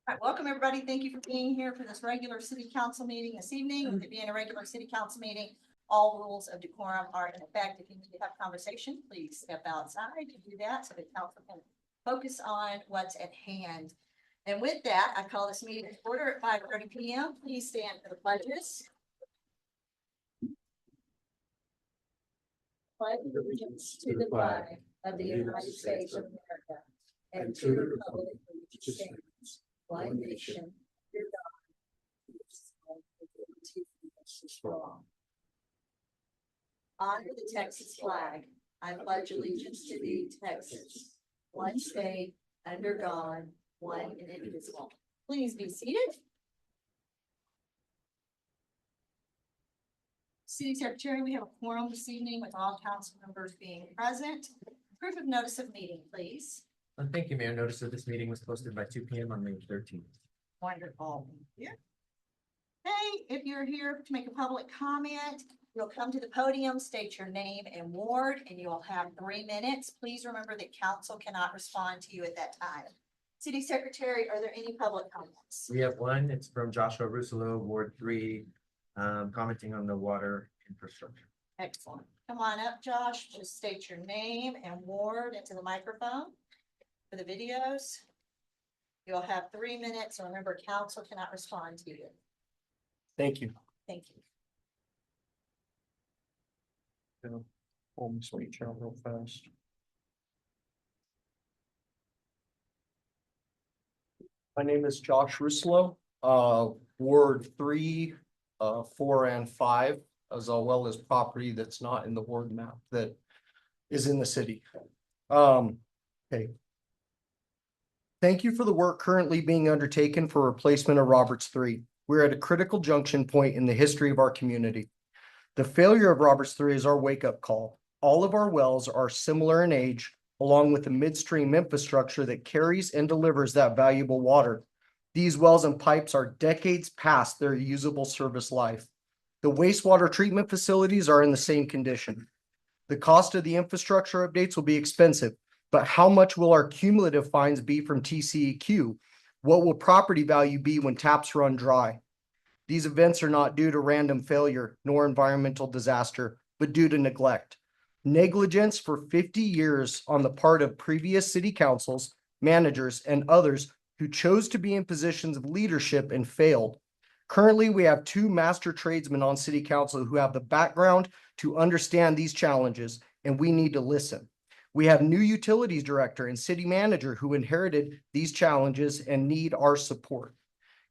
All right, welcome everybody. Thank you for being here for this regular city council meeting this evening. With it being a regular city council meeting, all rules of decorum are in effect. If you need to have conversation, please step outside and do that so the council can focus on what's at hand. And with that, I call this meeting to order at 5:30 p.m. Please stand for the pledges. Pledge allegiance to the flag of the United States of America and to the republic for which it stands, one nation, under God, strong. Honor the Texas flag. I pledge allegiance to thee, Texas, one state, under God, one and indivisible. Please be seated. City Secretary, we have a quorum this evening with all council members being present. Proof of notice of meeting, please. Thank you, Mayor. Notice that this meeting was posted by 2 p.m. on May 13th. Wonderful. Yeah. Hey, if you're here to make a public comment, you'll come to the podium, state your name and ward, and you'll have 3 minutes. Please remember that council cannot respond to you at that time. City Secretary, are there any public comments? We have one. It's from Joshua Russolo, Ward 3, commenting on the water infrastructure. Excellent. Come on up, Josh. Just state your name and ward into the microphone for the videos. You'll have 3 minutes. Remember, council cannot respond to you. Thank you. Thank you. Home sweet child real fast. My name is Josh Russolo, Ward 3, 4, and 5, as well as property that's not in the ward map that is in the city. Okay. Thank you for the work currently being undertaken for replacement of Roberts 3. We're at a critical junction point in the history of our community. The failure of Roberts 3 is our wake-up call. All of our wells are similar in age, along with the midstream infrastructure that carries and delivers that valuable water. These wells and pipes are decades past their usable service life. The wastewater treatment facilities are in the same condition. The cost of the infrastructure updates will be expensive, but how much will our cumulative fines be from TCEQ? What will property value be when taps run dry? These events are not due to random failure nor environmental disaster, but due to neglect. Negligence for 50 years on the part of previous city councils, managers, and others who chose to be in positions of leadership and failed. Currently, we have 2 master tradesmen on city council who have the background to understand these challenges, and we need to listen. We have new utilities director and city manager who inherited these challenges and need our support.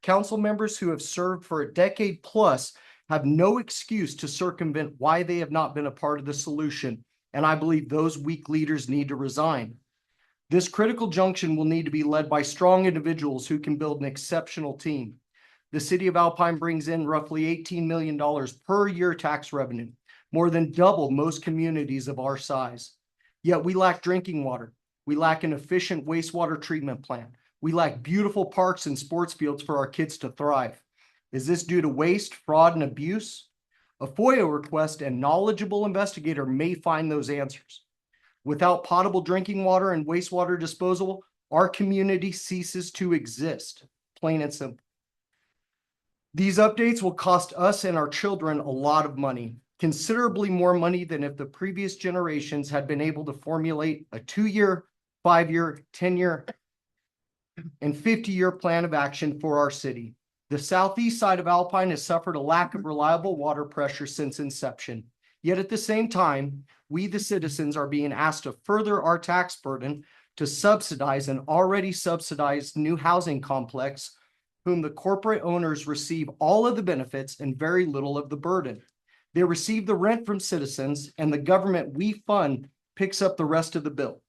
Council members who have served for a decade plus have no excuse to circumvent why they have not been a part of the solution, and I believe those weak leaders need to resign. This critical junction will need to be led by strong individuals who can build an exceptional team. The city of Alpine brings in roughly $18 million per year tax revenue, more than double most communities of our size. Yet we lack drinking water. We lack an efficient wastewater treatment plant. We lack beautiful parks and sports fields for our kids to thrive. Is this due to waste, fraud, and abuse? A FOIA request and knowledgeable investigator may find those answers. Without potable drinking water and wastewater disposal, our community ceases to exist, plain and simple. These updates will cost us and our children a lot of money, considerably more money than if the previous generations had been able to formulate a 2-year, 5-year, 10-year, and 50-year plan of action for our city. The southeast side of Alpine has suffered a lack of reliable water pressure since inception. Yet at the same time, we the citizens are being asked to further our tax burden to subsidize an already subsidized new housing complex, whom the corporate owners receive all of the benefits and very little of the burden. They receive the rent from citizens, and the government we fund picks up the rest of the bill.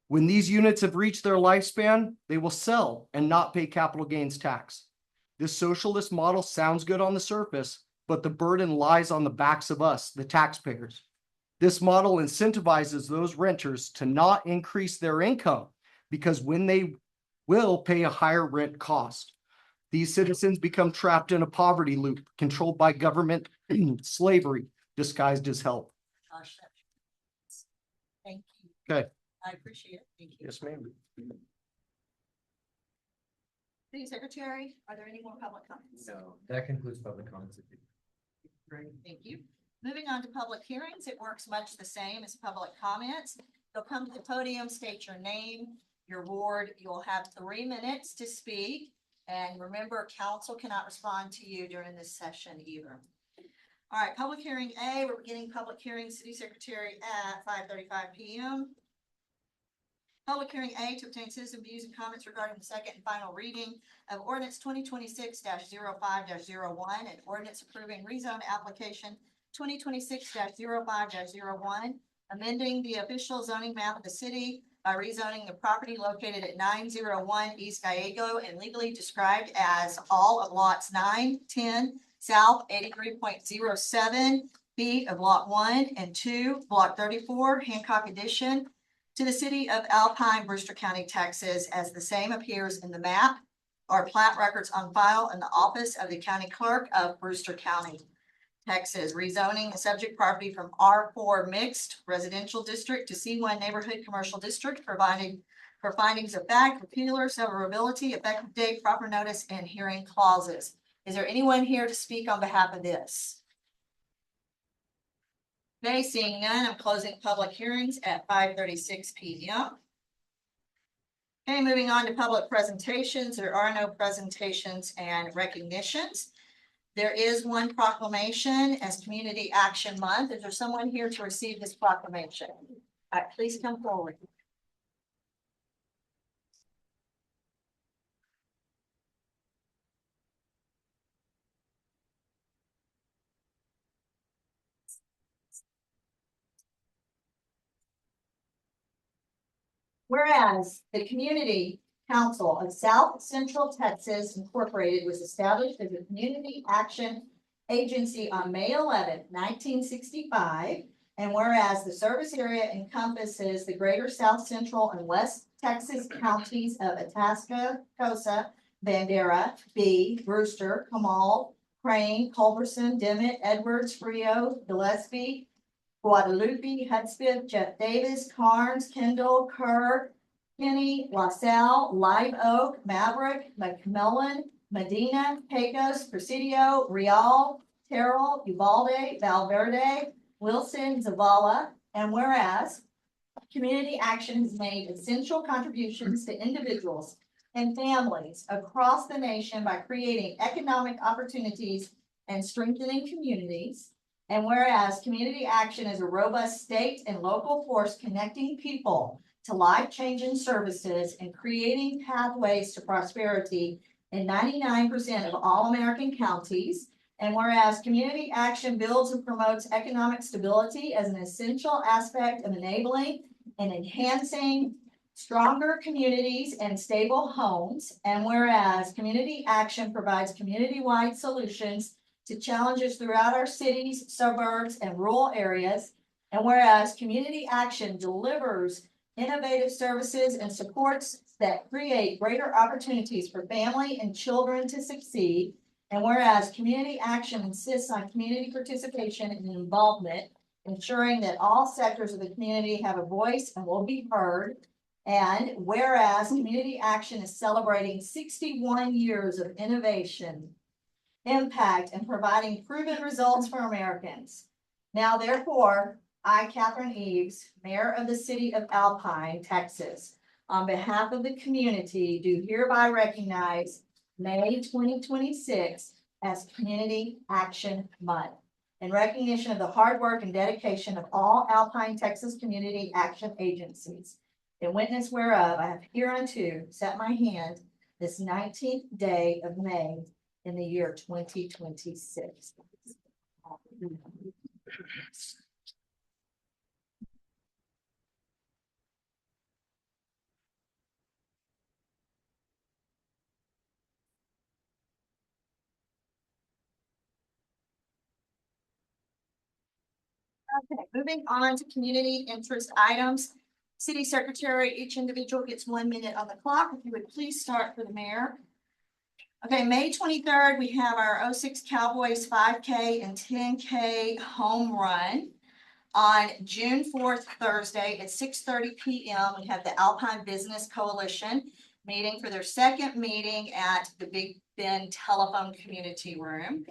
When these units have reached their lifespan, they will sell and not pay capital gains tax. This socialist model sounds good on the surface, but the burden lies on the backs of us, the taxpayers. This model incentivizes those renters to not increase their income because when they will pay a higher rent cost. These citizens become trapped in a poverty loop controlled by government slavery disguised as help. Gosh, thank you. Okay. I appreciate it. Thank you. Yes, ma'am. City Secretary, are there any more public comments? No, that concludes public comments. Great, thank you. Moving on to public hearings, it works much the same as public comments. You'll come to the podium, state your name, your ward. You'll have 3 minutes to speak. And remember, council cannot respond to you during this session either. All right, public hearing A, we're beginning public hearing, City Secretary at 5:35 p.m. Public hearing A to obtain citizen views and comments regarding the second and final reading of ordinance 2026-05-01 and ordinance approving rezone application 2026-05-01, amending the official zoning map of the city by rezoning the property located at 901 East Gallego and legally described as all of lots 9, 10, south 83.07 feet of lot 1 and 2, block 34, Hancock Addition, to the city of Alpine, Brewster County, Texas, as the same appears in the map or plat records on file in the office of the county clerk of Brewster County, Texas, rezoning the subject property from R4 mixed residential district to C1 neighborhood commercial district, providing for findings of fact, repealer, severability, effective date, proper notice, and hearing clauses. Is there anyone here to speak on behalf of this? Okay, seeing none, I'm closing public hearings at 5:36 p.m. Okay, moving on to public presentations. There are no presentations and recognitions. There is one proclamation as Community Action Month. Is there someone here to receive this proclamation? All right, please come forward. Whereas the Community Council of South Central Texas Incorporated was established as a community action agency on May 11, 1965. And whereas the service area encompasses the greater South Central and West Texas counties of Itasca, Cosa, Bandera, B, Brewster, Comal, Crane, Culberson, Dimmitt, Edwards, Frio, Gillespie, Guadalupe, Hudspeth, Jeff Davis, Carnes, Kendall, Kerr, Kenny, LaSalle, Live Oak, Maverick, McMillan, Medina, Pecos, Presidio, Real, Terrell, Uvalde, Valverde, Wilson, Zavala, and whereas community action has made essential contributions to individuals and families across the nation by creating economic opportunities and strengthening communities. And whereas community action is a robust state and local force connecting people to life-changing services and creating pathways to prosperity in 99% of all American counties. And whereas community action builds and promotes economic stability as an essential aspect of enabling and enhancing stronger communities and stable homes. And whereas community action provides community-wide solutions to challenges throughout our cities, suburbs, and rural areas. And whereas community action delivers innovative services and supports that create greater opportunities for family and children to succeed. And whereas community action insists on community participation and involvement, ensuring that all sectors of the community have a voice and will be heard. And whereas community action is celebrating 61 years of innovation, impact, and providing proven results for Americans. Now, therefore, I, Catherine Eves, Mayor of the City of Alpine, Texas, on behalf of the community, do hereby recognize May 2026 as Community Action Month in recognition of the hard work and dedication of all Alpine, Texas community action agencies. In witness whereof, I have hereunto set my hand this 19th day of May in the year 2026. Okay, moving on to community interest items. City Secretary, each individual gets 1 minute on the clock. If you would please start for the mayor. Okay, May 23rd, we have our 06 Cowboys 5K and 10K home run. On June 4th, Thursday at 6:30 p.m., we have the Alpine Business Coalition meeting for their second meeting at the Big Bend Telephone Community Room.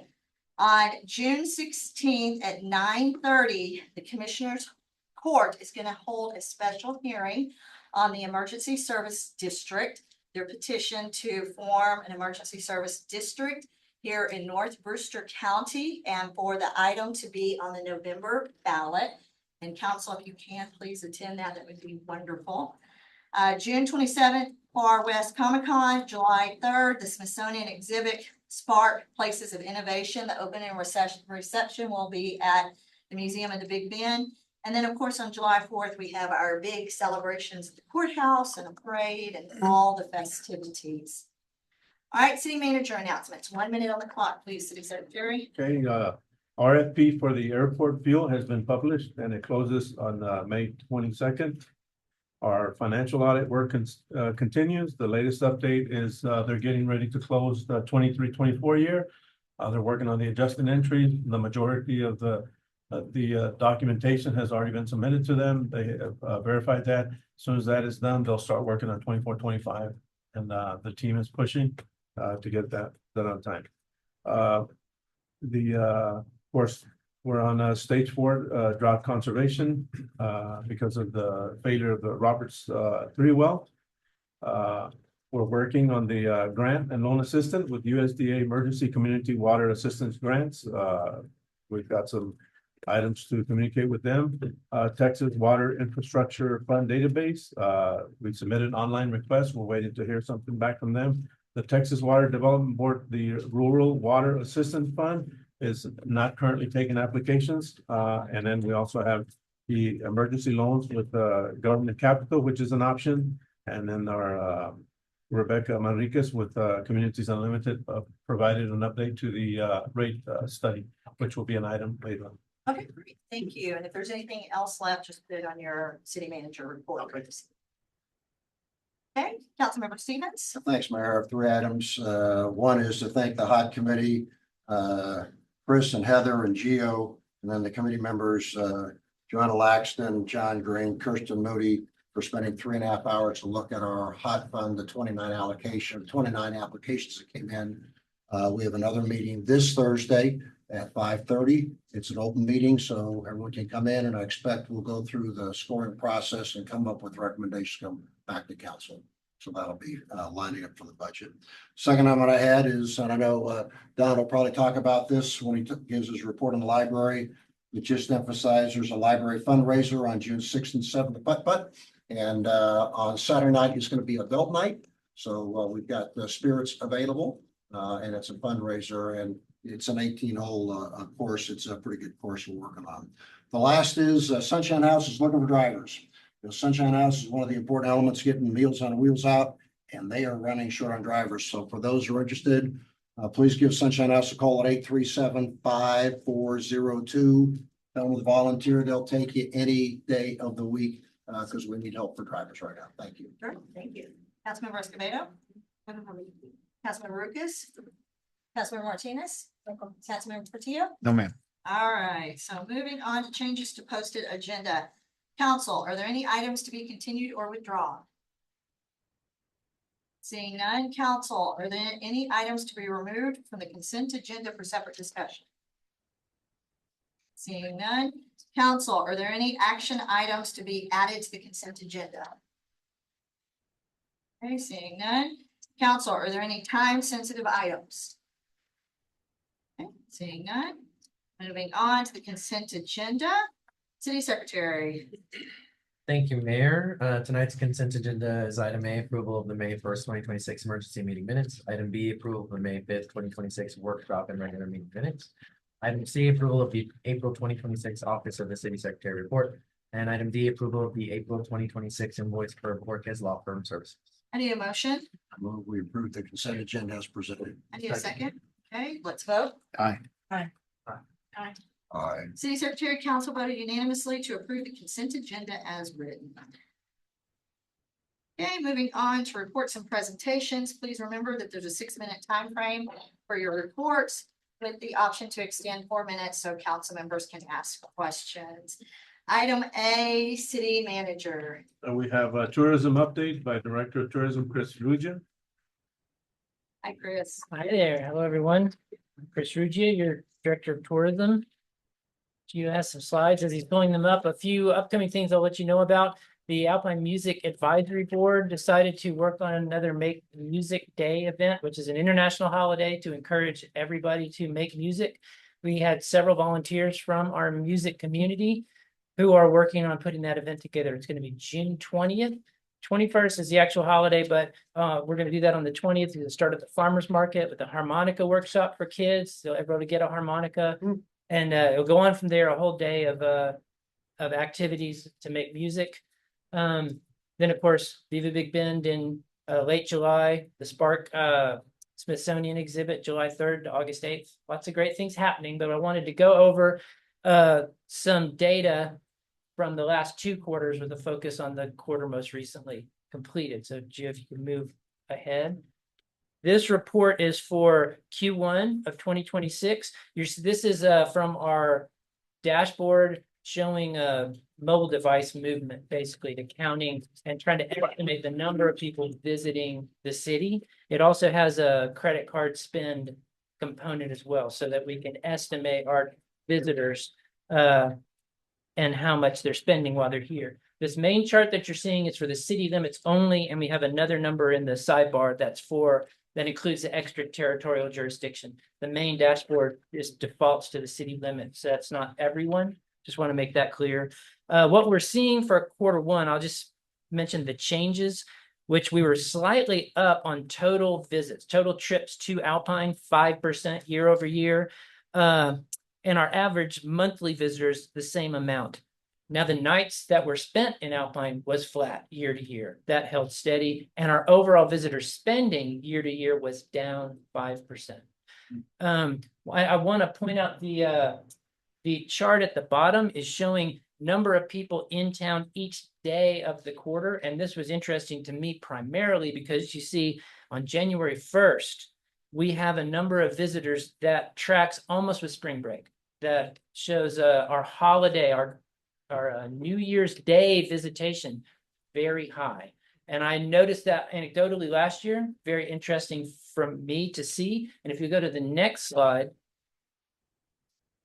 On June 16th at 9:30, the Commissioners Court is going to hold a special hearing on the Emergency Service District, their petition to form an emergency service district here in North Brewster County, and for the item to be on the November ballot. And council, if you can, please attend that. That would be wonderful. June 27th, Far West Comic Con. July 3rd, the Smithsonian exhibit Spark Places of Innovation. The opening reception will be at the Museum of the Big Bend. And then, of course, on July 4th, we have our big celebrations at the courthouse and a parade and all the festivities. All right, city manager announcements. 1 minute on the clock, please, city secretary. Okay, RFP for the airport fuel has been published and it closes on May 22nd. Our financial audit work continues. The latest update is they're getting ready to close the 23-24 year. They're working on the adjusted entries. The majority of the documentation has already been submitted to them. They have verified that. As soon as that is done, they'll start working on 24-25, and the team is pushing to get that done on time. Of course, we're on stage 4 drought conservation because of the failure of the Roberts 3 well. We're working on the grant and loan assistance with USDA Emergency Community Water Assistance Grants. We've got some items to communicate with them. Texas Water Infrastructure Fund Database. We submitted an online request. We're waiting to hear something back from them. The Texas Water Development Board, the Rural Water Assistance Fund, is not currently taking applications. And then we also have the emergency loans with government capital, which is an option. And then our Rebecca Manriquez with Communities Unlimited provided an update to the rate study, which will be an item later on. Okay, great. Thank you. And if there's anything else left, just put it on your city manager report. Okay, Councilmember Stevens. Thanks, Mayor. I have 3 items. One is to thank the HOT committee, Chris and Heather and Gio, and then the committee members, Joanna Laxton, John Green, Kirsten Moody, for spending 3.5 hours to look at our HOT fund, the 29 applications that came in. We have another meeting this Thursday at 5:30. It's an open meeting, so everyone can come in, and I expect we'll go through the scoring process and come up with recommendations, come back to council. So that'll be lining up for the budget. Second item I had is, and I know Don will probably talk about this when he gives his report on the library. It just emphasized there's a library fundraiser on June 6th and 7th at Putt-Putt. And on Saturday night is going to be adult night. So we've got the spirits available and it's a fundraiser, and it's an 18-hole course. It's a pretty good course we're working on. The last is Sunshine House is looking for drivers. The Sunshine House is one of the important elements getting Meals on Wheels out, and they are running short on drivers. So for those who are interested, please give Sunshine House a call at 837-5402. Tell them to volunteer. They'll take you any day of the week because we need help for drivers right now. Thank you. Sure, thank you. Councilmember Escobedo. Councilmember Lucas. Councilmember Martinez. Councilmember Portillo. No, ma'am. All right, so moving on to changes to posted agenda. Council, are there any items to be continued or withdrawn? Seeing none, council, are there any items to be removed from the consent agenda for separate discussion? Seeing none, council, are there any action items to be added to the consent agenda? Okay, seeing none, council, are there any time-sensitive items? Okay, seeing none, moving on to the consent agenda. City Secretary. Thank you, Mayor. Tonight's consent agenda is item A, approval of the May 1st, 2026 emergency meeting minutes. Item B, approval of the May 5th, 2026 workshop and regular meeting minutes. Item C, approval of the April 2026 Office of the City Secretary report. And item D, approval of the April 2026 invoice for Borges Law Firm Services. I need a motion. I move we approve the consent agenda as presented. I need a second. Okay, let's vote. Aye. Aye. Aye. City Secretary, council voted unanimously to approve the consent agenda as written. Okay, moving on to reports and presentations. Please remember that there's a 6-minute time frame for your reports with the option to extend 4 minutes so council members can ask questions. Item A, city manager. We have a tourism update by Director of Tourism, Chris Ruja. Hi, Chris. Hi there. Hello, everyone. I'm Chris Ruggia, your Director of Tourism. You have some slides as he's pulling them up. A few upcoming things I'll let you know about. The Alpine Music Advisory Board decided to work on another Make Music Day event, which is an international holiday to encourage everybody to make music. We had several volunteers from our music community who are working on putting that event together. It's going to be June 20th. 21st is the actual holiday, but we're going to do that on the 20th. We'll start at the farmer's market with a harmonica workshop for kids. So everybody get a harmonica. And it'll go on from there, a whole day of activities to make music. Then, of course, Viva Big Bend in late July, the Spark Smithsonian exhibit, July 3rd to August 8th. Lots of great things happening, but I wanted to go over some data from the last 2 quarters with a focus on the quarter most recently completed. So, Gio, if you can move ahead. This report is for Q1 of 2026. This is from our dashboard showing mobile device movement, basically to counting and trying to estimate the number of people visiting the city. It also has a credit card spend component as well, so that we can estimate our visitors and how much they're spending while they're here. This main chart that you're seeing is for the city limits only, and we have another number in the sidebar that includes the extraterritorial jurisdiction. The main dashboard just defaults to the city limits, so that's not everyone. Just want to make that clear. What we're seeing for Q1, I'll just mention the changes, which we were slightly up on total visits, total trips to Alpine, 5% year over year. And our average monthly visitors, the same amount. Now, the nights that were spent in Alpine was flat year to year. That held steady. And our overall visitor spending year to year was down 5%. I want to point out the chart at the bottom is showing number of people in town each day of the quarter. And this was interesting to me primarily because you see on January 1st, we have a number of visitors that tracks almost with spring break. That shows our holiday, our New Year's Day visitation very high. And I noticed that anecdotally last year, very interesting for me to see. And if you go to the next slide,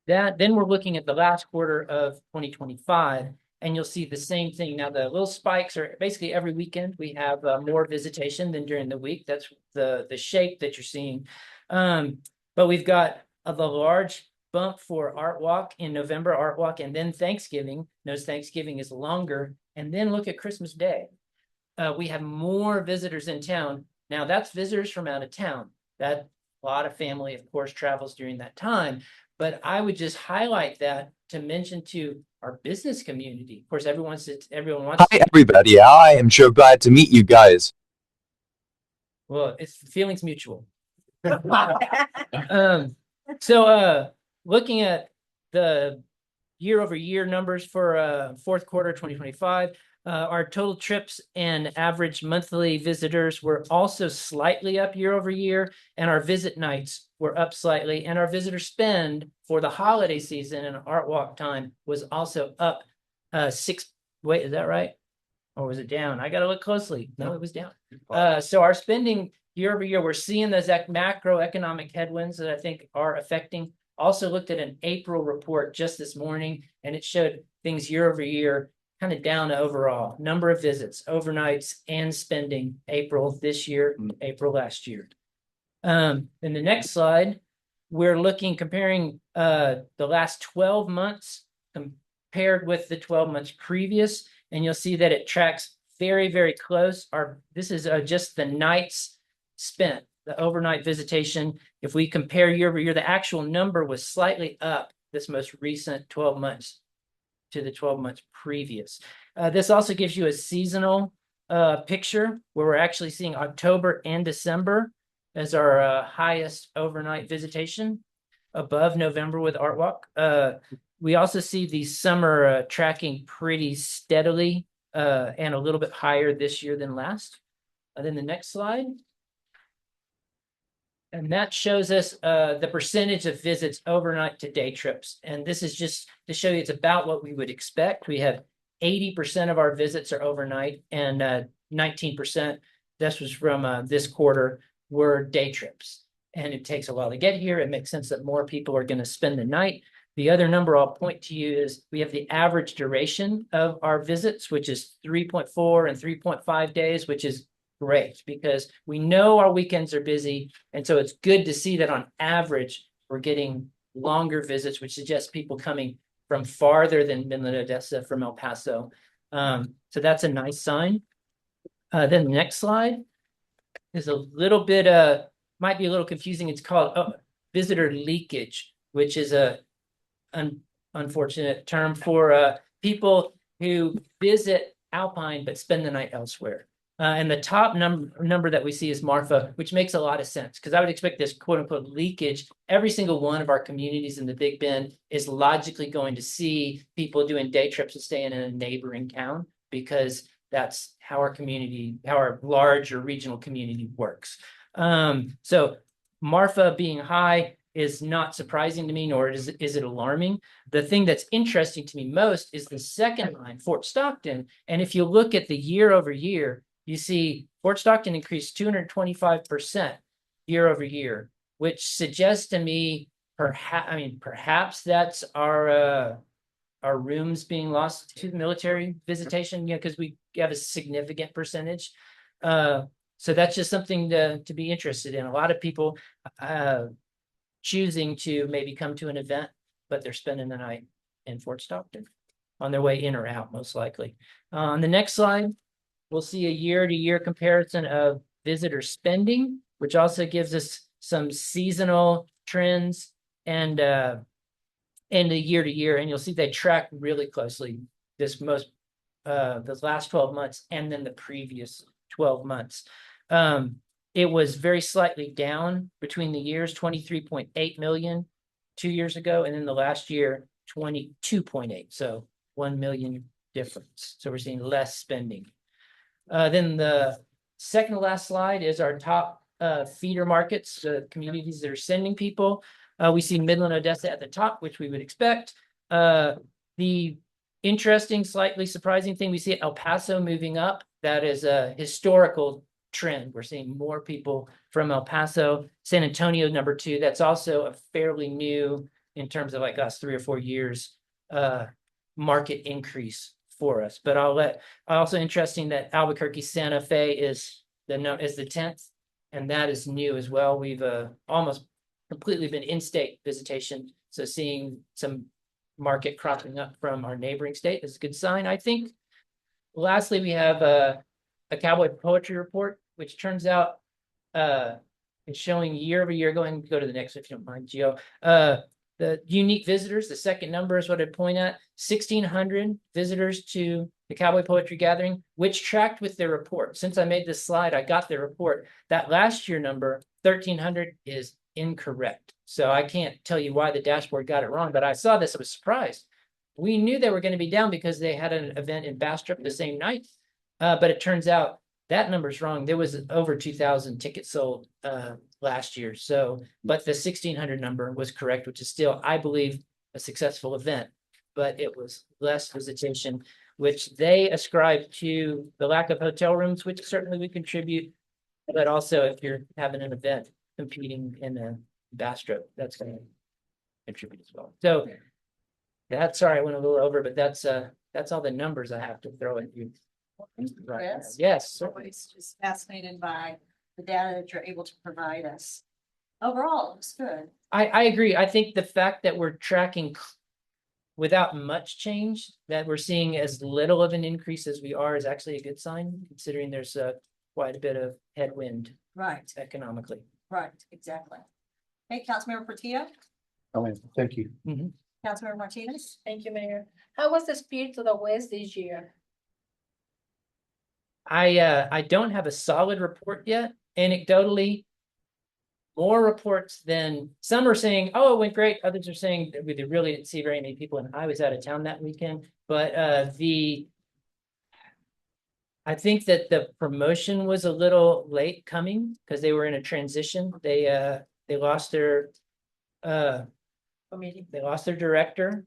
then we're looking at the last quarter of 2025, and you'll see the same thing. Now, the little spikes are basically every weekend we have more visitation than during the week. That's the shape that you're seeing. But we've got the large bump for Art Walk in November, Art Walk, and then Thanksgiving. Notice Thanksgiving is longer. And then look at Christmas Day. We have more visitors in town. Now, that's visitors from out of town. That a lot of family, of course, travels during that time. But I would just highlight that to mention to our business community. Of course, everyone wants. Hi, everybody. I am so glad to meet you guys. Well, it's feelings mutual. So looking at the year over year numbers for fourth quarter 2025, our total trips and average monthly visitors were also slightly up year over year, and our visit nights were up slightly, and our visitor spend for the holiday season and Art Walk time was also up 6. Wait, is that right? Or was it down? I got to look closely. No, it was down. So our spending year over year, we're seeing those macroeconomic headwinds that I think are affecting. Also looked at an April report just this morning, and it showed things year over year kind of down overall. Number of visits, overnights, and spending April this year, April last year. In the next slide, we're comparing the last 12 months compared with the 12 months previous, and you'll see that it tracks very, very close. This is just the nights spent, the overnight visitation. If we compare year over year, the actual number was slightly up this most recent 12 months to the 12 months previous. This also gives you a seasonal picture where we're actually seeing October and December as our highest overnight visitation, above November with Art Walk. We also see the summer tracking pretty steadily and a little bit higher this year than last. Then the next slide. And that shows us the percentage of visits overnight to day trips. And this is just to show you it's about what we would expect. We have 80% of our visits are overnight and 19%, this was from this quarter, were day trips. And it takes a while to get here. It makes sense that more people are going to spend the night. The other number I'll point to you is we have the average duration of our visits, which is 3.4 and 3.5 days, which is great because we know our weekends are busy. And so it's good to see that on average, we're getting longer visits, which suggests people coming from farther than Midland, Odessa, from El Paso. So that's a nice sign. Then the next slide is a little bit, might be a little confusing. It's called visitor leakage, which is a unfortunate term for people who visit Alpine but spend the night elsewhere. And the top number that we see is Marfa, which makes a lot of sense because I would expect this quote unquote leakage. Every single one of our communities in the Big Bend is logically going to see people doing day trips and staying in a neighboring town because that's how our community, how our large or regional community works. So Marfa being high is not surprising to me, nor is it alarming. The thing that's interesting to me most is the second line, Fort Stockton. And if you look at the year over year, you see Fort Stockton increased 225% year over year, which suggests to me perhaps that's our rooms being lost to the military visitation, because we have a significant percentage. So that's just something to be interested in. A lot of people choosing to maybe come to an event, but they're spending the night in Fort Stockton on their way in or out, most likely. On the next slide, we'll see a year-to-year comparison of visitor spending, which also gives us some seasonal trends and the year-to-year, and you'll see they track really closely this last 12 months and then the previous 12 months. It was very slightly down between the years, 23.8 million 2 years ago, and then the last year, 22.8. So 1 million difference. So we're seeing less spending. Then the second to last slide is our top feeder markets, communities that are sending people. We see Midland, Odessa at the top, which we would expect. The interesting, slightly surprising thing, we see El Paso moving up. That is a historical trend. We're seeing more people from El Paso. San Antonio, number 2. That's also a fairly new, in terms of like last 3 or 4 years, market increase for us. But also interesting that Albuquerque Santa Fe is the 10th, and that is new as well. We've almost completely been in-state visitation, so seeing some market cropping up from our neighboring state is a good sign, I think. Lastly, we have a Cowboy Poetry Report, which turns out it's showing year over year. Go to the next, if you don't mind, Gio. The unique visitors, the second number is what I'd point at. 1,600 visitors to the Cowboy Poetry Gathering, which tracked with their report. Since I made this slide, I got their report. That last year number, 1,300, is incorrect. So I can't tell you why the dashboard got it wrong, but I saw this, I was surprised. We knew they were going to be down because they had an event in Bastrop the same night. But it turns out that number's wrong. There was over 2,000 tickets sold last year. So, but the 1,600 number was correct, which is still, I believe, a successful event, but it was less visitation, which they ascribe to the lack of hotel rooms, which certainly would contribute. But also, if you're having an event competing in a Bastrop, that's going to contribute as well. So that's, sorry, I went a little over, but that's all the numbers I have to throw at you. Right. Chris? Yes. Always just fascinated by the data that you're able to provide us. Overall, it looks good. I agree. I think the fact that we're tracking without much change, that we're seeing as little of an increase as we are, is actually a good sign, considering there's quite a bit of headwind Right, economically. right, exactly. Hey, Councilmember Portillo, Thank you. Councilmember Martinez. Thank you, Mayor. How was the Spirit to the West this year? I don't have a solid report yet. Anecdotally, more reports than some are saying, oh, it went great. Others are saying that we really didn't see very many people, and I was out of town that weekend. But I I think that the promotion was a little late coming because they were in a transition. They lost their they lost their director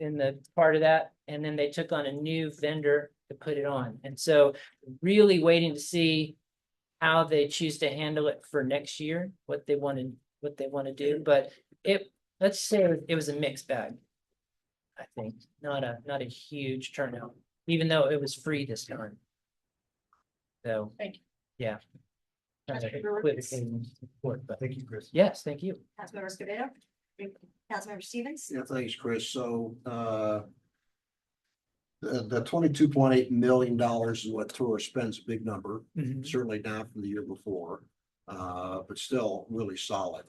in the part of that, and then they took on a new vendor to put it on. And so really waiting to see how they choose to handle it for next year, what they want to do. But let's say it was a mixed bag. I think not a huge turnout, even though it was free this time. So, Thank you. yeah. Councilmember Roots. Thank you, Chris. Yes, thank you. Councilmember Escobedo, Councilmember Stevens. Yeah, thanks, Chris. So, the $22.8 million is what Tour spends, a big number, certainly down from the year before, but still really solid.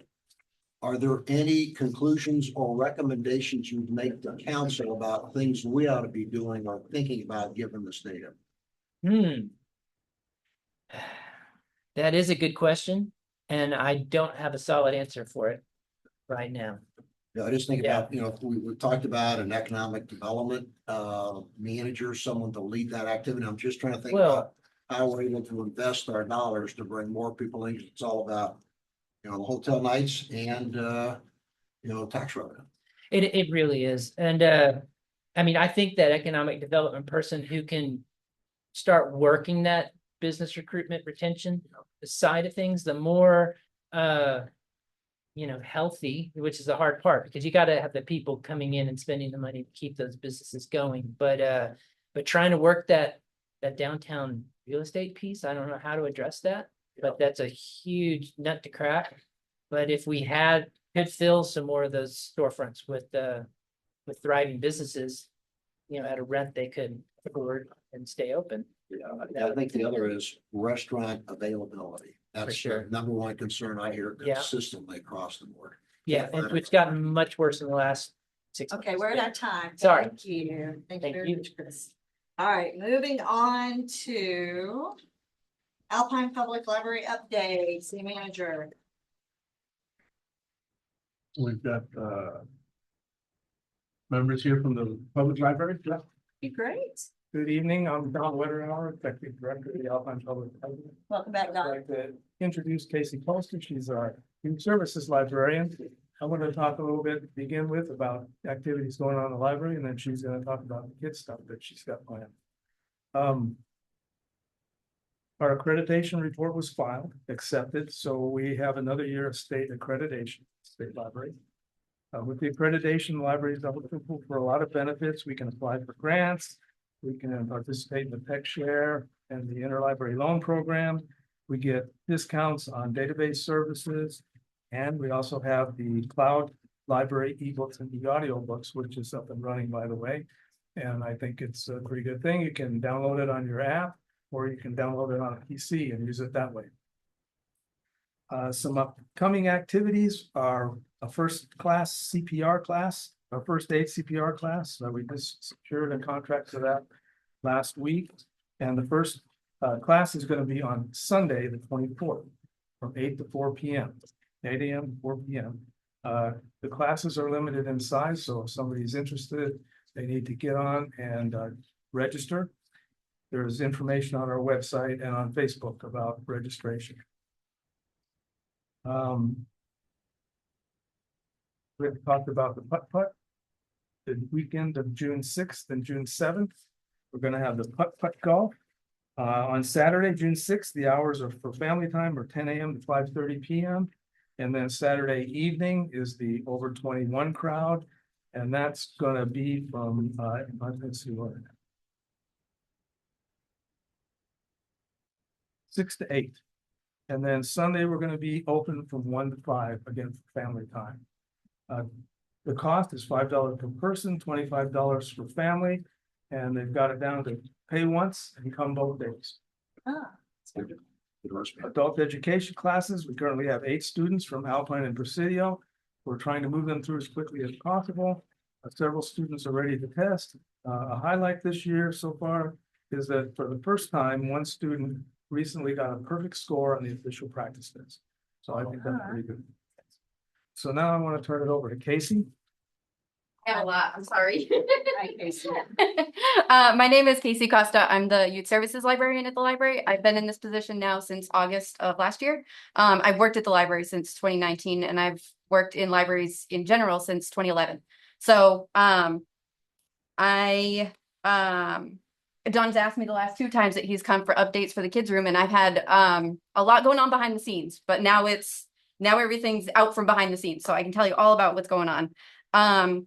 Are there any conclusions or recommendations you'd make to council about things we ought to be doing or thinking about given this data? That is a good question, and I don't have a solid answer for it right now. I just think about, we talked about an economic development manager, someone to lead that activity. I'm just trying to think about how we're able to invest our dollars to bring more people in. It's all about, the hotel nights and, tax revenue. It really is. And I mean, I think that economic development person who can start working that business recruitment retention side of things, the more healthy, which is the hard part, because you got to have the people coming in and spending the money to keep those businesses going. But trying to work that downtown real estate piece, I don't know how to address that, but that's a huge nut to crack. But if we could fill some more of those storefronts with thriving businesses, at a rent they could afford and stay open. I think the other is restaurant availability. That's sure. the number one concern I hear Yeah. consistently across the board. Yeah, and it's gotten much worse in the last 6 months. Okay, we're out of time. Sorry. Thank you. Thank you Thank very you. much, Chris. All right, moving on to Alpine Public Library update, city manager. We've got members here from the public library. Be great. Good evening, I'm Don Wetterauer, Executive Director of the Alpine Public Library. Welcome back, I'd Don. like to introduce Casey Poster. She's our Human Services librarian. I want to talk a little bit, begin with, about activities going on in the library, and then she's going to talk about the kids stuff that she's got planned. Our accreditation report was filed, accepted, so we have another year of state accreditation, state library. With the accreditation, the library is eligible for a lot of benefits. We can apply for grants. We can participate in the Tech Share and the Interlibrary Loan Program. We get discounts on database services. And we also have the cloud library ebooks and e-audio books, which is up and running, by the way. And I think it's a pretty good thing. You can download it on your app, or you can download it on a PC and use it that way. Some upcoming activities are a first class CPR class, our first aid CPR class. We just secured a contract for that last week. And the first class is going to be on Sunday, the 24th, from 8 to 4 p.m. 8 a.m. to 4 p.m. The classes are limited in size, so if somebody's interested, they need to get on and register. There's information on our website and on Facebook about registration. We talked about the putt-putt. The weekend of June 6th and June 7th, we're going to have the putt-putt golf. On Saturday, June 6th, the hours are for family time are 10 a.m. to 5:30 p.m. And then Saturday evening is the over 21 crowd. And that's going to be from, let's see what. 6 to 8. And then Sunday, we're going to be open from 1 to 5, again, for family time. The cost is $5 per person, $25 for family, and they've got it down to pay once and come both days. Adult education classes, we currently have 8 students from Alpine and Presidio. We're trying to move them through as quickly as possible. Several students are ready to test. A highlight this year so far is that for the first time, one student recently got a perfect score on the official practice test. So I think that's pretty good. So now I want to turn it over to Casey. I have a lot, I'm sorry. Hi, Casey. My name is Casey Costa. I'm the youth services librarian at the library. I've been in this position now since August of last year. I've worked at the library since 2019 and I've worked in libraries in general since 2011. So, Don's asked me the last 2 times that he's come for updates for the kids room and I've had, a lot going on behind the scenes, but now everything's out from behind the scenes. So I can tell you all about what's going on.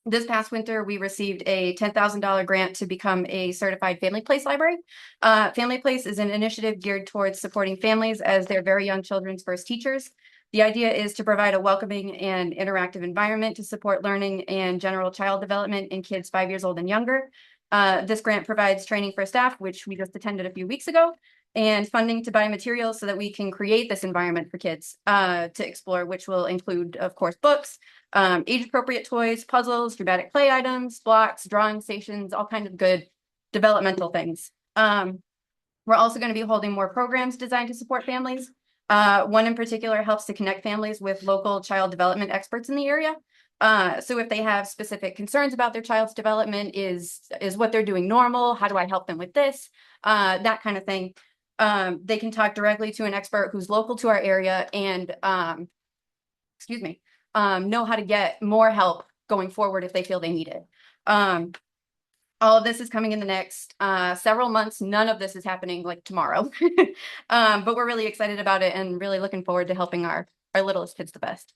This past winter, we received a $10,000 grant to become a certified Family Place library. Family Place is an initiative geared towards supporting families as their very young children's first teachers. The idea is to provide a welcoming and interactive environment to support learning and general child development in kids 5 years old and younger. This grant provides training for staff, which we just attended a few weeks ago, and funding to buy materials so that we can create this environment for kids to explore, which will include, of course, books, age-appropriate toys, puzzles, dramatic play items, blocks, drawing stations, all kinds of good developmental things. We're also going to be holding more programs designed to support families. One in particular helps to connect families with local child development experts in the area. So if they have specific concerns about their child's development, is what they're doing normal? How do I help them with this? That kind of thing. They can talk directly to an expert who's local to our area and, know how to get more help going forward if they feel they need it. All of this is coming in the next several months. None of this is happening like tomorrow, but we're really excited about it and really looking forward to helping our littlest kids the best.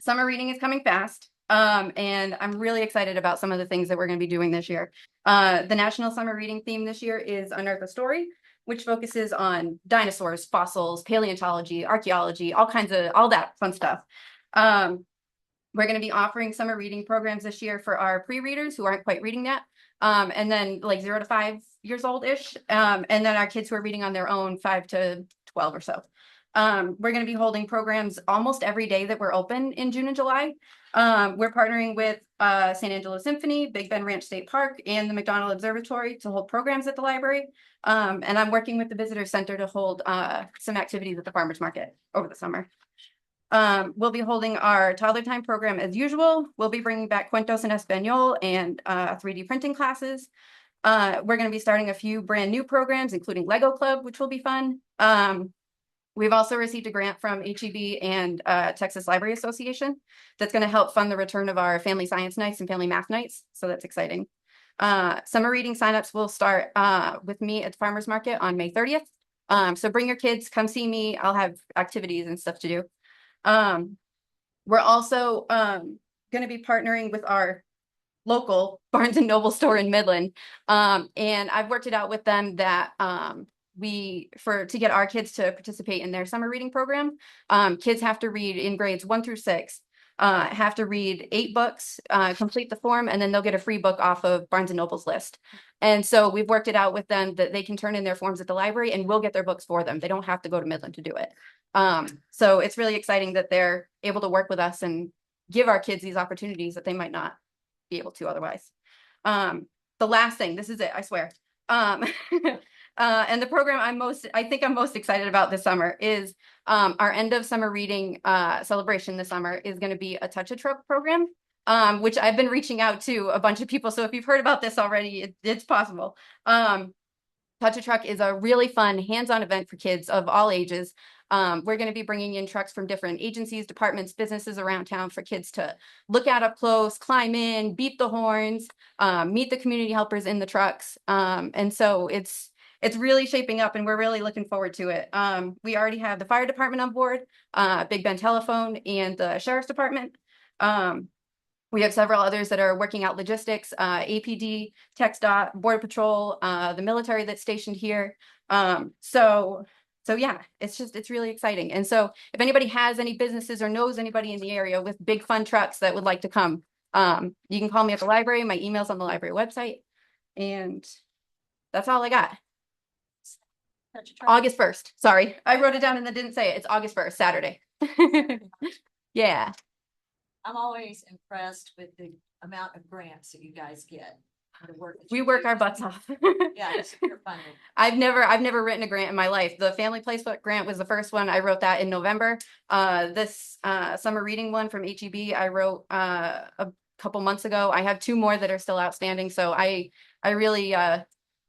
Summer reading is coming fast, and I'm really excited about some of the things that we're going to be doing this year. The National Summer Reading theme this year is Unearth a Story, which focuses on dinosaurs, fossils, paleontology, archaeology, all that fun stuff. We're going to be offering summer reading programs this year for our pre-readers who aren't quite reading yet. And then like 0 to 5 years old-ish. And then our kids who are reading on their own, 5 to 12 or so. We're going to be holding programs almost every day that we're open in June and July. We're partnering with San Angelo Symphony, Big Bend Ranch State Park, and the McDonald Observatory to hold programs at the library. And I'm working with the Visitor Center to hold some activities at the farmers market over the summer. We'll be holding our toddler time program as usual. We'll be bringing back Cuentos en Español and 3D printing classes. We're going to be starting a few brand new programs, including Lego Club, which will be fun. We've also received a grant from HEB and Texas Library Association that's going to help fund the return of our family science nights and family math nights. So that's exciting. Summer reading signups will start with me at the farmers market on May 30th. So bring your kids, come see me. I'll have activities and stuff to do. We're also going to be partnering with our local Barnes and Noble store in Midland. And I've worked it out with them that to get our kids to participate in their summer reading program, kids have to read in grades 1 through 6, have to read 8 books, complete the form, and then they'll get a free book off of Barnes and Noble's list. And so we've worked it out with them that they can turn in their forms at the library and we'll get their books for them. They don't have to go to Midland to do it. So it's really exciting that they're able to work with us and give our kids these opportunities that they might not be able to otherwise. The last thing, this is it, I swear. And the program I think I'm most excited about this summer is our end of summer reading celebration this summer is going to be a Touch a Truck program, which I've been reaching out to a bunch of people. So if you've heard about this already, it's possible. Touch a Truck is a really fun hands-on event for kids of all ages. We're going to be bringing in trucks from different agencies, departments, businesses around town for kids to look at up close, climb in, beep the horns, meet the community helpers in the trucks. And so it's really shaping up and we're really looking forward to it. We already have the fire department on board, Big Bend Telephone, and the sheriff's department. We have several others that are working out logistics, APD, TxDOT, Border Patrol, the military that's stationed here. So yeah, it's really exciting. And so if anybody has any businesses or knows anybody in the area with big fun trucks that would like to come, you can call me at the library. My email's on the library website. And that's all I got. August 1st. Sorry, I wrote it down and then didn't say it. It's August 1st, Saturday. Yeah. I'm always impressed with the amount of grants that you guys get. the work that We you work do. our butts off. Yeah, it's super fun. I've never written a grant in my life. The family placement grant was the first one. I wrote that in November. This summer reading one from HEB I wrote a couple months ago. I have 2 more that are still outstanding. So I really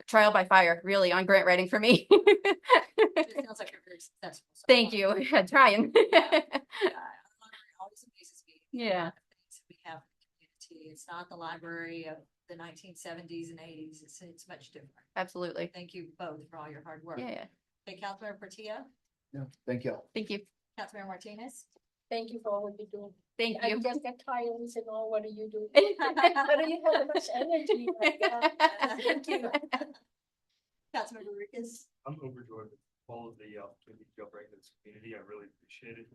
trial by fire really on grant writing for me. It sounds like you're very successful. so Thank far. you. Trying. Yeah, our library always amazes me. the Yeah. amount of things that we have in the community. It's not the library of the 1970s and 80s. It's much different. Absolutely. Thank you both for all your hard work. Yeah. Okay, Councilmember Portillo, Yeah, thank you. Thank you. Councilmember Martinez. Thank you for all you do. Thank I you. just get tired and say, oh, what do you do? But you have much energy. Like, Thank you. Councilmember Ricketts. I'm overjoyed with all of the opportunity to bring to this community. I really appreciate it.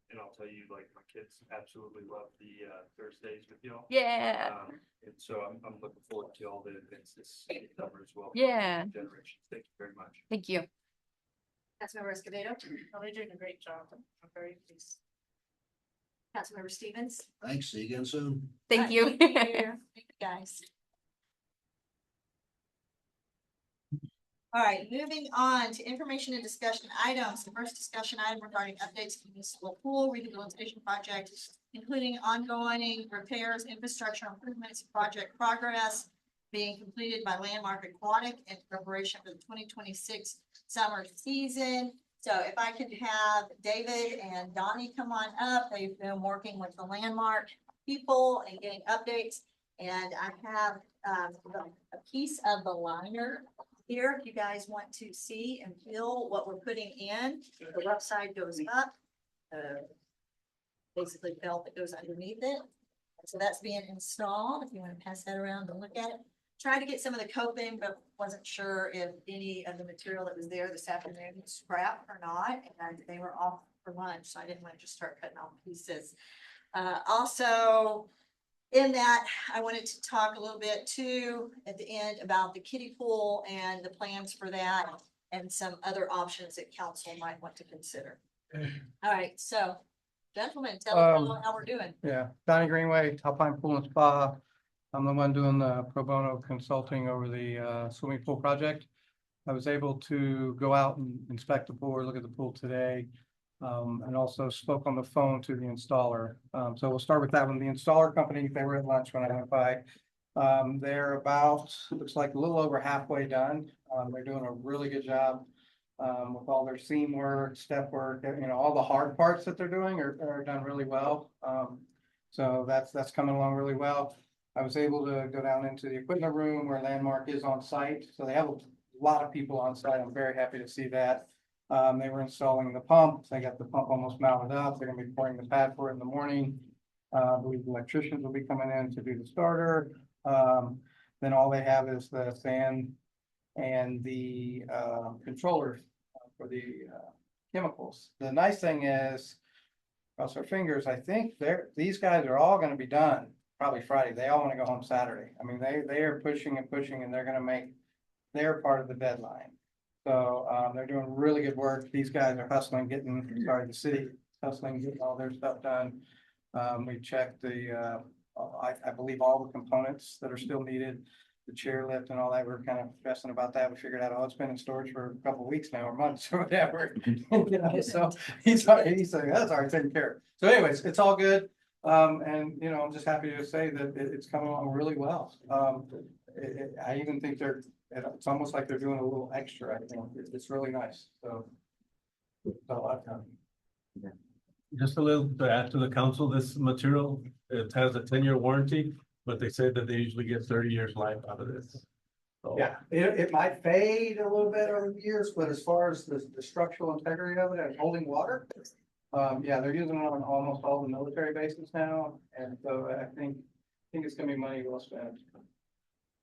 And I'll tell you, like, my kids absolutely love the Thursdays with y'all. Yeah. And so I'm looking forward to all the events this summer as well. Yeah. Generation. Thank you very much. Thank you. Councilmember Escobedo. Oh, you're doing a great job. I'm very pleased. Councilmember Stevens. Thanks. See you again soon. Thank you. Thank you, guys. All right, moving on to information and discussion items. The first discussion item regarding updates to the municipal pool rehabilitation project, including ongoing repairs, infrastructure improvements, project progress being completed by Landmark Aquatic in preparation for the 2026 summer season. So if I could have David and Donnie come on up, they've been working with the Landmark people and getting updates. And I have a piece of the liner here, if you guys want to see and feel what we're putting in. The left side goes up. Basically felt that goes underneath it. So that's being installed. If you want to pass that around and look at it. Tried to get some of the coping, but wasn't sure if any of the material that was there this afternoon was scrap or not. And they were off for lunch, so I didn't want to just start cutting off pieces. Also, in that, I wanted to talk a little bit too, at the end, about the kiddie pool and the plans for that and some other options that council might want to consider. All right, so gentlemen, tell us how we're doing. Yeah, Donnie Greenway, Alpine Pool and Spa. I'm the one doing the pro bono consulting over the swimming pool project. I was able to go out and inspect the pool or look at the pool today. And also spoke on the phone to the installer. So we'll start with that one. The installer company, they were at lunch when I went by. They're about, looks like a little over halfway done. They're doing a really good job with all their seam work, step work, you know, all the hard parts that they're doing are done really well. So that's coming along really well. I was able to go down into the equipment room where Landmark is on site. So they have a lot of people on site. I'm very happy to see that. They were installing the pump. They got the pump almost mounted up. They're gonna be pouring the pad for it in the morning. I believe electricians will be coming in to do the starter. Then all they have is the fan and the controllers for the chemicals. The nice thing is, cross our fingers, I think these guys are all gonna be done probably Friday. They all wanna go home Saturday. I mean, they are pushing and pushing and they're gonna make their part of the deadline. So they're doing really good work. These guys are hustling, the city hustling, getting all their stuff done. We checked I believe all the components that are still needed, the chairlift and all that. We're kind of stressing about that. We figured out, it's been in storage for a couple of weeks now or months or whatever. You know, so he's saying that's already taken care of. So anyways, it's all good. And you know, I'm just happy to say that it's coming along really well. I even think it's almost like they're doing a little extra. I think it's really nice. So that's all I've done. Just a little to add to the council, this material, it has a 10-year warranty, but they say that they usually get 30 years life out of this. So, Yeah, it might fade a little bit over the years, but as far as the structural integrity of it and holding water, yeah, they're using it on almost all the military bases now. And so I think it's gonna be money well spent.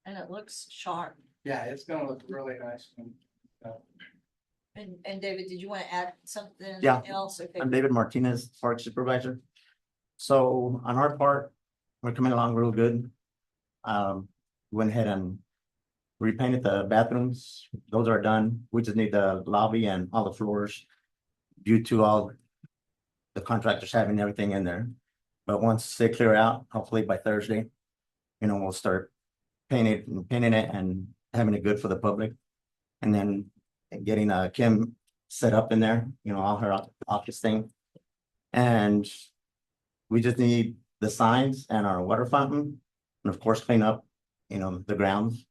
And it looks sharp. Yeah, it's gonna look really nice. And David, did you want to add something Yeah. else? Okay. I'm David Martinez, Park Supervisor. So on our part, we're coming along real good. Went ahead and repainted the bathrooms. Those are done. We just need the lobby and all the floors due to all the contractors having everything in there. But once they clear out, hopefully by Thursday, you know, we'll start painting it and having it good for the public. And then getting Kim set up in there, you know, all her office thing. And we just need the signs and our water fountain, and of course, clean up, you know, the grounds.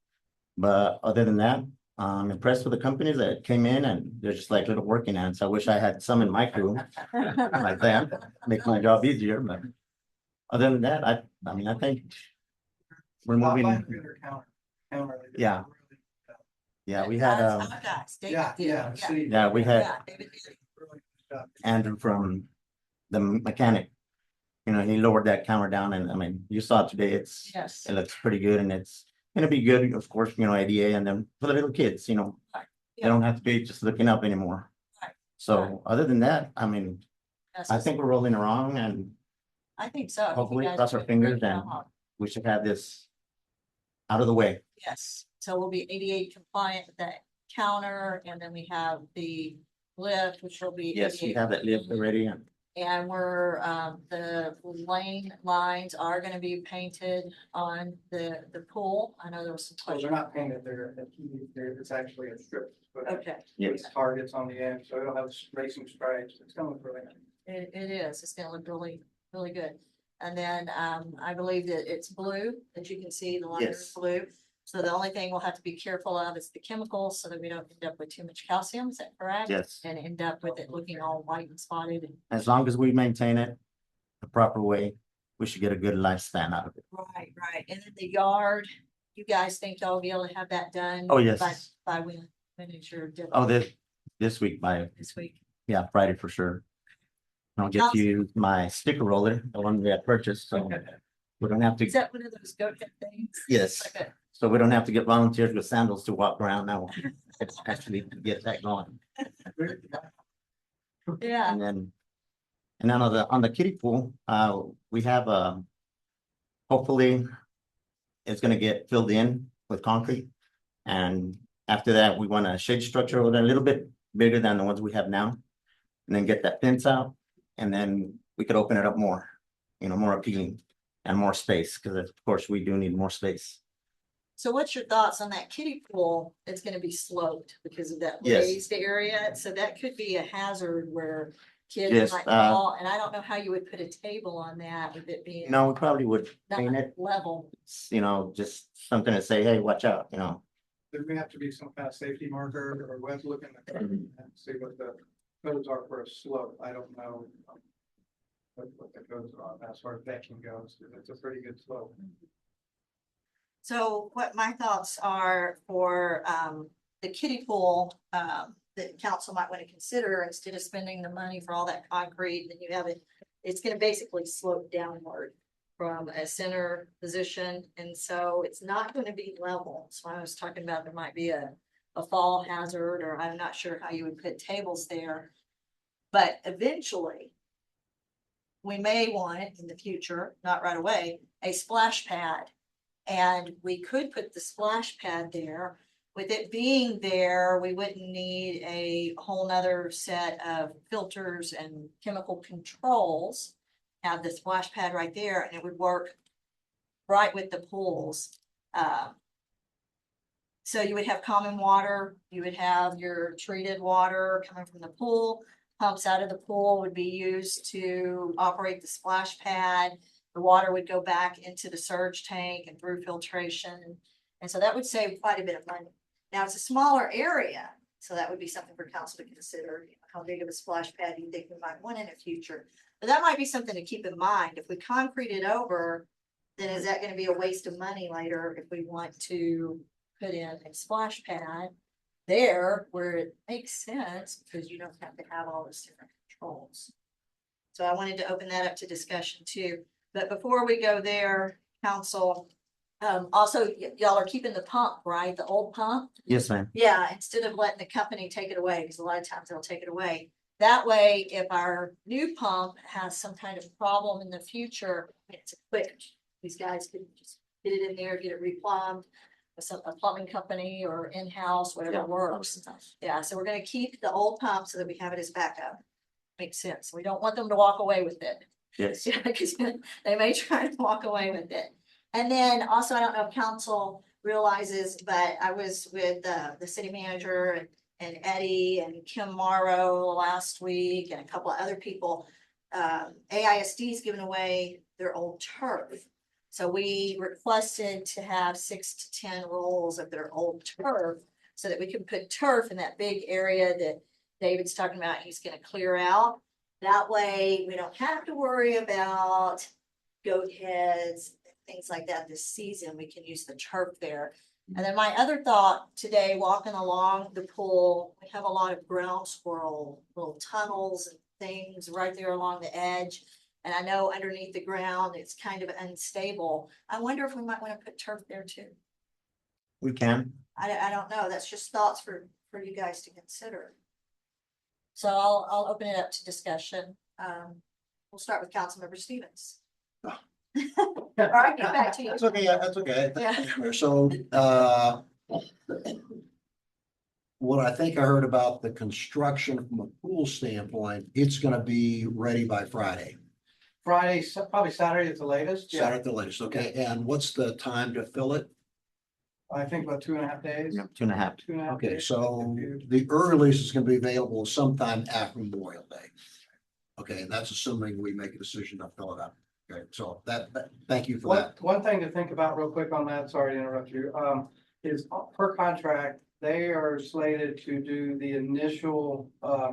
But other than that, I'm impressed with the companies that came in, and they're just like little working ants. I wish I had some in my crew like that, make my job easier, but other than that, I mean, I think we're moving. Yeah. Yeah, we had, That's our guys. David did. yeah, we had Yeah, David did. Andrew from the mechanic. You know, he lowered that counter down, and I mean, you saw it today, Yes. it looks pretty good, and it's gonna be good, of course, you know, ADA, and then for the little kids, you know, they Yeah. don't have to be just looking up anymore. Right. So other than that, I mean, Yes, I think we're rolling along, and I think so. I think you hopefully guys cross our did a great fingers and job. we should have this out of the way. Yes, so we'll be ADA compliant with that counter, and then we have the lift, which will be. Yes, we ADA have that lift compliant. already, and And we're, the lane lines are gonna be painted on the pool. I know there was some So they're question. not painted, it's actually a strip. Okay, yes, Targets on the end, so it'll have racing stripes. It's gonna look really nice. it is. It's gonna look really, really good. And then, I believe that it's blue, that you can see the line is Yes. blue. So the only thing we'll have to be careful of is the chemicals, so that we don't end up with too much calcium. Is that correct? yes. And end up with it looking all white and spotted. And As long as we maintain it the proper way, we should get a good lifespan out of it. Right, right. And then the yard, you guys think y'all will be able to have that done? Oh, yes. By when? When is your deadline? Oh, this week by, This week. yeah, Friday for sure. And I'll get you my sticker roller, the one we had purchased, so we don't have to, Is that one of those goat head things? yes. Okay. So we don't have to get volunteers with sandals to walk around now. It's actually to get that going. Yeah, And then on the kiddie pool, we have, hopefully it's gonna get filled in with concrete. And after that, we want a shade structure over there a little bit bigger than the ones we have now. And then get that fence out, and then we could open it up more, you know, more appealing and more space, because of course we do need more space. so what's your thoughts on that kiddie pool? It's gonna be sloped because of that Yes. raised area, so that could be a hazard where kids Yes, might fall, and I don't know how you would put a table on that with it being No, we probably would not paint it, level. you know, just something to say, hey, watch out, you know. There may have to be some kind of safety marker, or we have to look in the code and see what the codes are for a slope. I don't know. What the codes are as far as decking goes, because it's a pretty good slope. So what my thoughts are for the kiddie pool, that council might want to consider, instead of spending the money for all that concrete, then you have it, it's gonna basically slope downward from a center position, and so it's not gonna be level. So I was talking about there might be a fall hazard, or I'm not sure how you would put tables there. But eventually, we may want it in the future, not right away, a splash pad. And we could put the splash pad there. With it being there, we wouldn't need a whole nother set of filters and chemical controls. Have the splash pad right there, and it would work right with the pools. So you would have common water, you would have your treated water coming from the pool. Pumps out of the pool would be used to operate the splash pad. The water would go back into the surge tank and through filtration. And so that would save quite a bit of money. Now, it's a smaller area, so that would be something for council to consider. How big of a splash pad you think we might want in the future? But that might be something to keep in mind. If we concrete it over, then is that gonna be a waste of money later if we want to put in a splash pad there where it makes sense, because you don't have to have all those different controls. So I wanted to open that up to discussion too. But before we go there, council, also y'all are keeping the pump, right? The old pump? Yes, ma'am. Yeah, instead of letting the company take it away, because a lot of times they'll take it away. That way, if our new pump has some kind of problem in the future, it's a quick, these guys can just get it in there, get it replumbed. A plumbing company or in-house, whatever works. Yeah, so we're gonna keep the old pump so that we have it as backup. Makes sense. We don't want them to walk away with it. Yes. Yeah, because they may try to walk away with it. And then also, I don't know if council realizes, but I was with the city manager and Eddie and Kim Morrow last week and a couple of other people. AISD's given away their old turf. So we requested to have 6 to 10 rolls of their old turf so that we can put turf in that big area that David's talking about. He's gonna clear out. That way, we don't have to worry about goat heads, things like that this season. We can use the turf there. And then my other thought today, walking along the pool, we have a lot of ground squirrel, little tunnels and things right there along the edge. And I know underneath the ground, it's kind of unstable. I wonder if we might want to put turf there too. We can. I don't know. That's just thoughts for you guys to consider. So I'll open it up to discussion. We'll start with Councilmember Stevens. All right, get back to you. That's okay, that's okay. Yeah. So, what I think I heard about the construction from a pool standpoint, it's gonna be ready by Friday. Friday, probably Saturday at the latest. Saturday at the latest, okay? And what's the time to fill it? I think about 2.5 days. Yeah, 2.5. 2.5 Okay, days. so the earliest is gonna be available sometime after Memorial Day. Okay, and that's assuming we make a decision to fill it up. Okay, so thank you for that. One thing to think about real quick on that, sorry to interrupt you, is per contract, they are slated to do the initial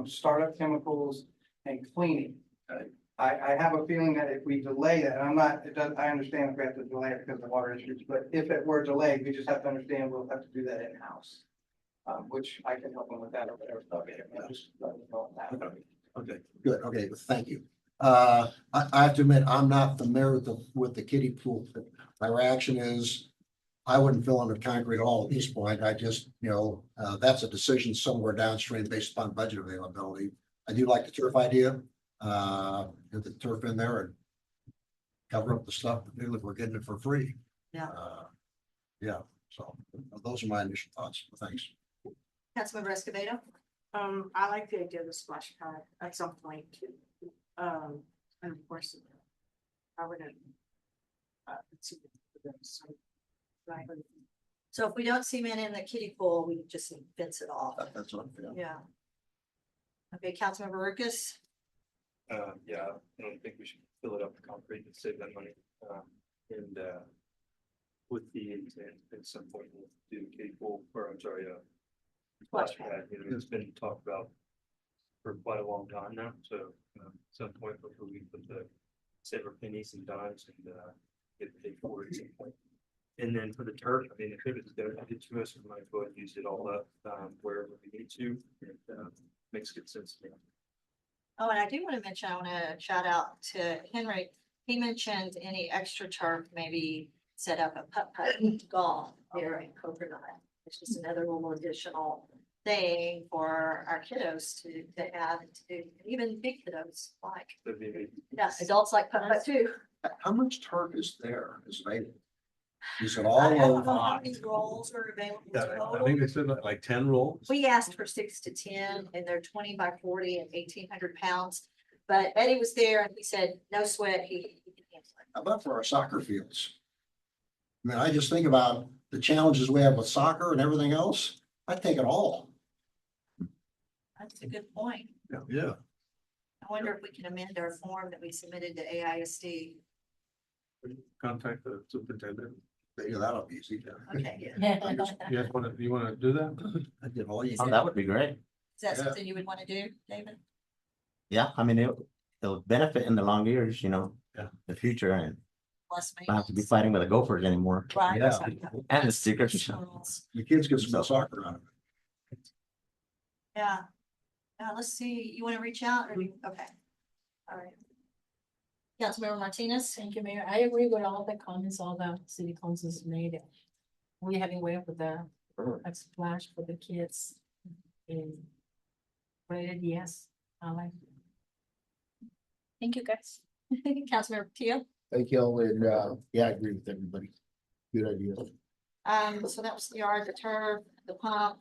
startup chemicals and cleaning. I have a feeling that if we delay that, and I understand if we have to delay it because of the water issues, but if it were delayed, we just have to understand we'll have to do that in-house. Which I can help them with that or whatever. Just let me know on that. Okay, good, okay, thank you. I have to admit, I'm not familiar with the kiddie pool. My reaction is, I wouldn't fill in the concrete at all at this point. I just, that's a decision somewhere downstream based upon budget availability. I do like the turf idea. Get the turf in there and cover up the stuff. We're getting it for free. Yeah. Yeah, so those are my initial thoughts. Thanks. Councilmember Escobedo? I like the idea of the splash pad at some point too. And of course, I would So if we don't cement in the kiddie pool, we just fence it off. That's what I'm feeling. Yeah. Okay, Councilmember Ruckus? Yeah, I don't think we should fill it up with concrete and save that money. And with the intent at some point we'll do kiddie pool, or I'm sorry, splash pad, it's been talked about for quite a long time now, so at some point before we put the save our pennies and dimes and get paid for it at some point. And then for the turf, I mean, if it was donated to us, we might go ahead and use it all up wherever we need to. It makes good sense to me. Oh, and I do want to mention, I want to shout out to Henry. He mentioned any extra turf, maybe set up a putt-putt golf here in Coconut. It's just another little additional thing for our kiddos to have and to do, even big kiddos like. Yeah, adults like putt-putt too. How much turf is there? Is available? Is it I all don't know over? how many rolls are available. I think they said like 10 rolls. We asked for 6 to 10 and they're 20 by 40 and 1,800 pounds. But Eddie was there and he said, no sweat, he can handle it. How about for our soccer fields? I mean, I just think about the challenges we have with soccer and everything else. I take it all. That's a good point. Yeah. I wonder if we can amend our form that we submitted to AISD. Contact the superintendent. Yeah, that'll be easy. Okay, yeah. You want to do that? I did all you. Oh, that would be great. Is that something you would want to do, David? Yeah, I mean, it'll benefit in the long years, the future, and Plus not have to be maintenance. fighting with the Gophers anymore. Right. Yeah. And the Stickers. The kids get some soccer out of it. Yeah. Let's see, you want to reach out or okay. All right. Councilmember Martinez? Thank you, Mayor. I agree with all the comments all the city councils made. We having way with the splash for the kids. And rated yes, I like. Thank you, guys. Councilmember Teo? Thank you, and yeah, I agree with everybody. Good idea. So that was the yard, the turf, the pump.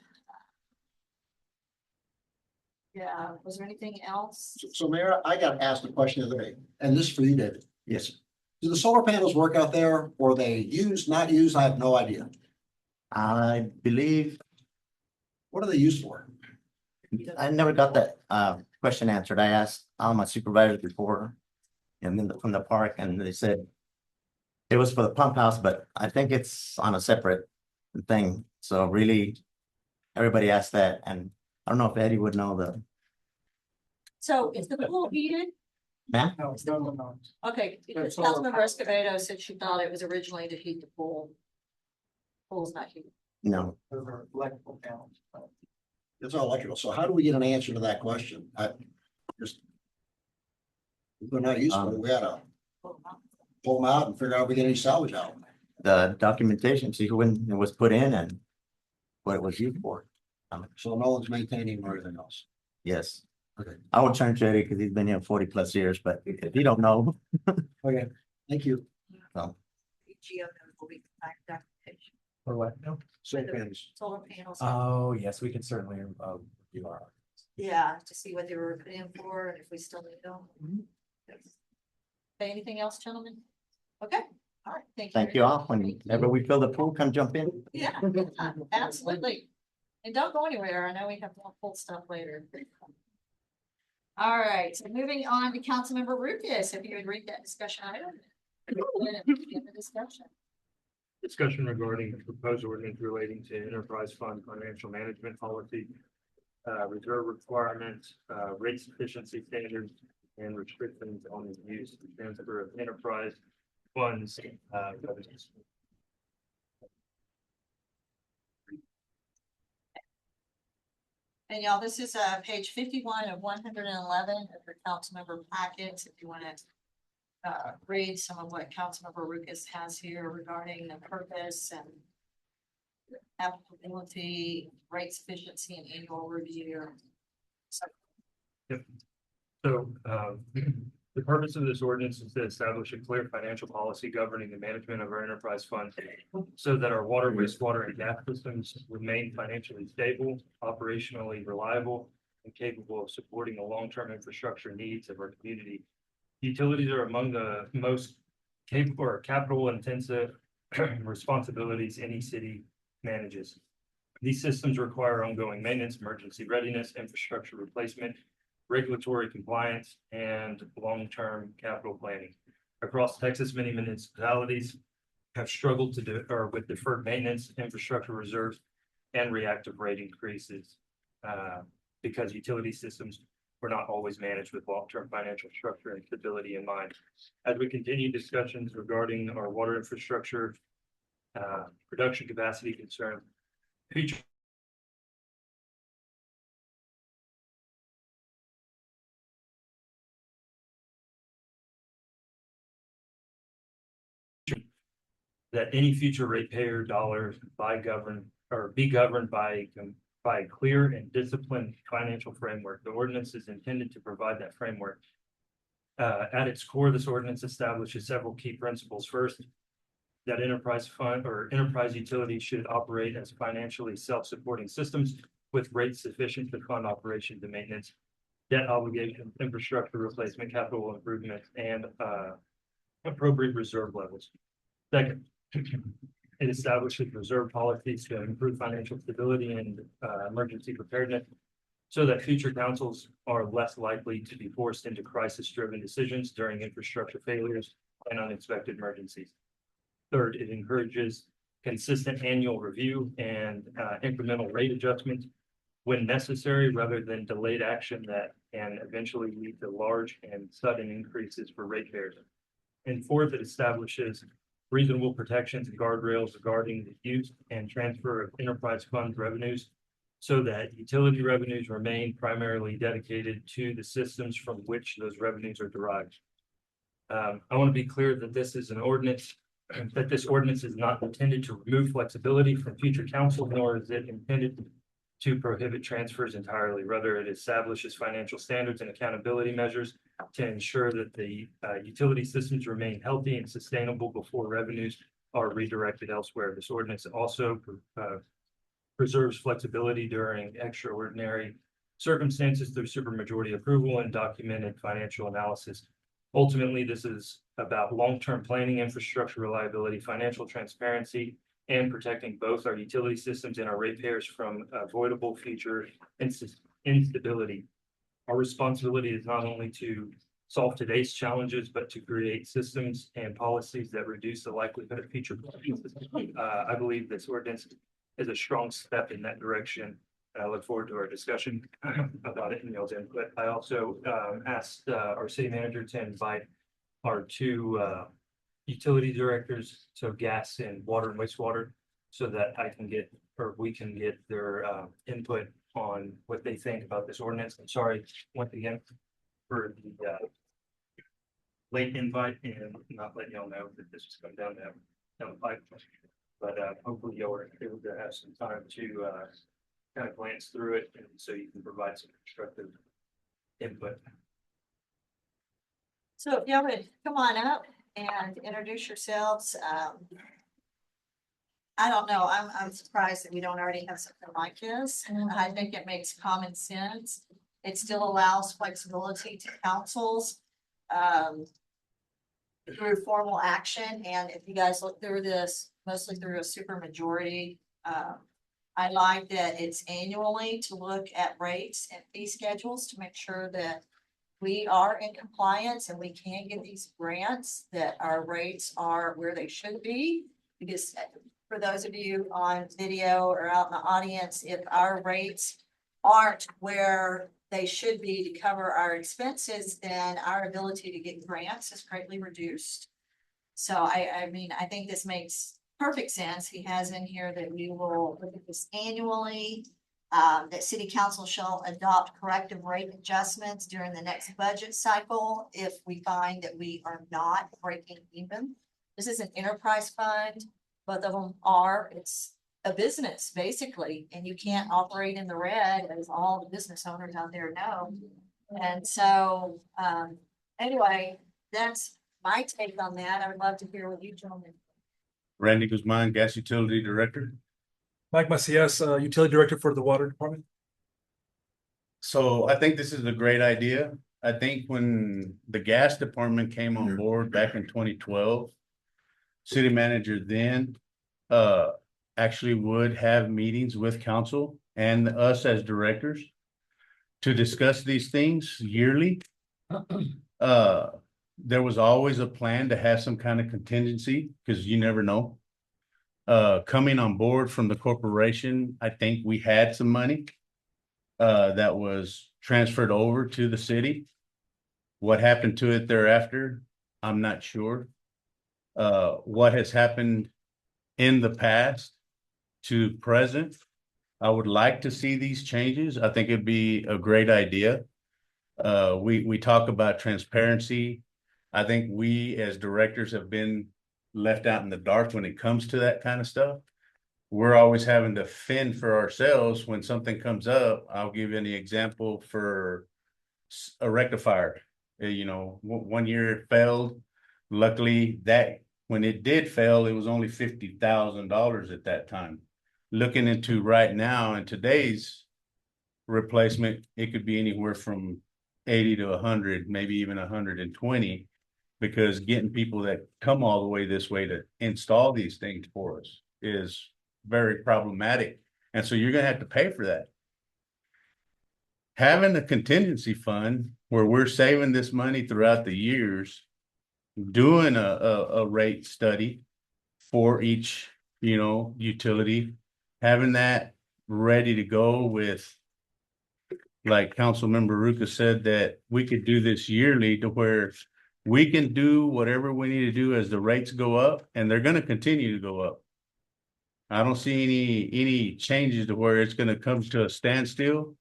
Yeah, was there anything else? So Mayor, I got asked a question the other day, and this is for you, David. Yes. Do the solar panels work out there, or are they used, not used? I have no idea. I believe, What are they used for? I never got that question answered. I asked all my supervisors before. And then from the park, and they said. It was for the pump house, but I think it's on a separate thing. So really, everybody asked that, and I don't know if Eddie would know the, So is the pool heated? ma'am? Okay, because Councilmember Escobedo said she thought it was originally to heat the pool. Pool's not heated. No, It's all electrical. So how do we get an answer to that question? I just. They're not used for it. We gotta pull them out and figure out if we get any salvage out. the documentation, see when it was put in and what it was used for. So no one's maintaining or anything else. Yes. Okay. I will turn to Eddie because he's been here 40+ years, but if you don't know, Okay, thank you. GO will be back documentation. Or what? Solar panels. Solar panels. Oh, yes, we can certainly, review our. Yeah, to see what they were put in for and if we still need them. Yes. Okay, anything else, gentlemen? Okay, all right, thank you. thank you all. Whenever we fill the pool, come jump in. Yeah, absolutely. And don't go anywhere. I know we have more full stuff later. All right, so moving on to Councilmember Lucas, if you would read that discussion item. Begin the discussion. Discussion regarding the proposed ordinance relating to enterprise fund financial management policy. Reserve requirements, rate sufficiency standards, and restrictions on the use and transfer of enterprise funds. Revenues. And y'all, this is page 51 of 111 of your council member packets, if you want to read some of what Councilmember Lucas has here regarding the purpose and applicability, rate sufficiency, and annual review. So, So, the purpose of this ordinance is to establish a clear financial policy governing the management of our enterprise fund so that our water, wastewater, and gas systems remain financially stable, operationally reliable, and capable of supporting the long-term infrastructure needs of our community. Utilities are among the most capable or capital-intensive responsibilities any city manages. These systems require ongoing maintenance, emergency readiness, infrastructure replacement, regulatory compliance, and long-term capital planning. Across Texas, many municipalities have struggled with deferred maintenance, infrastructure reserves, and reactive rate increases because utility systems were not always managed with long-term financial structure and stability in mind. As we continue discussions regarding our water infrastructure, production capacity concern, future that any future ratepayer dollars be governed by a clear and disciplined financial framework. The ordinance is intended to provide that framework. At its core, this ordinance establishes several key principles. First, that enterprise fund or enterprise utilities should operate as financially self-supporting systems with rates sufficient to fund operations and maintenance, debt obligation, infrastructure replacement, capital improvement, and appropriate reserve levels. Second, it establishes reserve policies to improve financial stability and emergency preparedness so that future councils are less likely to be forced into crisis-driven decisions during infrastructure failures and unexpected emergencies. Third, it encourages consistent annual review and incremental rate adjustments when necessary rather than delayed action that can eventually lead to large and sudden increases for ratepayers. And fourth, it establishes reasonable protections and guardrails regarding the use and transfer of enterprise fund revenues so that utility revenues remain primarily dedicated to the systems from which those revenues are derived. I want to be clear that this is an ordinance, that this ordinance is not intended to remove flexibility from future council, nor is it intended to prohibit transfers entirely. Rather, it establishes financial standards and accountability measures to ensure that the utility systems remain healthy and sustainable before revenues are redirected elsewhere. This ordinance also preserves flexibility during extraordinary circumstances through supermajority approval and documented financial analysis Ultimately, this is about long-term planning, infrastructure reliability, financial transparency, and protecting both our utility systems and our ratepayers from avoidable future instability. Our responsibility is not only to solve today's challenges, but to create systems and policies that reduce the likelihood of future problems. I believe this ordinance is a strong step in that direction. I look forward to our discussion about it and y'all's input. I also asked our city manager to invite our two utility directors, so gas and water and wastewater, so that I can get, or we can get their input on what they think about this ordinance. I'm sorry, once again, for the late invite and not letting y'all know that this was coming down the pipe. But hopefully y'all are able to have some time to kind of glance through it, and so you can provide some constructive input. So if y'all would come on up and introduce yourselves. I don't know, I'm surprised that we don't already have something like this. I think it makes common sense. It still allows flexibility to councils through formal action. And if you guys look through this, mostly through a super majority, I like that it's annually to look at rates and fee schedules to make sure that we are in compliance and we can get these grants, that our rates are where they should be. Because for those of you on video or out in the audience, if our rates aren't where they should be to cover our expenses, then our ability to get grants is greatly reduced. So I mean, I think this makes perfect sense. He has in here that we will look at this annually, that city council shall adopt corrective rate adjustments during the next budget cycle if we find that we are not breaking even. This is an enterprise fund. Both of them are. It's a business basically, and you can't operate in the red, as all the business owners out there know. And so anyway, that's my take on that. I would love to hear what you gentlemen. Randy Guzman, Gas Utility Director. Mike Macias, Utility Director for the Water Department. So I think this is a great idea. I think when the gas department came on board back in 2012, city manager then actually would have meetings with council and us as directors to discuss these things yearly. There was always a plan to have some kind of contingency, because you never know. Coming on board from the corporation, I think we had some money that was transferred over to the city. What happened to it thereafter, I'm not sure. What has happened in the past to present, I would like to see these changes. I think it'd be a great idea. We talk about transparency. I think we as directors have been left out in the dark when it comes to that kind of stuff. We're always having to fend for ourselves when something comes up. I'll give you an example for a rectifier. You know, 1 year it failed. Luckily, that when it did fail, it was only $50,000 at that time. Looking into right now in today's replacement, it could be anywhere from 80 to 100, maybe even 120, because getting people that come all the way this way to install these things for us is very problematic. And so you're going to have to pay for that. Having a contingency fund where we're saving this money throughout the years, doing a rate study for each, you know, utility, having that ready to go with, like Councilmember Ruka said, that we could do this yearly to where we can do whatever we need to do as the rates go up, and they're going to continue to go up. I don't see any changes to where it's going to come to a standstill.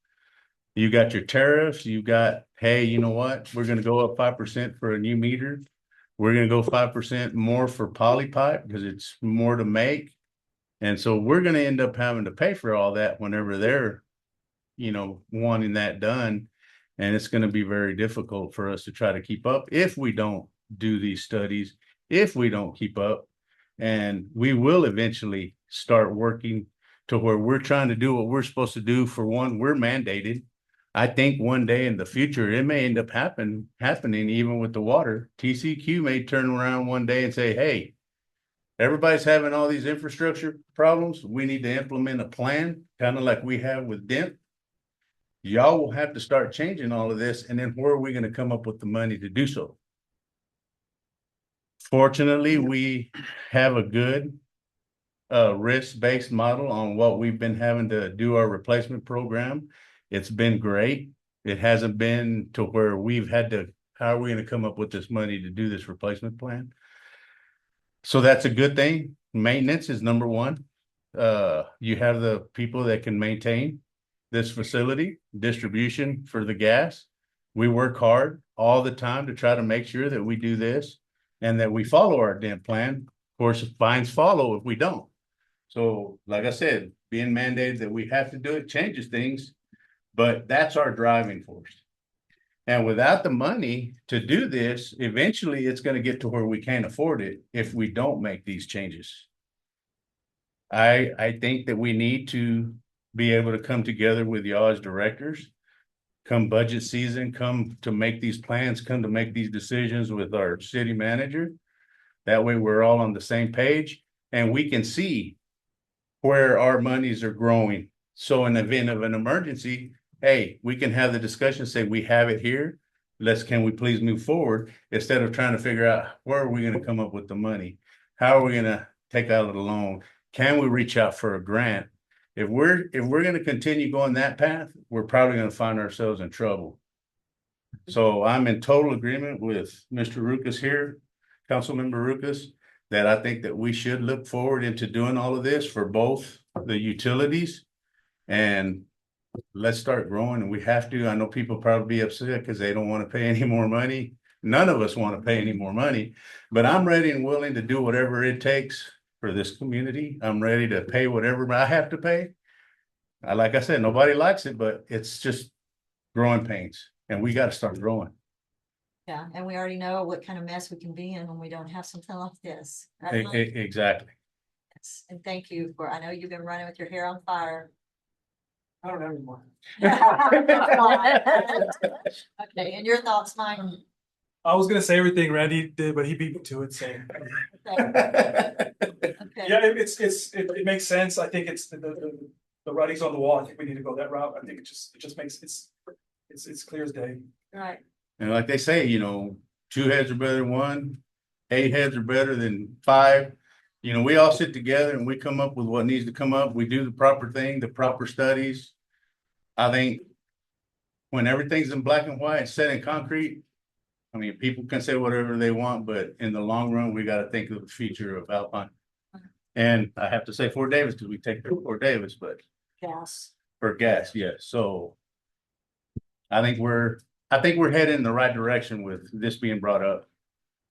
You got your tariffs, you got, hey, you know what? We're going to go up 5% for a new meter. We're going to go 5% more for poly pipe because it's more to make. And so we're going to end up having to pay for all that whenever they're, you know, wanting that done. And it's going to be very difficult for us to try to keep up if we don't do these studies, if we don't keep up. And we will eventually start working to where we're trying to do what we're supposed to do. For one, we're mandated. I think one day in the future, it may end up happening even with the water. TCQ may turn around one day and say, hey, everybody's having all these infrastructure problems. We need to implement a plan, kind of like we have with Dent. Y'all will have to start changing all of this. And then where are we going to come up with the money to do so? Fortunately, we have a good risk-based model on what we've been having to do our replacement program. It's been great. It hasn't been to where we've had to, how are we going to come up with this money to do this replacement plan? So that's a good thing. Maintenance is number one. You have the people that can maintain this facility, distribution for the gas. We work hard all the time to try to make sure that we do this and that we follow our Dent plan. Of course, fines follow if we don't. So like I said, being mandated that we have to do it changes things, but that's our driving force. And without the money to do this, eventually it's going to get to where we can't afford it if we don't make these changes. I think that we need to be able to come together with y'all as directors, come budget season, come to make these plans, come to make these decisions with our city manager. That way we're all on the same page and we can see where our monies are growing. So in the event of an emergency, hey, we can have the discussion, say we have it here. Can we please move forward instead of trying to figure out where are we going to come up with the money? How are we going to take out a loan? Can we reach out for a grant? If we're going to continue going that path, we're probably going to find ourselves in trouble. So I'm in total agreement with Mr. Ruckus here, Councilmember Ruckus, that I think that we should look forward into doing all of this for both the utilities and let's start growing. And we have to. I know people probably be upset because they don't want to pay any more money. None of us want to pay any more money, but I'm ready and willing to do whatever it takes for this community. I'm ready to pay whatever I have to pay. Like I said, nobody likes it, but it's just growing pains and we got to start growing. Yeah, and we already know what kind of mess we can be in when we don't have something like this. Right, Mike? Exactly. Yes, and thank you for, I know you've been running with your hair on fire. I don't have anymore. Okay, and your thoughts, Mike? I was gonna say everything Randy did, but he beat me to it, so. Okay. Yeah, it makes sense. I think it's the writing's on the wall. I think we need to go that route. I think it just makes, it's clear as day. Right. And like they say, you know, 2 heads are better than 1, 8 heads are better than 5. You know, we all sit together and we come up with what needs to come up. We do the proper thing, the proper studies. I think when everything's in black and white, set in concrete, I mean, people can say whatever they want, but in the long run, we got to think of the future of Alpine. And I have to say Fort Davis because we take care of Fort Davis, but Gas. for gas, yes. So I think we're heading in the right direction with this being brought up.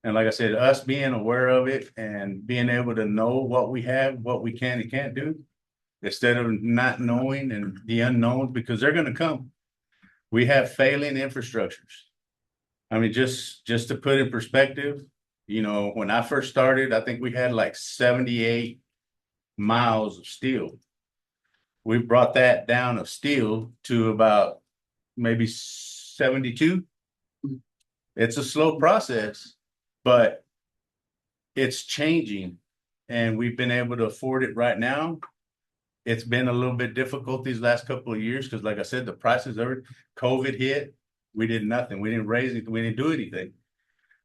And like I said, us being aware of it and being able to know what we have, what we can and can't do, instead of not knowing and the unknowns, because they're going to come. We have failing infrastructures. I mean, just to put in perspective, you know, when I first started, I think we had like 78 miles of steel. We brought that down of steel to about maybe 72. It's a slow process, but it's changing and we've been able to afford it right now. It's been a little bit difficult these last couple of years because like I said, the prices are, COVID hit, we did nothing. We didn't raise it, we didn't do anything.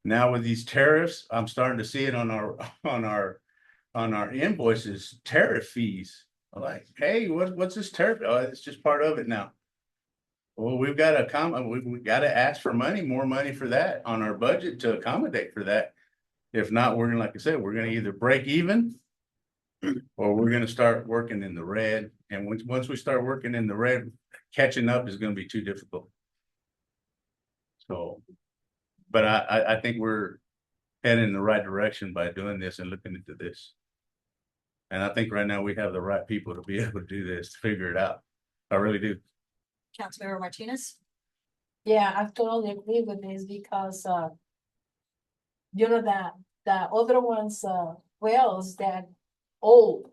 Now with these tariffs, I'm starting to see it on our invoices, tariff fees. I'm like, hey, what's this tariff? Oh, it's just part of it now. Well, we've got to we got to ask for money, more money for that on our budget to accommodate for that. If not, we're gonna, like I said, we're gonna either break even or we're gonna start working in the red. And once we start working in the red, catching up is gonna be too difficult. So, but I think we're heading in the right direction by doing this and looking into this. And I think right now we have the right people to be able to do this, to figure it out. I really do. Councilmember Martinez? Yeah, I totally agree with this because, you know, the other ones, wells that old,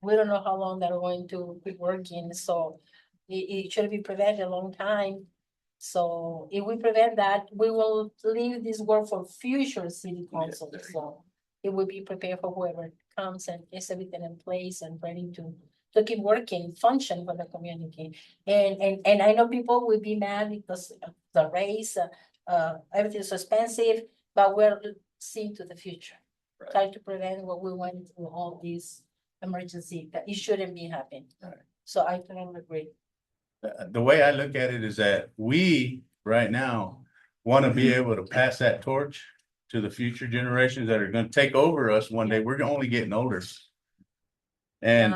we don't know how long they're going to be working. So It should be prevented a long time. So if we prevent that, we will leave this work for future city council, so it will be prepared for whoever comes and gets everything in place and ready to keep working, function for the community. And I know people will be mad because of the race, everything's so expensive, but we're seeing to the future. Try to prevent what we went through all these emergency, that it shouldn't be happening. So I totally agree. The way I look at it is that we, right now, want to be able to pass that torch to the future generations that are going to take over us one day. We're only getting older. And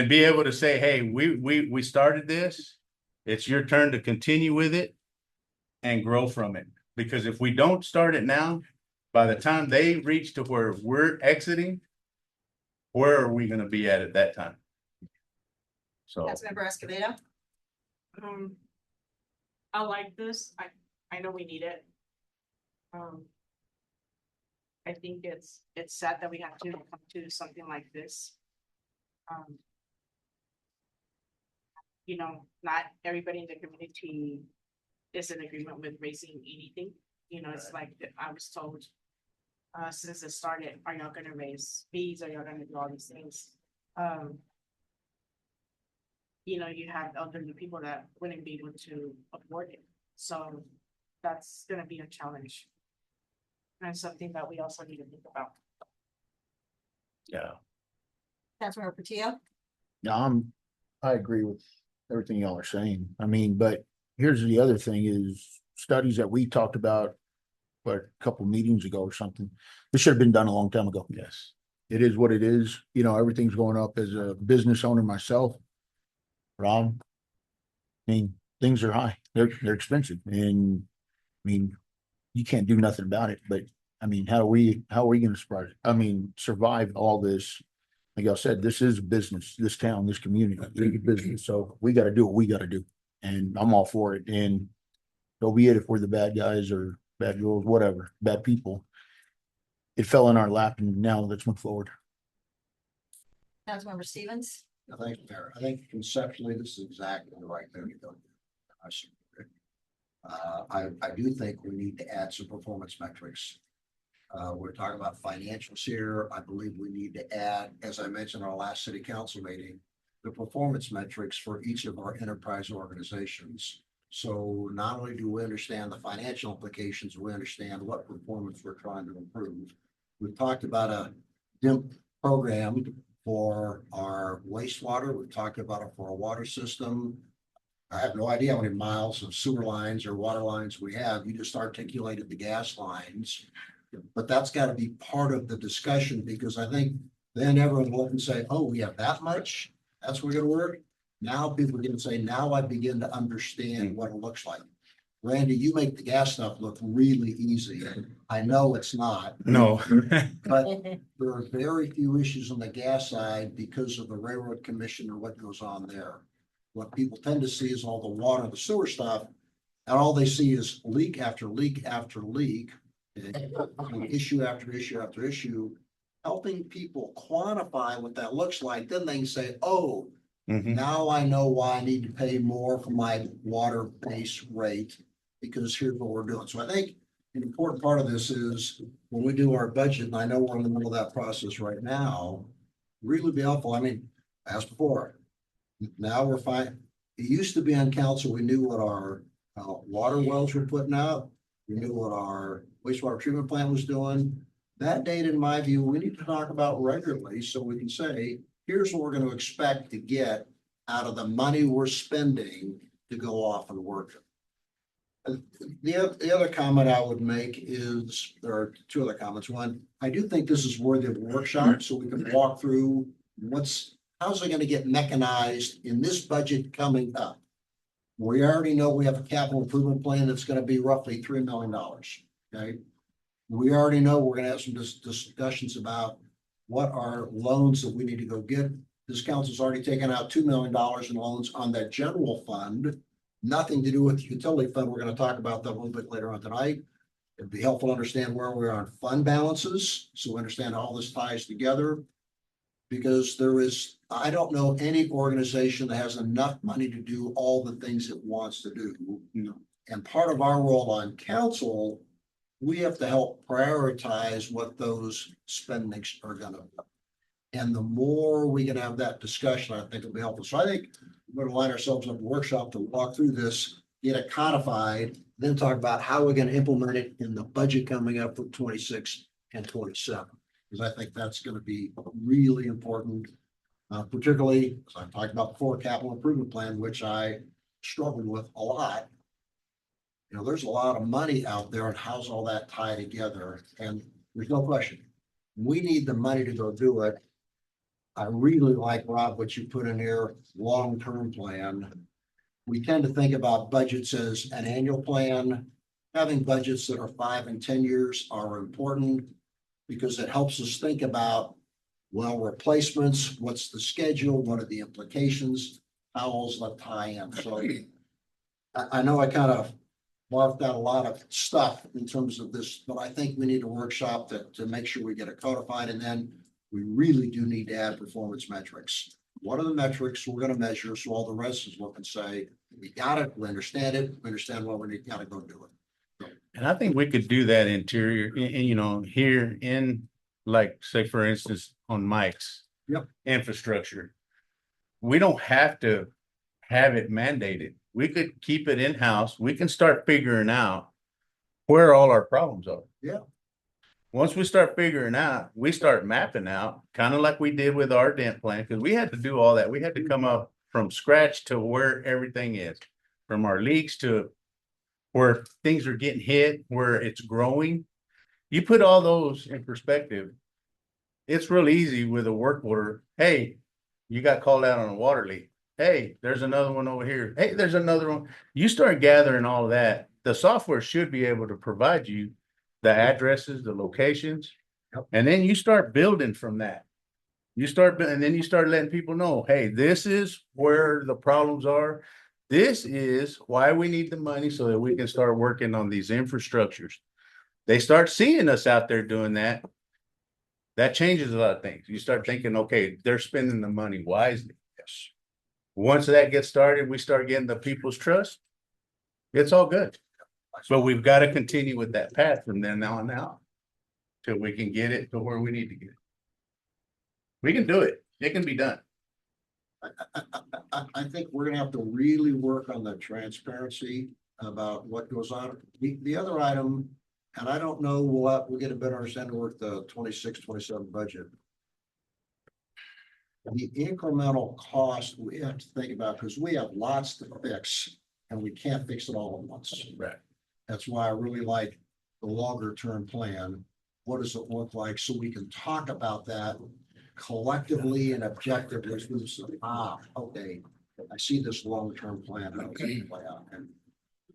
be able to say, hey, we started this. It's your turn to continue with it and grow from it. Because if we don't start it now, by the time they reach to where we're exiting, where are we going to be at that time? So. Councilmember Escobedo? I like this. I know we need it. I think it's sad that we have to come to something like this. You know, not everybody in the community is in agreement with raising anything. You know, it's like I was told since it started, are y'all gonna raise fees? Are y'all gonna do all these things? You know, you have elderly people that wouldn't be able to afford it. So that's gonna be a challenge. And something that we also need to think about. Yeah. Councilmember Portillo? Yeah, I agree with everything y'all are saying. I mean, but here's the other thing is studies that we talked about, what, a couple meetings ago or something. This should have been done a long time ago. Yes. It is what it is. You know, everything's going up. As a business owner myself, Rob, I mean, things are high. They're expensive. And I mean, you can't do nothing about it. But I mean, how are we going to survive all this? Like I said, this is business, this town, this community, big business. So we got to do what we got to do. And I'm all for it. And so be it if we're the bad guys or bad girls, whatever, bad people. It fell in our lap and now let's move forward. Councilmember Stevens? Thank you, Mayor. I think conceptually, this is exactly the right thing to go. I do think we need to add some performance metrics. We're talking about financials here. I believe we need to add, as I mentioned in our last city council meeting, the performance metrics for each of our enterprise organizations. So not only do we understand the financial implications, we understand what performance we're trying to improve. We've talked about a DIMP program for our wastewater. We've talked about it for our water system. I have no idea how many miles of sewer lines or water lines we have. You just articulated the gas lines. But that's got to be part of the discussion, because I think then everyone will look and say, oh, we have that much? That's where we're going to work. Now people can say, now I begin to understand what it looks like. Randy, you make the gas stuff look really easy. I know it's not. No. But there are very few issues on the gas side because of the Railroad Commission or what goes on there. What people tend to see is all the water, the sewer stuff, and all they see is leak after leak after leak, issue after issue after issue. Helping people quantify what that looks like, then they can say, oh, now I know why I need to pay more for my water base rate, because here's what we're doing. So I think an important part of this is when we do our budget, and I know we're in the middle of that process right now, really be helpful. I mean, as before, now we're fine. It used to be on council, we knew what our water wells were putting out. We knew what our wastewater treatment plant was doing. That data, in my view, we need to talk about regularly so we can say, here's what we're going to expect to get out of the money we're spending to go off and work. The other comment I would make is, there are two other comments. One, I do think this is worthy of a workshop so we can walk through how's it going to get mechanized in this budget coming up. We already know we have a capital improvement plan that's going to be roughly $3 million. Okay. We already know we're going to have some discussions about what are loans that we need to go get. This council's already taken out $2 million in loans on that general fund. Nothing to do with the utility fund. We're going to talk about that a little bit later on tonight. It'd be helpful to understand where we are on fund balances, so we understand how all this ties together. Because there is I don't know any organization that has enough money to do all the things it wants to do. And part of our role on council, we have to help prioritize what those spendings are gonna be. And the more we can have that discussion, I think it'll be helpful. So I think we're gonna line ourselves up a workshop to walk through this, get it codified, then talk about how we're gonna implement it in the budget coming up for 26 and 27. Because I think that's gonna be really important, particularly, as I talked about before, capital improvement plan, which I struggled with a lot. You know, there's a lot of money out there, and how's all that tie together? And there's no question, we need the money to go do it. I really like, Rob, what you put in here, long-term plan. We tend to think about budgets as an annual plan. Having budgets that are 5 and 10 years are important because it helps us think about, well, replacements, what's the schedule, what are the implications, how's the tie-in? So I know I kind of marked out a lot of stuff in terms of this, but I think we need a workshop to make sure we get it codified, and then we really do need to add performance metrics. What are the metrics we're gonna measure so all the rest is look and say, we got it, we understand what we need, gotta go do it. And I think we could do that interior, you know, here in, like, say, for instance, on Mike's. Yep. Infrastructure. We don't have to have it mandated. We could keep it in-house. We can start figuring out where all our problems are. Yeah. Once we start figuring out, we start mapping out, kind of like we did with our dent plan, because we had to do all that. We had to come up from scratch to where everything is, from our leaks to where things are getting hit, where it's growing. You put all those in perspective, it's real easy with a work order. Hey, you got called out on a water leak. Hey, there's another one over here. Hey, there's another one. You start gathering all of that. The software should be able to provide you the addresses, the locations, and then you start building from that. And then you start letting people know, hey, this is where the problems are. This is why we need the money so that we can start working on these infrastructures. They start seeing us out there doing that. That changes a lot of things. You start thinking, okay, they're spending the money wisely. Yes. Once that gets started, we start getting the people's trust. It's all good. But we've got to continue with that path from then on out till we can get it to where we need to get it. We can do it. It can be done. I think we're gonna have to really work on the transparency about what goes on. The other item, and I don't know, we'll get a better understanding with the 26, 27 budget. The incremental cost we have to think about, because we have lots to fix and we can't fix it all at once. Right. That's why I really like the longer term plan. What does it look like? So we can talk about that collectively and objectively. Okay, I see this long-term plan. How it's gonna play out. And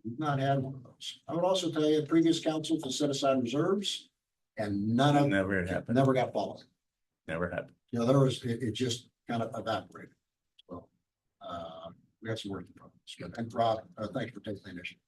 we've not had one of those. I would also tell you, previous council to set aside reserves and none of Never happened. never got followed. Never happened. You know, there was, it just kind of evaporated. Well, we got some work in front of us. And Rob, thank you for taking the initiative.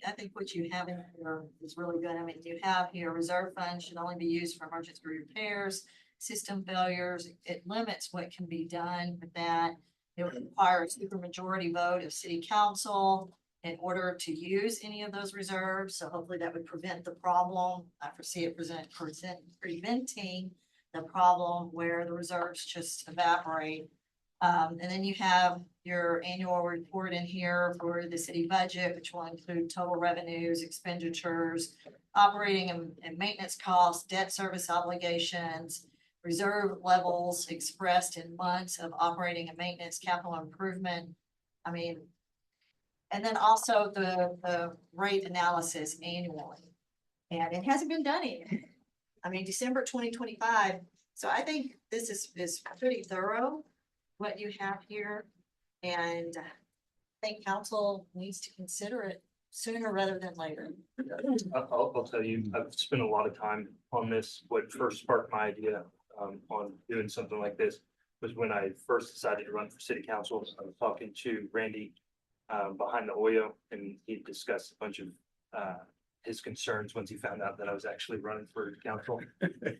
I think what you have in here is really good. I mean, you have here reserve funds should only be used for emergency repairs, system failures. It limits what can be done with that. It would require a supermajority vote of city council in order to use any of those reserves. So hopefully that would prevent the problem. I foresee it preventing the problem where the reserves just evaporate. And then you have your annual report in here for the city budget, which will include total revenues, expenditures, operating and maintenance costs, debt service obligations, reserve levels expressed in months of operating and maintenance, capital improvement. I mean, and then also the rate analysis annually. And it hasn't been done yet. I mean, December 2025. So I think this is pretty thorough, what you have here. And I think council needs to consider it sooner rather than later. I'll tell you, I've spent a lot of time on this. What first sparked my idea on doing something like this was when I first decided to run for city council. I was talking to Randy behind the Oyo, and he discussed a bunch of his concerns once he found out that I was actually running for council.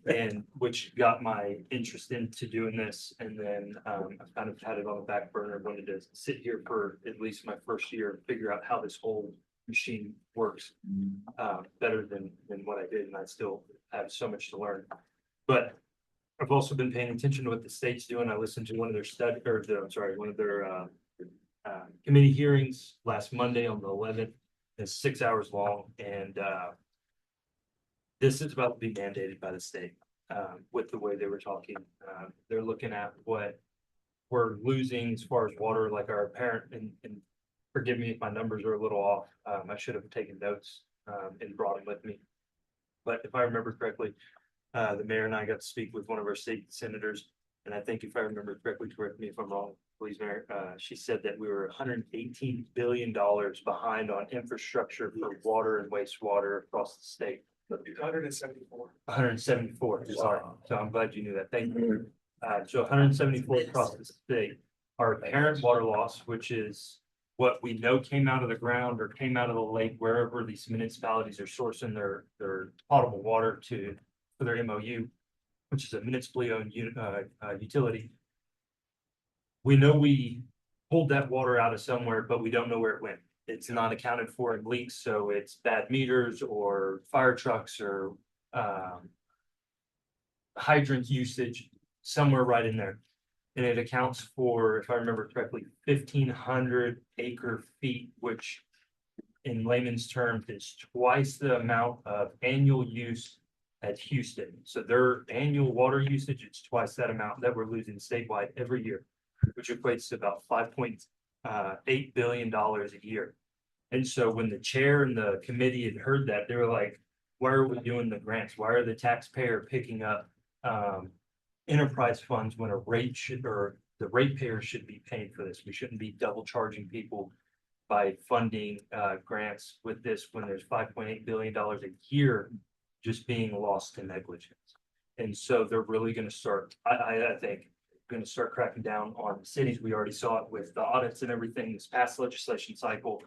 And which got my interest into doing this. And then I kind of had it on the back burner, wanted to sit here for at least my first year, figure out how this whole machine works better than what I did. And I still have so much to learn. But I've also been paying attention to what the state's doing. I listened to one of their one of their committee hearings last Monday on the 11th. It's 6 hours long, and this is about to be mandated by the state with the way they were talking. They're looking at what we're losing as far as water, like our parent, and forgive me if my numbers are a little off. I should have taken notes and brought them with me. But if I remember correctly, the mayor and I got to speak with one of our state senators, and I think if I remember correctly, correct me if I'm wrong, please, Mayor, she said that we were $118 billion behind on infrastructure for water and wastewater across the state. 174. 174, sorry. So I'm glad you knew that. Thank you. So 174 across the state. Our apparent water loss, which is what we know came out of the ground or came out of the lake, wherever these municipalities are sourcing their potable water for their MOU, which is a municipally owned utility. We know we pulled that water out of somewhere, but we don't know where it went. It's not accounted for in leaks, so it's bad meters or fire trucks or hydrant usage somewhere right in there. And it accounts for, if I remember correctly, 1,500 acre feet, which in layman's terms is twice the amount of annual use at Houston. So their annual water usage, it's twice that amount that we're losing statewide every year, which equates to about $5.8 billion a year. And so when the chair and the committee had heard that, they were like, why are we doing the grants? Why are the taxpayer picking up enterprise funds when the ratepayer should be paying for this? We shouldn't be double charging people by funding grants with this when there's $5.8 billion a year just being lost to negligence. And so they're really going to start, I think, going to start cracking down on cities. We already saw it with the audits and everything this past legislation cycle.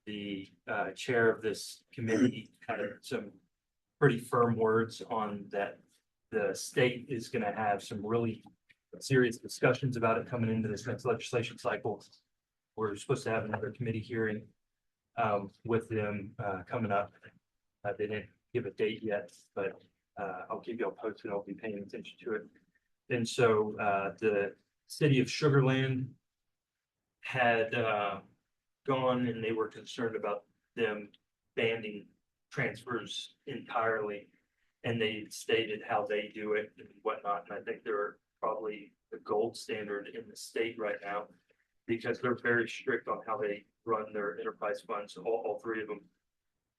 The chair of this committee had some pretty firm words on that. The state is going to have some really serious discussions about it coming into this next legislation cycle. We're supposed to have another committee hearing with them coming up. They didn't give a date yet, but I'll keep y'all posted. I'll be paying attention to it. And so the city of Sugar Land had gone, and they were concerned about them banning transfers entirely. And they stated how they do it and whatnot. And I think they're probably the gold standard in the state right now, because they're very strict on how they run their enterprise funds, all three of them.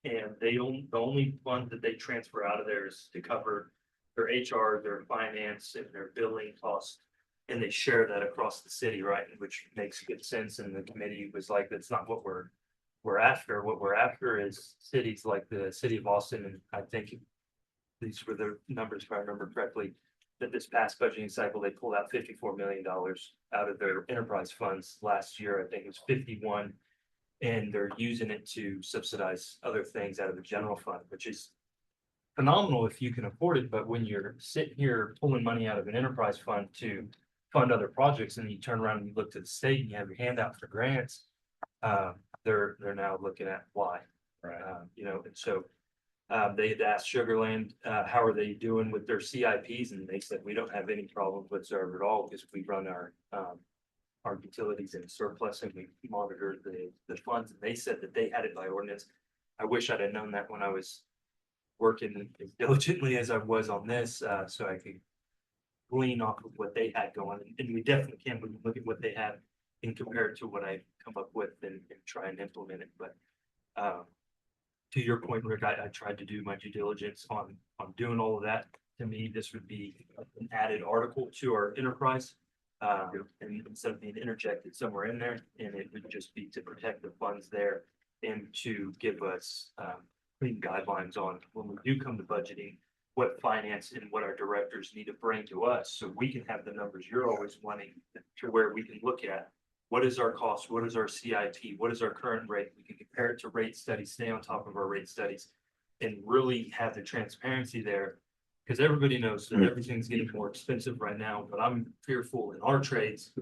And the only fund that they transfer out of there is to cover their HR, their finance, and their billing costs. And they share that across the city, right? Which makes good sense. And the committee was like, that's not what we're after. What we're after is cities like the city of Austin. And I think these were the numbers, if I remember correctly, that this past budgeting cycle, they pulled out $54 million out of their enterprise funds last year. I think it was 51. And they're using it to subsidize other things out of the general fund, which is phenomenal if you can afford it. But when you're sitting here pulling money out of an enterprise fund to fund other projects, and you turn around and you look to the state and you have your hand out for grants, they're now looking at why. Right. And so they had asked Sugar Land, how are they doing with their CIPs? And they said, we don't have any problem whatsoever at all, because we run our utilities in surplus and we monitor the funds. And they said that they had it by ordinance. I wish I'd have known that when I was working as diligently as I was on this, so I could glean off of what they had going. And we definitely can. We can look at what they have and compare it to what I come up with and try and implement it. But to your point, Rick, I tried to do my due diligence on doing all of that. To me, this would be an added article to our enterprise. And instead of being interjected somewhere in there, and it would just be to protect the funds there and to give us clean guidelines on when we do come to budgeting, what finance and what our directors need to bring to us, so we can have the numbers you're always wanting, to where we can look at what is our cost? What is our CIP? What is our current rate? We can compare it to rate studies, stay on top of our rate studies and really have the transparency there. Because everybody knows that everything's getting more expensive right now, but I'm fearful in our trades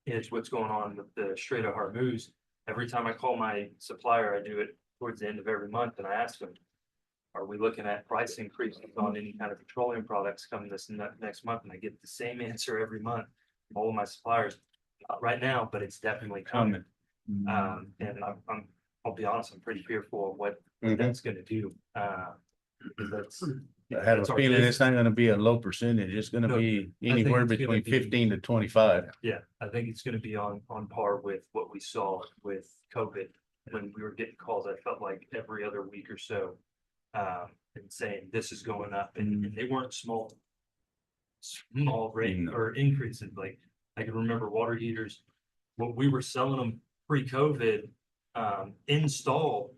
is what's going on with the Strait of Hormuz. Every time I call my supplier, I do it towards the end of every month and I ask them, are we looking at price increases on any kind of petroleum products coming this next month? And I get the same answer every month from all of my suppliers. Not right now, but it's definitely coming. And I'll be honest, I'm pretty fearful of what that's gonna do. Because that's. I have a that's our feeling business. it's not gonna be a low percentage. It's gonna No, be I think anywhere it's gonna between be- 15 to 25. Yeah, I think it's gonna be on par with what we saw with COVID. When we were getting calls, I felt like every other week or so. And saying this is going up and they weren't small rate or increases. Like I can remember water heaters, what we were selling them pre-COVID, install,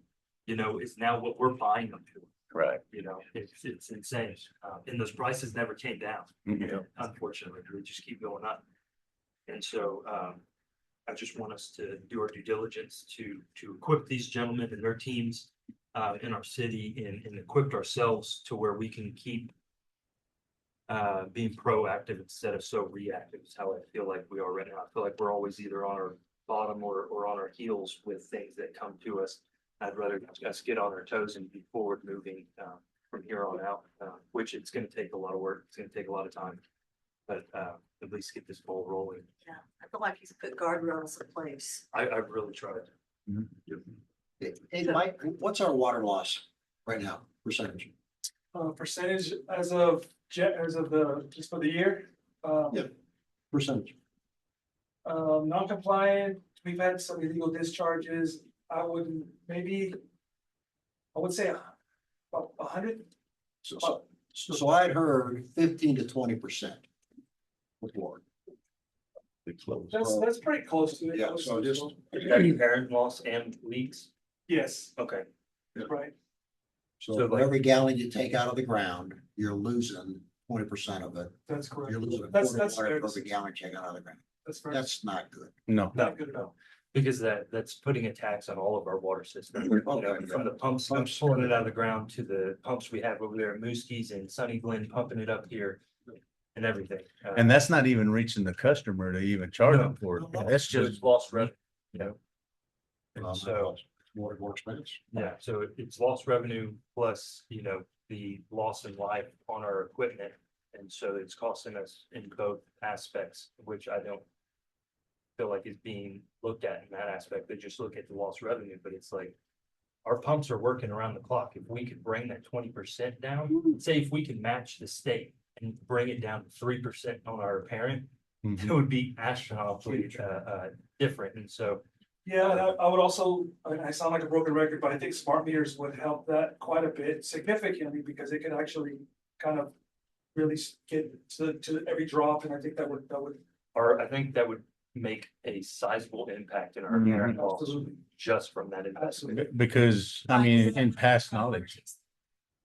is now what we're buying them to. Right. It's insane. And those prices never came down, unfortunately, they just keep going up. And so, I just want us to do our due diligence to equip these gentlemen and their teams in our city and equipped ourselves to where we can keep being proactive instead of so reactive is how I feel like we are right now. I feel like we're always either on our bottom or on our heels with things that come to us. I'd rather us get on our toes and be forward moving from here on out, which it's going to take a lot of work. It's going to take a lot of time, but at least get this ball rolling. Yeah, I feel like he's put guardrails in place. I've really tried. Hey, Mike, what's our water loss right now, percentage? Percentage as of just for the year. Yeah. Percentage. Non-compliant, we've had some illegal discharges. I would say about 100. So I'd heard 15 to 20%. With water. That's pretty close to it. Yeah, so just. Parent loss and leaks. Yes, Okay. right. So for every gallon you take out of the ground, you're losing 20% of it. That's correct. You're losing a That's quarter of water fair. for every gallon you take out of the ground. That's fair. That's not good. No. Not good at all. Because that's putting a tax on all of our water systems, from the pumps pulling it out of the ground to the pumps we have over there at Mooskies and Sunny Glen pumping it up here and everything. And that's not even reaching the customer to even charge them for it. That's just, It's lost revenue, And so, More expense. yeah, so it's lost revenue plus, the loss in life on our equipment. And so it's costing us in both aspects, which I don't feel like is being looked at in that aspect. They just look at the lost revenue, but it's like our pumps are working around the clock. If we could bring that 20% down, say if we could match the state and bring it down to 3% on our parent, it would be astronomically different. And so, Yeah, and I would also, I sound like a broken record, but I think smart meters would help that quite a bit significantly because it could actually kind of really get to every drop, and I think that would. I think that would make a sizable impact in our parent loss Absolutely. just from that investment. because, I mean, in past knowledge.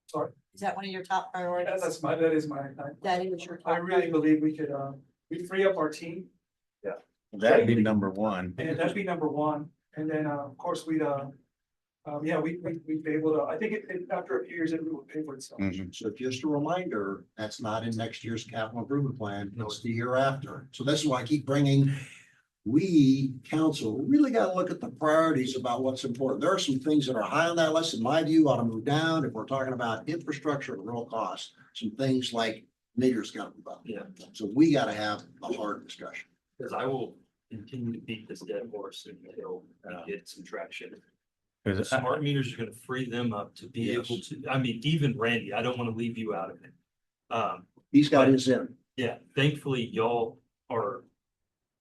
Sorry, Is that one of your top priorities? that is my. That is your top. I really believe we could, we free up our team, That'd be number one. and that'd be number one, and then, of course, we'd be able to, I think after a few years, it would pay for itself. So just a reminder, that's not in next year's capital improvement plan, it's the year after. So this is why I keep bringing, we, council, really got to look at the priorities about what's important. There are some things that are high on that list, in my view, ought to move down. If we're talking about infrastructure at real cost, some things like meters got to move up. Yeah. So we got to have a hard discussion. Because I will continue to beat this dead horse until we get some traction. Because Smart meters are gonna free them up to be able to, I mean, even Randy, I don't wanna leave you out of it. He's got But- his in. Yeah, thankfully, y'all are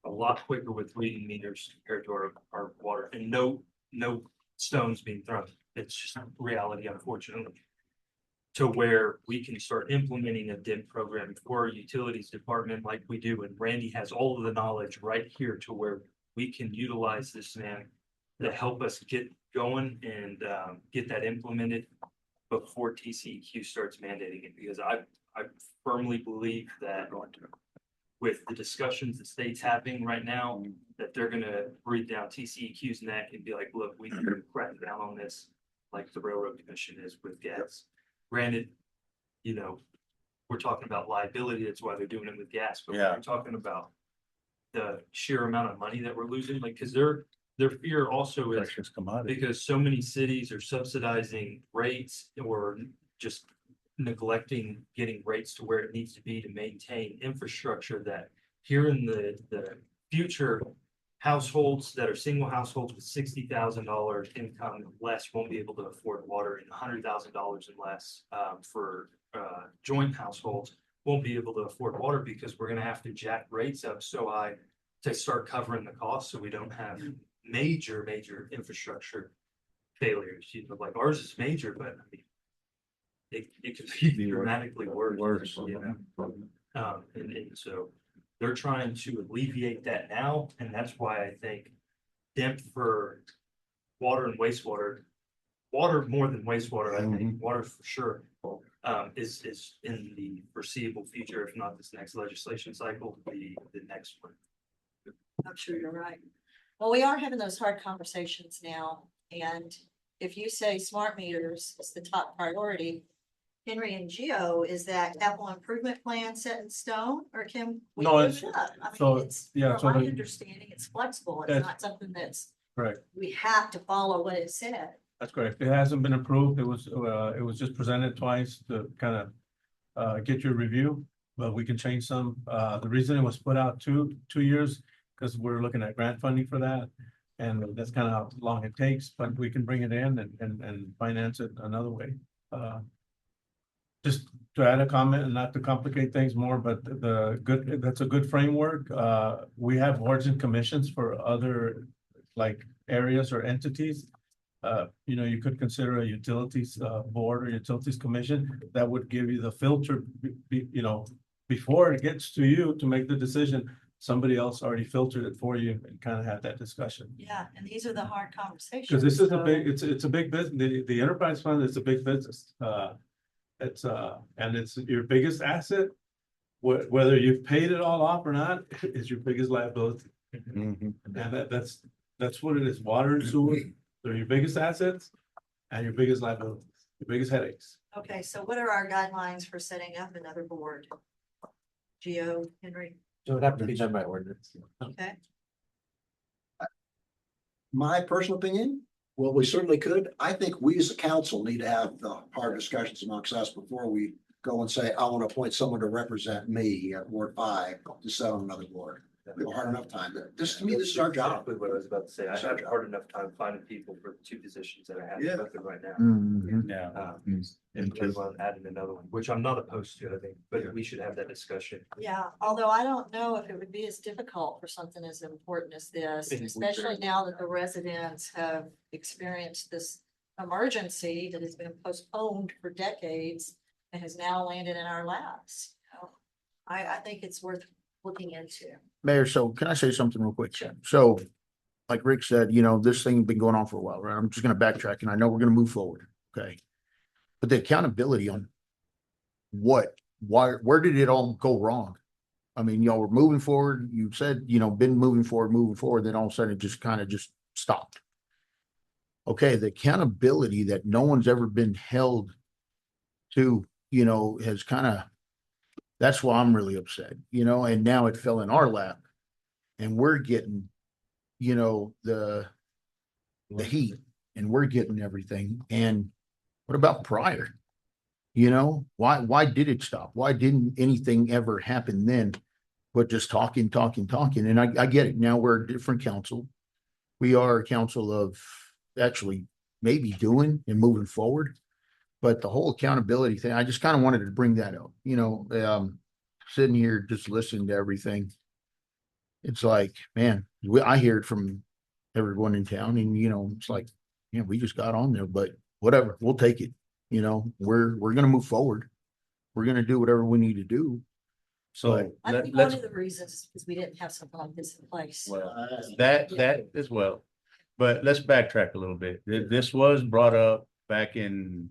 a lot quicker with reading meters compared to our water and no stones being thrown. It's just reality, unfortunately. To where we can start implementing a DIM program for our utilities department like we do. And Randy has all of the knowledge right here to where we can utilize this man to help us get going and get that implemented before TCEQ starts mandating it. Because I firmly believe that with the discussions the state's having right now, that they're gonna breathe down TCEQ's neck and be like, look, we need to crack down on this, like the Railroad Commission is with gas. Granted, you know, we're talking about liability, that's why they're doing it with gas, but we're talking about the sheer amount of money that we're losing, like, cause their fear also is because so many cities are subsidizing rates or just neglecting getting rates to where it needs to be to maintain infrastructure, that here in the future, households that are single households with $60,000 income and less won't be able to afford water, and $100,000 and less for joint households won't be able to afford water, because we're gonna have to jack rates up so high to start covering the cost, so we don't have major infrastructure failures. You know, like ours is major, but I mean, it could be dramatically worse. You know? And so they're trying to alleviate that now, and that's why I think DEMP for water and wastewater, water more than wastewater, I think, water for sure, is in the foreseeable future, if not this next legislation cycle, the next one. I'm sure you're right. Well, we are having those hard conversations now, and if you say smart meters is the top priority, Henry and Geo, is that capital improvement plan set in stone, or can we No, move it's- it up? I so, mean, it's, yeah, from so my the- understanding, it's flexible. It's Yes. not something that's, Correct. we have to follow what it said. That's correct. It hasn't been approved. It was just presented twice to kind of get your review, but we can change some. The reason it was put out two years, because we're looking at grant funding for that. And that's kind of how long it takes, but we can bring it in and finance it another way. Just to add a comment and not to complicate things more, but that's a good framework. We have boards and commissions for other like areas or entities. You know, you could consider a utilities board or utilities commission that would give you the filter, you know, before it gets to you to make the decision. Somebody else already filtered it for you and kind of had that discussion. Yeah, and these are the hard conversations. Because this is a so- big, it's a big business. The enterprise fund is a big business. And it's your biggest asset. Whether you've paid it all off or not, is your biggest liability. And that's what it is. Water and sewer, they're your biggest assets and your biggest liabilities, your biggest headaches. Okay, so what are our guidelines for setting up another board? Geo, Henry, So it would have to be done by ordinance. okay? My personal opinion, well, we certainly could. I think we as a council need to have the hard discussions amongst us before we go and say, I want to appoint someone to represent me at Ward 5 to sit on another board. We have a hard enough time. This, to me, this is our job. Exactly what I was about to say. I have a hard enough time finding people for the two positions that I have Yeah. open right now. Mhm. Yeah. And let alone adding another one, which I'm not opposed to, I think, but we should have that discussion. Yeah, although I don't know if it would be as difficult for something as important as this, and especially now that the residents have experienced this emergency that has been postponed for decades and has now landed in our laps. You know, I think it's worth looking into. Mayor, so can I say something real quick? So, like Rick said, you know, this thing's been going on for a while, right? I'm just gonna backtrack and I know we're gonna move forward, okay? But the accountability on why, where did it all go wrong? I mean, y'all were moving forward, you said, you know, been moving forward, then all of a sudden it just kind of just stopped. Okay, the accountability that no one's ever been held to, you know, has kind of, that's why I'm really upset, you know, and now it fell in our lap. And we're getting, you know, the heat and we're getting everything. And what about prior? You know, why did it stop? Why didn't anything ever happen then? But just talking. And I get it. Now we're a different council. We are a council of actually maybe doing and moving forward. But the whole accountability thing, I just kind of wanted to bring that up, you know, sitting here just listening to everything. It's like, man, I hear it from everyone in town and, you know, it's like, yeah, we just got on there, but whatever, we'll take it. You know, we're going to move forward. We're going to do whatever we need to do. So I think one of the reasons is because we didn't have something like this in place. that as well. But let's backtrack a little bit. This was brought up back in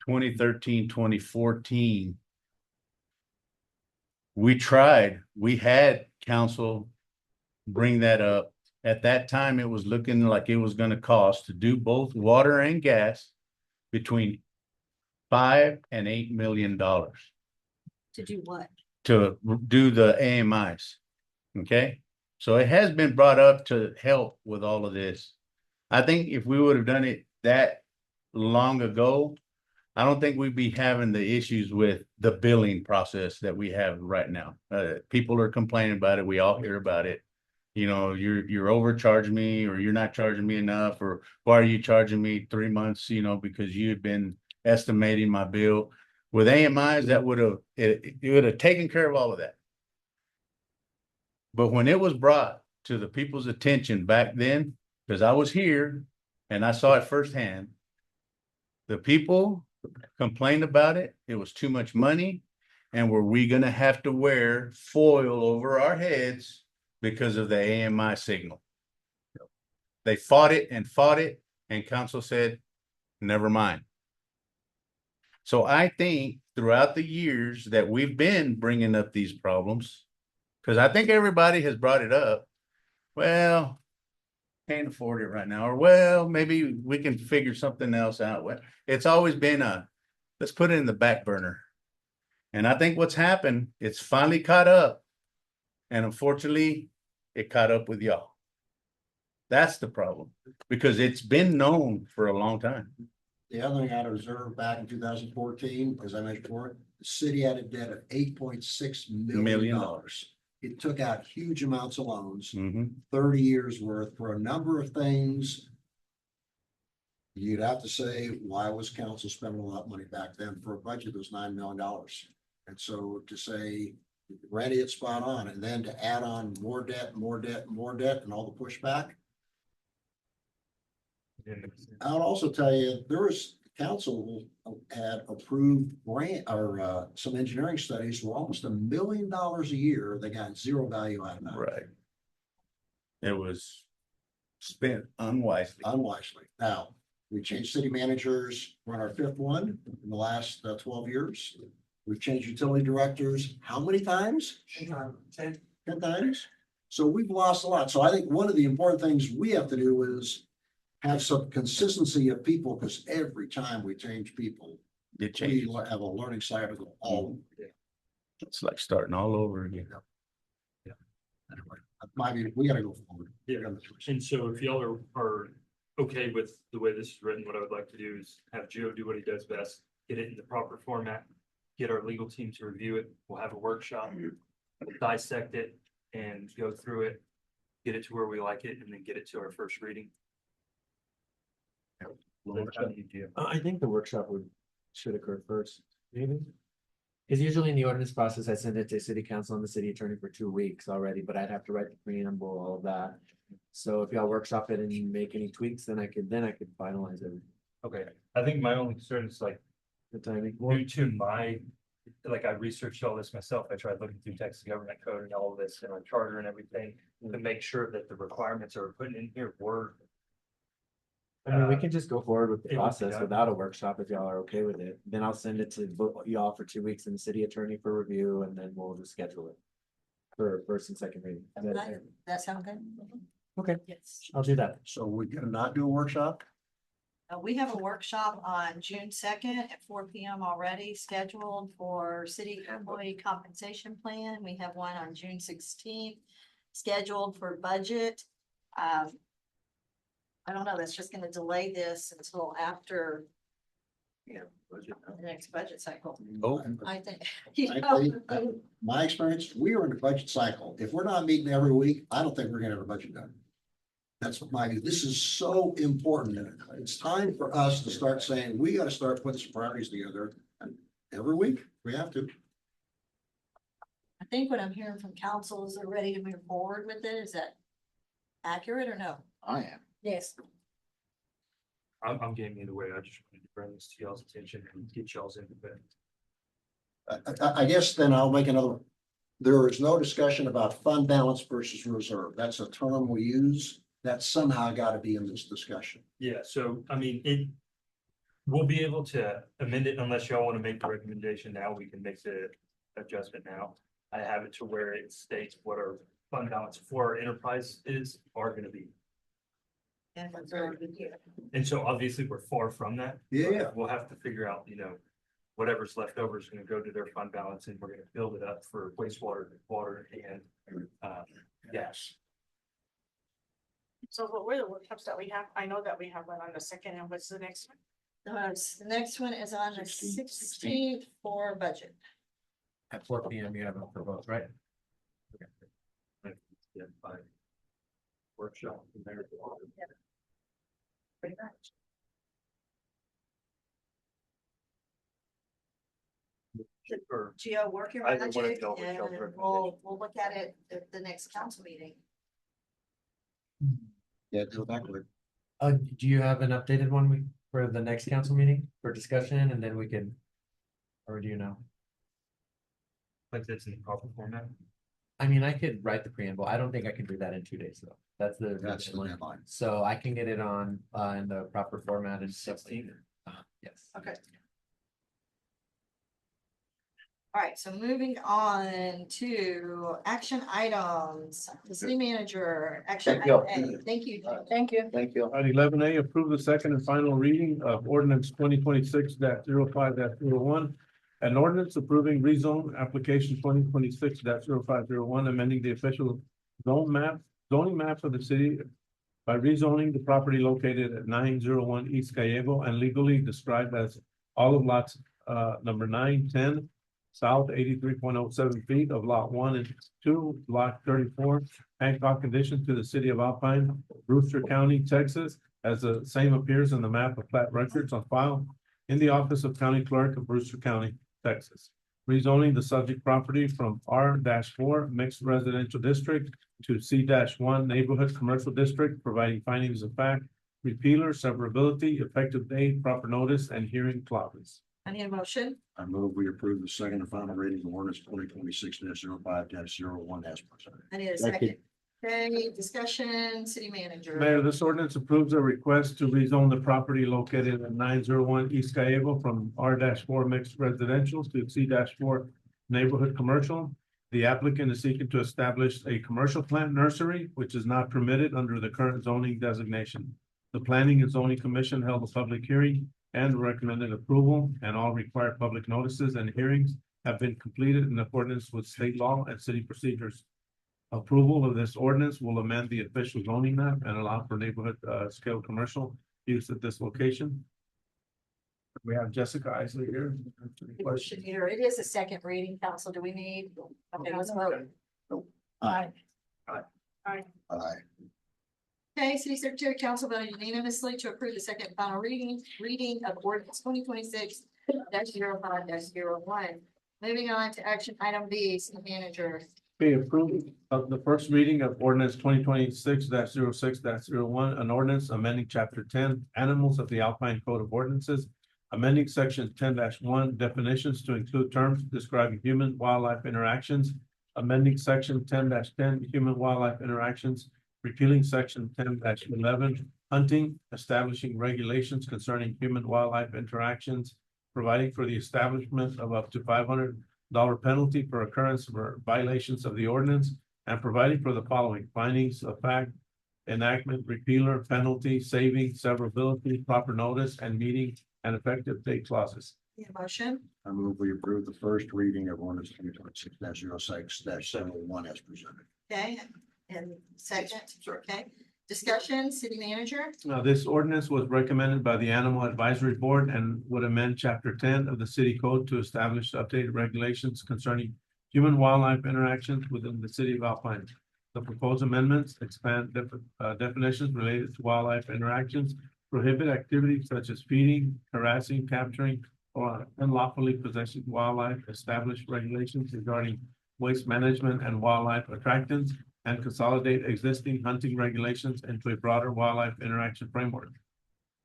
2013, 2014. We tried, we had council bring that up. At that time, it was looking like it was gonna cost to do both water and gas between $5 and $8 million To do what? to do the AMIs. Okay, so it has been brought up to help with all of this. I think if we would have done it that long ago, I don't think we'd be having the issues with the billing process that we have right now. People are complaining about it. We all hear about it. You know, you're overcharging me, or you're not charging me enough, or why are you charging me 3 months, you know, because you've been estimating my bill. With AMIs, that it would have taken care of all of that. But when it was brought to the people's attention back then, because I was here and I saw it firsthand, the people complained about it. It was too much money. And were we gonna have to wear foil over our heads because of the AMI signal? They fought it, and council said, never mind. So I think throughout the years that we've been bringing up these problems, because I think everybody has brought it up. Well, can't afford it right now, or well, maybe we can figure something else out. Well, it's always been let's put it in the back burner. And I think what's happened, it's finally caught up. And unfortunately, it caught up with y'all. That's the problem, because it's been known for a long time. The other thing I observed back in 2014, as I mentioned before, the city had a debt of $8.6 million. It took out huge amounts of loans, 30 years worth for a number of things. You'd have to say, why was council spending a lot of money back then for a budget that was $9 million? And so to say, Randy, it's spot on, and then to add on more debt, and all the pushback. I'll also tell you, council had approved grant or some engineering studies for almost $1 million a year. They got zero value out of that. Right. It was spent unwisely. Now, we changed city managers. We're on our 5th one in the last 12 years. We've changed utility directors. How many times? 10 times. So we've lost a lot. So I think one of the important things we have to do is have some consistency of people, because every time we change people, we have a learning cycle all. It's like starting all over again. Yeah. Anyway, we gotta go forward. Yeah, and so if y'all are okay with the way this is written, what I would like to do is have Joe do what he does best, get it in the proper format, get our legal team to review it. We'll have a workshop, we'll dissect it and go through it, get it to where we like it, and then get it to our first reading. I think the workshop should occur first, maybe. Because usually in the ordinance process, I send it to city council and the city attorney for 2 weeks already, but I'd have to write the preamble, all of that. So if y'all workshop it and you make any tweaks, then I could finalize it. Okay, I think my only concern is like the timing. due to my, like I researched all this myself. I tried looking through Texas government code and all of this and our charter and everything to make sure that the requirements that we're putting in here were. I mean, we can just go forward with the It would be process done. without a workshop if y'all are okay with it. Then I'll send it to y'all for 2 weeks and the city attorney for review, and then we'll just schedule it for first and second reading. Is that okay? That sound good? Okay, Yes. I'll do that. So we're gonna not do a workshop? We have a workshop on June 2nd at 4 PM already scheduled for city employee compensation plan. We have one on June 16th scheduled for budget. I don't know, that's just gonna delay this until after the next budget cycle. Oh. I think. My experience, we are in a budget cycle. If we're not meeting every week, I don't think we're gonna have a budget done. That's my view. This is so important. It's time for us to start saying, we gotta start putting some priorities together. And every week, we have to. I think what I'm hearing from council is they're ready to move forward with it. Is that accurate or no? I am. Yes. I'm game either way. I just wanted to bring this to y'all's attention and get y'all's input. I guess then I'll make another. There is no discussion about fund balance versus reserve. That's a term we use. That's somehow gotta be in this discussion. Yeah, so I mean, we'll be able to amend it unless y'all want to make the recommendation now. We can make the adjustment now. I have it to where it states what our fund balance for our enterprise are gonna be. And that's very good year. And so obviously we're far from that. Yeah. We'll have to figure out, whatever's left over is gonna go to their fund balance and we're gonna build it up for wastewater, water and gas. So what were the workshops that we have? I know that we have one on the second, and what's the next one? The next one is on the 16th for budget. At 4 p.m. you have it for both, right? Yeah, by workshop. and there. Pretty much. Or Geo, work your Either one of magic y'all with and y'all's we'll look at it at the next council meeting. Yeah, go backward. Do you have an updated one for the next council meeting for discussion and then we can? Or do you know? Like that's in the proper format. I mean, I could write the preamble. I don't think I can do that in 2 days though. That's the Deadline. So I can get it on in the proper format in 16. Yes. Okay. All right, so moving on to action items, the city manager, action. Thank you. item A. Thank you. Jim. Thank you. Thank you. Item 11A, approve the second and final reading of ordinance 2026-05-01. An ordinance approving rezone application 2026-0501, amending the official zoning map of the city by rezoning the property located at 901 East Gallego and legally described as all of lots number 9, 10, south 83.07 feet of lot 1 and 2, lot 34, Hancock addition to the city of Alpine, Brewster County, Texas, as the same appears in the map of plat records on file in the office of County Clerk of Brewster County, Texas. Rezoning the subject property from R-4 Mixed Residential District to C-1 Neighborhood Commercial District, providing findings of fact, repealer, severability, effective date, proper notice, and hearing clauses. I need a motion. I move we approve the second and final reading of ordinance 2026-05-01 as presented. I need a Second. second. Okay, discussion, city manager. Mayor, this ordinance approves a request to rezone the property located at 901 East Gallego from R-4 Mixed Residential to C-4 Neighborhood Commercial. The applicant is seeking to establish a commercial plant nursery, which is not permitted under the current zoning designation. The Planning and Zoning Commission held a public hearing and recommended approval, and all required public notices and hearings have been completed in accordance with state law and city procedures. Approval of this ordinance will amend the official zoning map and allow for neighborhood scale commercial use at this location. We have Jessica Isley here. Motion here. It is a second reading, council. Do we need? Okay, let's vote. Aye. Aye. Okay, city secretary, council voted unanimously to approve the second and final reading of ordinance 2026-05-01. Moving on to action item B, city manager. Be approved of the first reading of ordinance 2026-06-01, an ordinance amending chapter 10, animals of the Alpine Code of Ordinances, amending section 10-1, definitions to include terms describing human wildlife interactions, amending section 10-10, human wildlife interactions, repealing section 10-11, hunting, establishing regulations concerning human wildlife interactions, providing for the establishment of up to $500 penalty for occurrence for violations of the ordinance, and providing for the following findings of fact, enactment, repealer, penalty, saving, severability, proper notice, and meeting and effective date clauses. Need a motion? I move we approve the first reading of ordinance 2026-06-01 as presented. Okay, and second, okay. Discussion, city manager. Now, this ordinance was recommended by the Animal Advisory Board and would amend chapter 10 of the city code to establish updated regulations concerning human wildlife interactions within the city of Alpine. The proposed amendments expand definitions related to wildlife interactions, prohibit activities such as feeding, harassing, capturing, or unlawfully possessing wildlife, establish regulations regarding waste management and wildlife attractants, and consolidate existing hunting regulations into a broader wildlife interaction framework.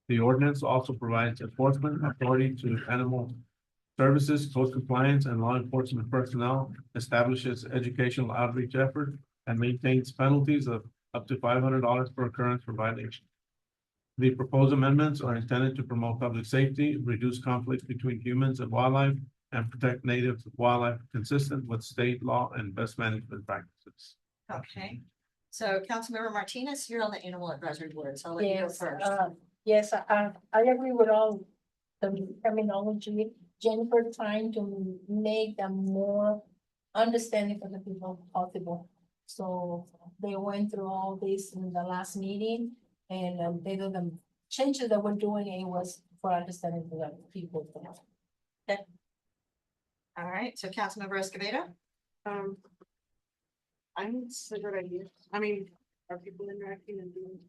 The ordinance also provides enforcement authority to animal services, code compliance, and law enforcement personnel, establishes educational outreach efforts, and maintains penalties of up to $500 per occurrence for violation. The proposed amendments are intended to promote public safety, reduce conflict between humans and wildlife, and protect native wildlife consistent with state law and best management practices. Okay, so Councilmember Martinez, you're on the Animal Advisory Board, so I'll let you go Yes, first. yes, I agree with all the terminology. Jennifer trying to make them more understanding for the people possible. So they went through all this in the last meeting and they do the changes that we're doing, it was for understanding for the people. Okay. All right, so Councilmember Escobedo? I think it's a good idea. I mean, are people interacting and doing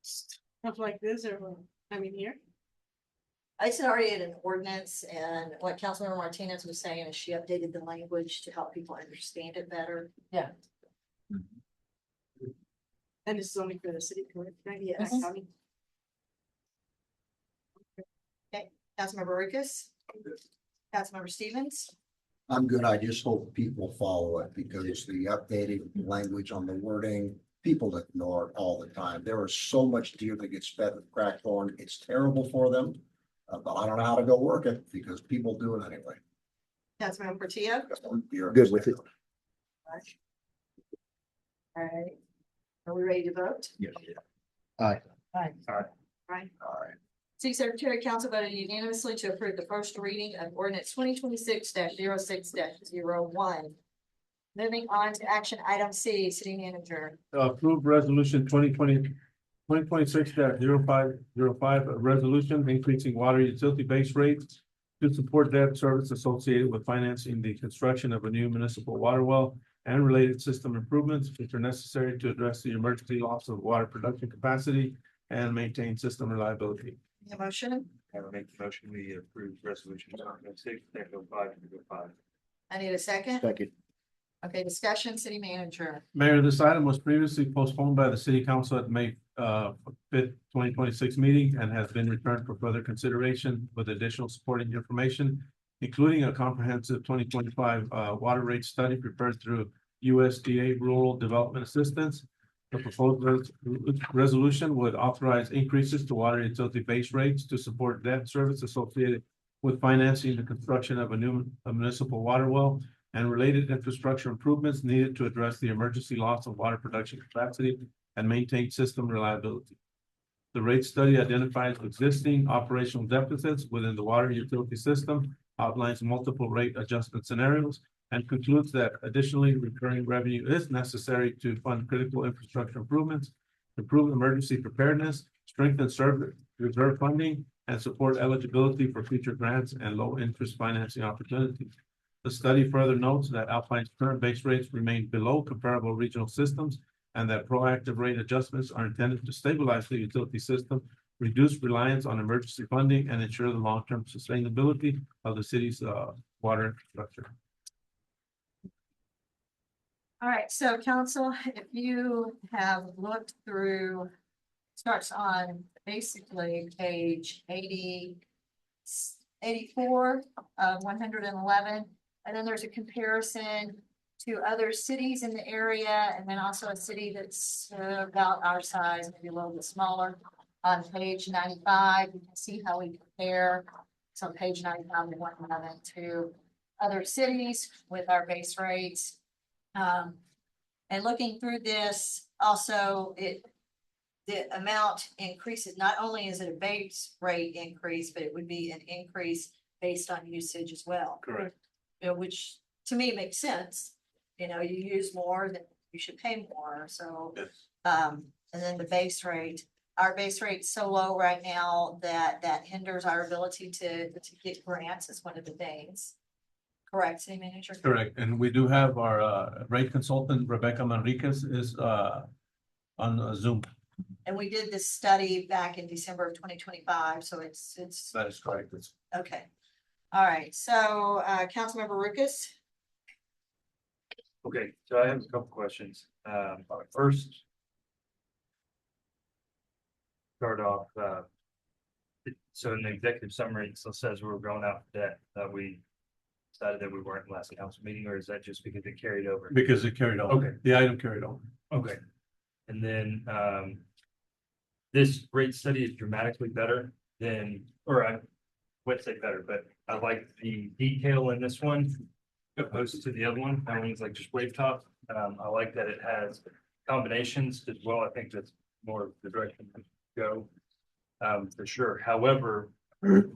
stuff like this or, I mean, here? I said already had an ordinance, and what Councilmember Martinez was saying is she updated the language to help people understand it better. Yeah. And this is only for the city, correct? Right? Yeah. Yes. Okay, Councilmember Ricketts? Councilmember Stevens? I'm good. I just hope people follow it because the updated language on the wording, people ignore it all the time. There is so much deer that gets fed with crack corn. It's terrible for them. But I don't know how to go work it because people do it anyway. Councilmember Portillo? Good with it. All right. Are we ready to vote? Yes. Aye. Aye. Right. All right. City Secretary Council voted unanimously to approve the first reading of ordinance 2026-06-01. Moving on to action item C, City Manager. Approve resolution 2026-0505, a resolution increasing water utility base rates to support debt service associated with financing the construction of a new municipal water well and related system improvements which are necessary to address the emergency loss of water production capacity and maintain system reliability. Need a motion? I will make the motion, we approve resolution 2026-05-05. I need a second. Second. Okay, discussion, City Manager. Mayor, this item was previously postponed by the city council at May 5th, 2026 meeting and has been returned for further consideration with additional supporting information, including a comprehensive 2025 water rate study prepared through USDA Rural Development Assistance. The proposed resolution would authorize increases to water utility base rates to support debt service associated with financing the construction of a new municipal water well and related infrastructure improvements needed to address the emergency loss of water production capacity and maintain system reliability. The rate study identifies existing operational deficits within the water utility system, outlines multiple rate adjustment scenarios, and concludes that additionally recurring revenue is necessary to fund critical infrastructure improvements, improve emergency preparedness, strengthen reserve funding, and support eligibility for future grants and low interest financing opportunities. The study further notes that Alpine's current base rates remain below comparable regional systems and that proactive rate adjustments are intended to stabilize the utility system, reduce reliance on emergency funding, and ensure the long-term sustainability of the city's water infrastructure. All right, so council, if you have looked through, starts on basically page 84 of 111. And then there's a comparison to other cities in the area, and then also a city that's about our size, maybe a little bit smaller. On page 95, you can see how we compare. It's on page 95 of 111 to other cities with our base rates. And looking through this, also the amount increases. Not only is it a base rate increase, but it would be an increase based on usage as well. Correct. You know, which to me makes sense. You know, you use more, then you should pay more. So, and then the base rate, our base rate's so low right now that hinders our ability to get grants is one of the things. Correct, City Manager? Correct, and we do have our rate consultant, Rebecca Manriquez, is on Zoom. And we did this study back in December of 2025, so it's. That is correct. Okay. All right, so Councilmember Lucas. Okay, so I have a couple questions. First, start off, so in the executive summary, it still says we're going out for debt, that we decided that we weren't in last council meeting, or is that just because it carried over? Because it carried over. Okay. The item carried over. Okay. And then, this rate study is dramatically better than, or website better, but I like the detail in this one opposed to the other one. That one's like just wave top. I like that it has combinations as well. I think that's more the direction to go. For sure. However,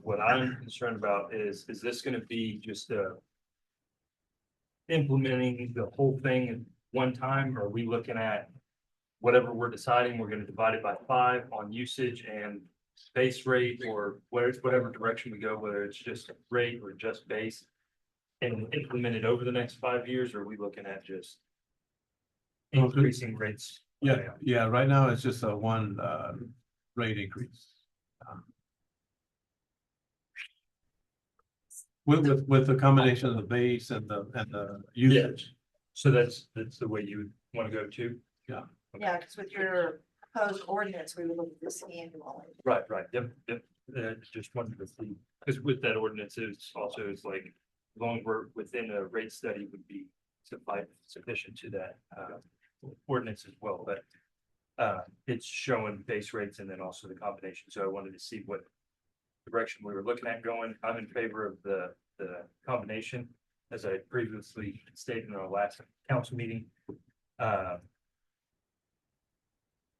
what I'm concerned about is this gonna be just implementing the whole thing at one time? Or are we looking at whatever we're deciding, we're gonna divide it by 5 on usage and base rate, or whatever direction we go, whether it's just rate or just base, and implement it over the next 5 years, or are we looking at just increasing rates? Yeah, right now it's just a one rate increase. With the combination of the base and the usage. So that's the way you would wanna go to? Yeah. Yeah, because with your proposed ordinance, we would look at this annually. Right, yep. Just wanted to see, because with that ordinance, it's also is like, as long as we're within a rate study would be sufficient to that ordinance as well, but it's showing base rates and then also the combination. So I wanted to see what direction we were looking at going. I'm in favor of the combination, as I previously stated in our last council meeting.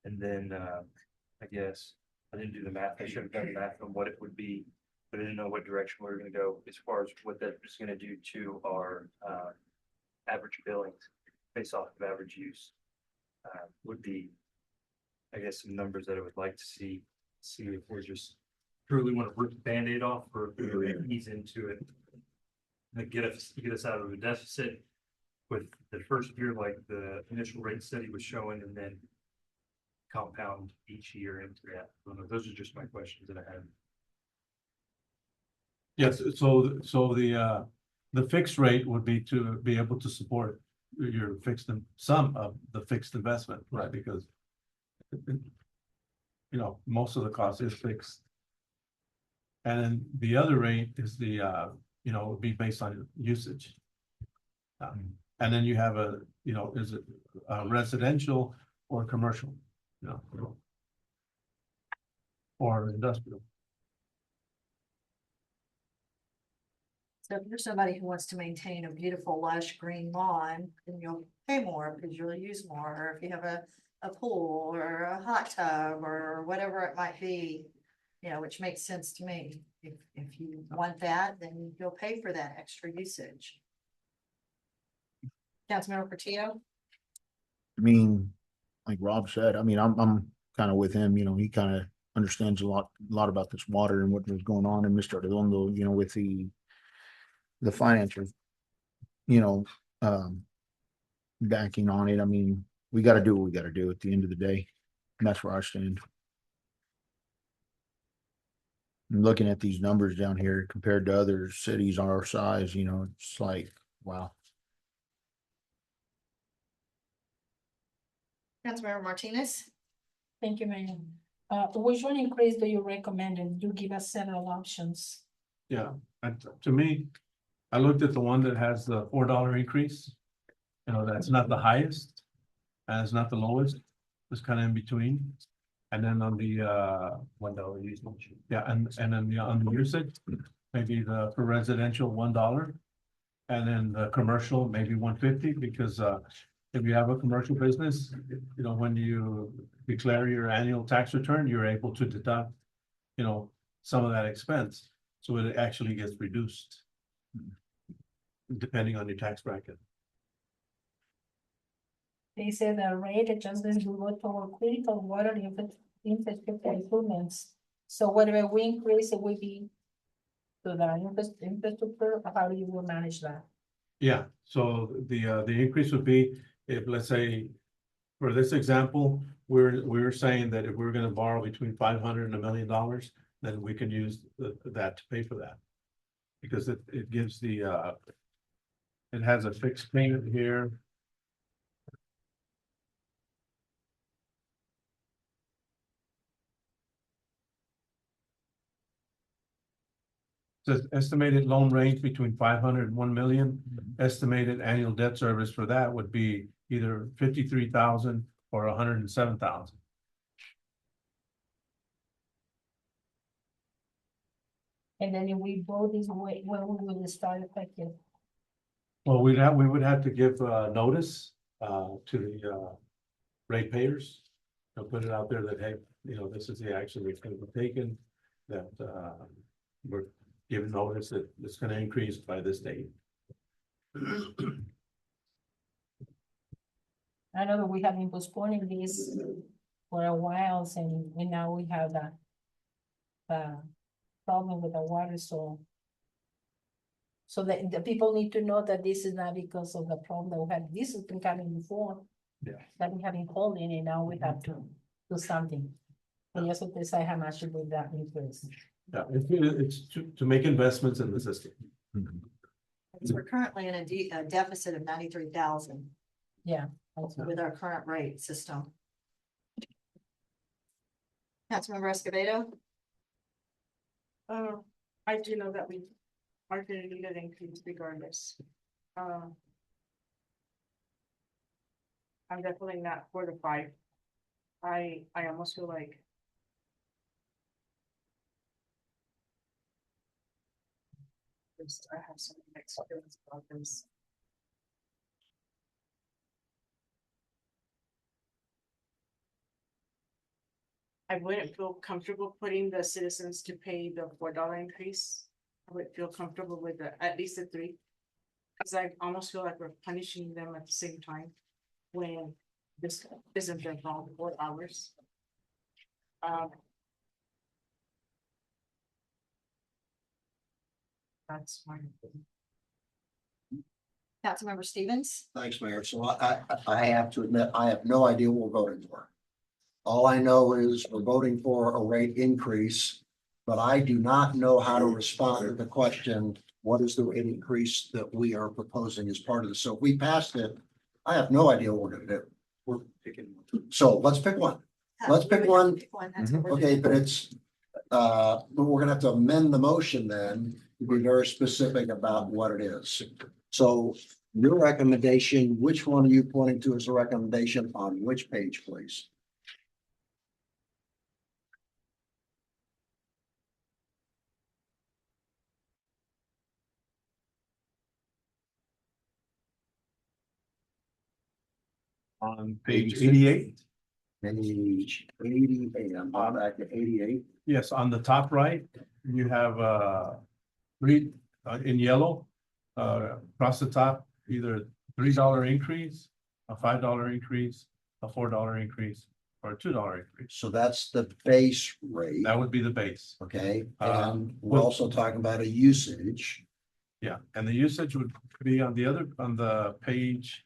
And then I guess I didn't do the math. I should have done the math on what it would be, but I didn't know what direction we were gonna go as far as what that was gonna do to our average billings based off of average use. Would be, I guess, some numbers that I would like to see if we're just truly want to rip the Band-Aid off, or if we're gonna ease into it. And get us out of the deficit with the first year, like the initial rate study was showing, and then compound each year into that. Those are just my questions that I had. Yes, so the fixed rate would be to be able to support your some of the fixed investment, right? Because most of the cost is fixed. And then the other rate is would be based on usage. And then you have is it residential or commercial? Or industrial. So if you're somebody who wants to maintain a beautiful lush green lawn, then you'll pay more because you'll use more. Or if you have a pool or a hot tub or whatever it might be, which makes sense to me. If you want that, then you'll pay for that extra usage. Councilmember Portillo? I mean, like Rob said, I mean, I'm kind of with him, he kind of understands a lot about this water and what was going on, and Mr. Redondo, with the financial, backing on it. I mean, we got to do what we got to do at the end of the day. And that's where I stand. And looking at these numbers down here compared to other cities our size, it's like, wow. Councilmember Martinez? Thank you, Mayor. Which one increase do you recommend? And you give us several options. Yeah, and to me, I looked at the one that has the $4 increase. That's not the highest, and it's not the lowest. It's kind of in between. And then on the $1 usage. Yeah, and then on the usage, maybe for residential $1, and then the commercial maybe $1.50, because if you have a commercial business, when you declare your annual tax return, you're able to deduct, some of that expense. So it actually gets reduced depending on your tax bracket. They say the rate adjustments will go toward critical water infrastructure improvements. So whatever we increase, it will be to the infrastructure. How do you will manage that? Yeah, so the increase would be, if, let's say, for this example, we're saying that if we're going to borrow between $500 and $1 million, then we can use that to pay for that, because it gives it has a fixed payment here. Says estimated loan range between 500 and 1 million. Estimated annual debt service for that would be either 53,000 or 107,000. And then if we vote this way, when we will start effective? Well, we would have to give notice to the ratepayers. And put it out there that, hey, this is the action that's gonna be taken, that we're giving notice that it's gonna increase by this date. I know that we have been postponing this for a while, and now we have the problem with the water, so that the people need to know that this is not because of the problem that we had. This has been coming before. Yeah. That we have been holding, and now we have to do something. And just to decide how much it will that increase. Yeah, it's to make investments in the system. So we're currently in a deficit of 93,000 Yeah. with our current rate system. Councilmember Escobedo? I do know that we are gonna need an increase regardless. I'm definitely not for the 5. I almost feel like. I have some experience about this. I wouldn't feel comfortable putting the citizens to pay the $4 increase. I would feel comfortable with at least the 3. Cause I almost feel like we're punishing them at the same time when this isn't their fault or ours. That's my opinion. Councilmember Stevens? Thanks, Mayor. So I have to admit, I have no idea what we're voting for. All I know is we're voting for a rate increase, but I do not know how to respond to the question, what is the rate increase that we are proposing as part of this? So if we passed it, I have no idea what we're gonna do. We're picking. So let's pick one. Let's pick one. That's what we're Okay, doing. but but we're gonna have to amend the motion then to be very specific about what it is. So your recommendation, which one are you pointing to as a recommendation on which page, please? On page 88. Page 88, I'm on back to 88. Yes, on the top right, you have read in yellow, across the top, either $3 increase, a $5 increase, a $4 increase, or a $2 increase. So that's the base rate. That would be the base. Okay, and we're also talking about a usage. Yeah, and the usage would be on the page.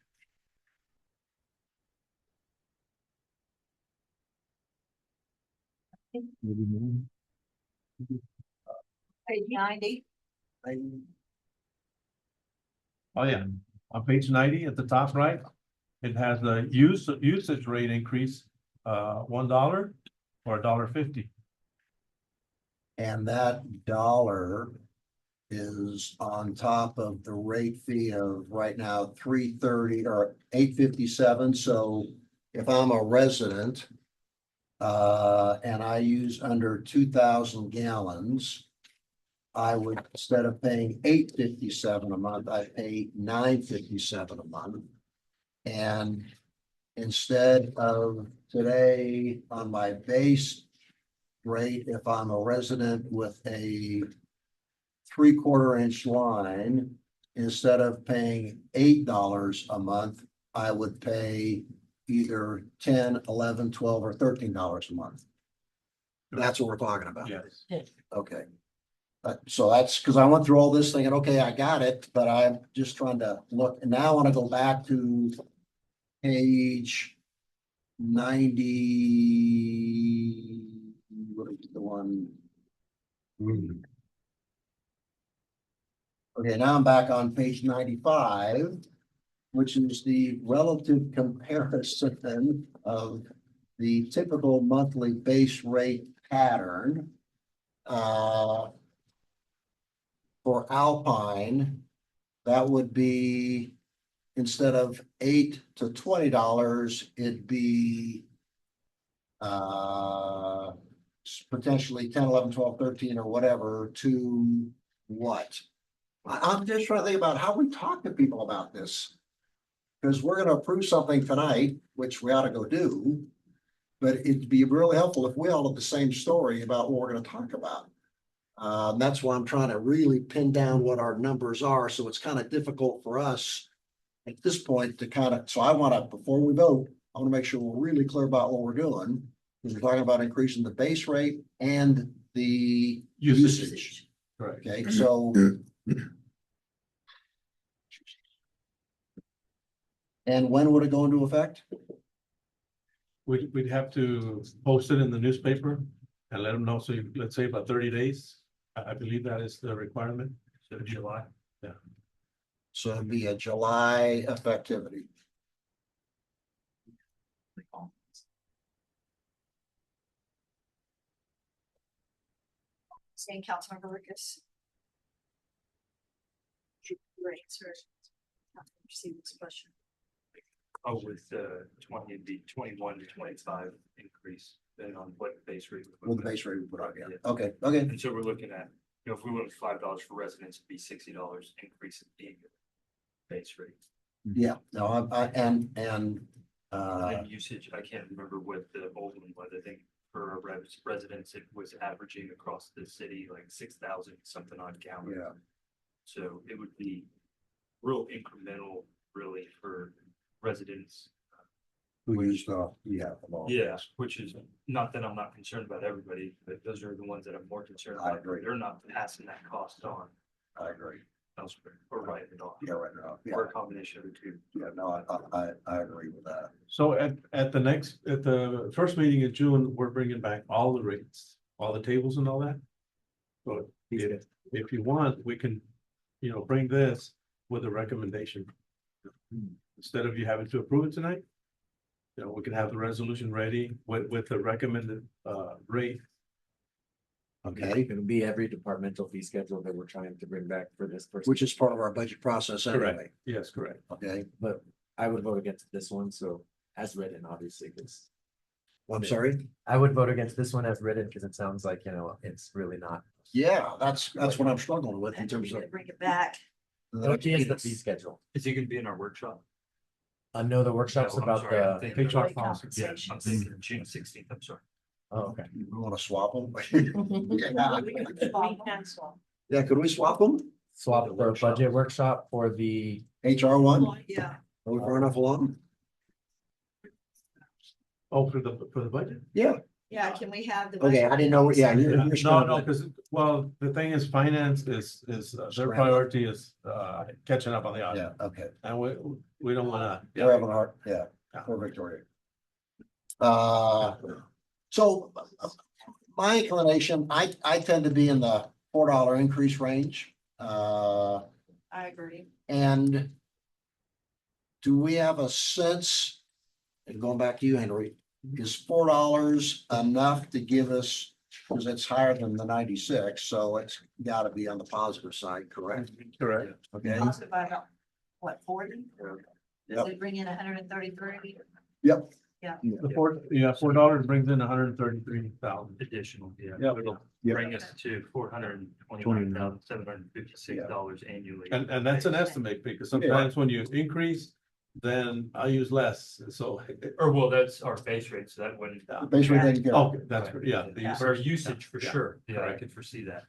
Page 90. Oh, yeah, on page 90 at the top right, it has the usage rate increase, $1 or $1.50. And that dollar is on top of the rate fee of right now $3.30 or $8.57. So if I'm a resident and I use under 2,000 gallons, I would, instead of paying $8.57 a month, I pay $9.57 a month. And instead of today on my base rate, if I'm a resident with a 3/4 inch line, instead of paying $8 a month, I would pay either $10, $11, $12, or $13 a month. That's what we're talking about. Yes. Okay. So that's because I went through all this thinking, okay, I got it, but I'm just trying to look, and now I want to go back to page 90. What is the one? Okay, now I'm back on page 95, which is the relative comparison of the typical monthly base rate pattern. For Alpine, that would be, instead of $8 to $20, it'd be potentially 10, 11, 12, 13, or whatever to what? I'm just trying to think about how we talk to people about this. Because we're gonna approve something tonight, which we ought to go do. But it'd be really helpful if we all have the same story about what we're gonna talk about. That's why I'm trying to really pin down what our numbers are, so it's kind of difficult for us at this point to kind of, so I wanna, before we vote, I wanna make sure we're really clear about what we're doing. Because we're talking about increasing the base rate and the usage. Right. Okay, so. And when would it go into effect? We'd have to post it in the newspaper and let them know. So let's say about 30 days. I believe that is the requirement. So July. Yeah. So it'd be a July effectivity. Saying Councilmember Lucas. Your answer. See this question. Oh, with 20, it'd be 21 to 25 increase, depending on what base rate. With the base rate we put on, yeah. Okay, okay. And so we're looking at, you know, if we went with $5 for residents, it'd be $60 increase in the base rate. Yeah, no, and And usage, I can't remember what the old one was. I think for our residents, it was averaging across the city like 6,000 something on gallon. yeah, So it would be real incremental, really, for residents. who used yeah. Yeah, which is not that I'm not concerned about everybody, but those are the ones that I'm more concerned I about. agree. They're not passing that cost on I agree. elsewhere or writing it off. Yeah, right now, yeah, Or a combination of the two. yeah, no, I agree with that. So at the first meeting in June, we're bringing back all the rates, all the tables and all that. So if you want, we can, bring this with a recommendation. Instead of you having to approve it tonight. We can have the resolution ready with the recommended rate. Okay, It'll be every departmental fee schedule that we're trying to bring back for this person. which is part of our budget process anyway, Yes, correct. okay? But I would vote against this one, so as written, obviously, because I'm sorry? I would vote against this one as written, because it sounds like, it's really not. Yeah, that's what I'm struggling with in terms of. Bring it back. It'll be in the fee schedule. Is he gonna be in our workshop? No, the workshop's No, I'm about sorry, I'm the. thinking- HR Yeah, Compensation. I'm thinking June 16th, I'm sorry. Oh, okay. We wanna swap them? We can swap. Yeah, could we swap them? Swap for a budget workshop for the, HR one? Yeah. Are we far enough along? Oh, for the budget? Yeah, Yeah, can we have the? okay, I didn't know, yeah, you're No, scrambling. because, well, the thing is, finance is their Scrambling. priority is catching up on the audit. Yeah, okay. And we don't wanna. We're having a hard, yeah, for Victoria. So my inclination, I tend to be in the $4 increase range. I agree. And do we have a sense, and going back to you, Henry, is $4 enough to give us, because it's higher than the 96, so it's gotta be on the positive side, correct? Correct. Okay, Cost about, what, 40? Yep. Does it bring in 133? yep, The $4 brings in 133,000. Additional, yeah. Yeah. It'll Yeah. bring us to $429,756 annually. And that's an estimate, because sometimes when you increase, then I use less, so. Or well, that's our base rate, so that wouldn't. the base rate didn't go. Okay, that's, yeah. the For our usage, for Yeah, sure. Yeah, I correct. could foresee that.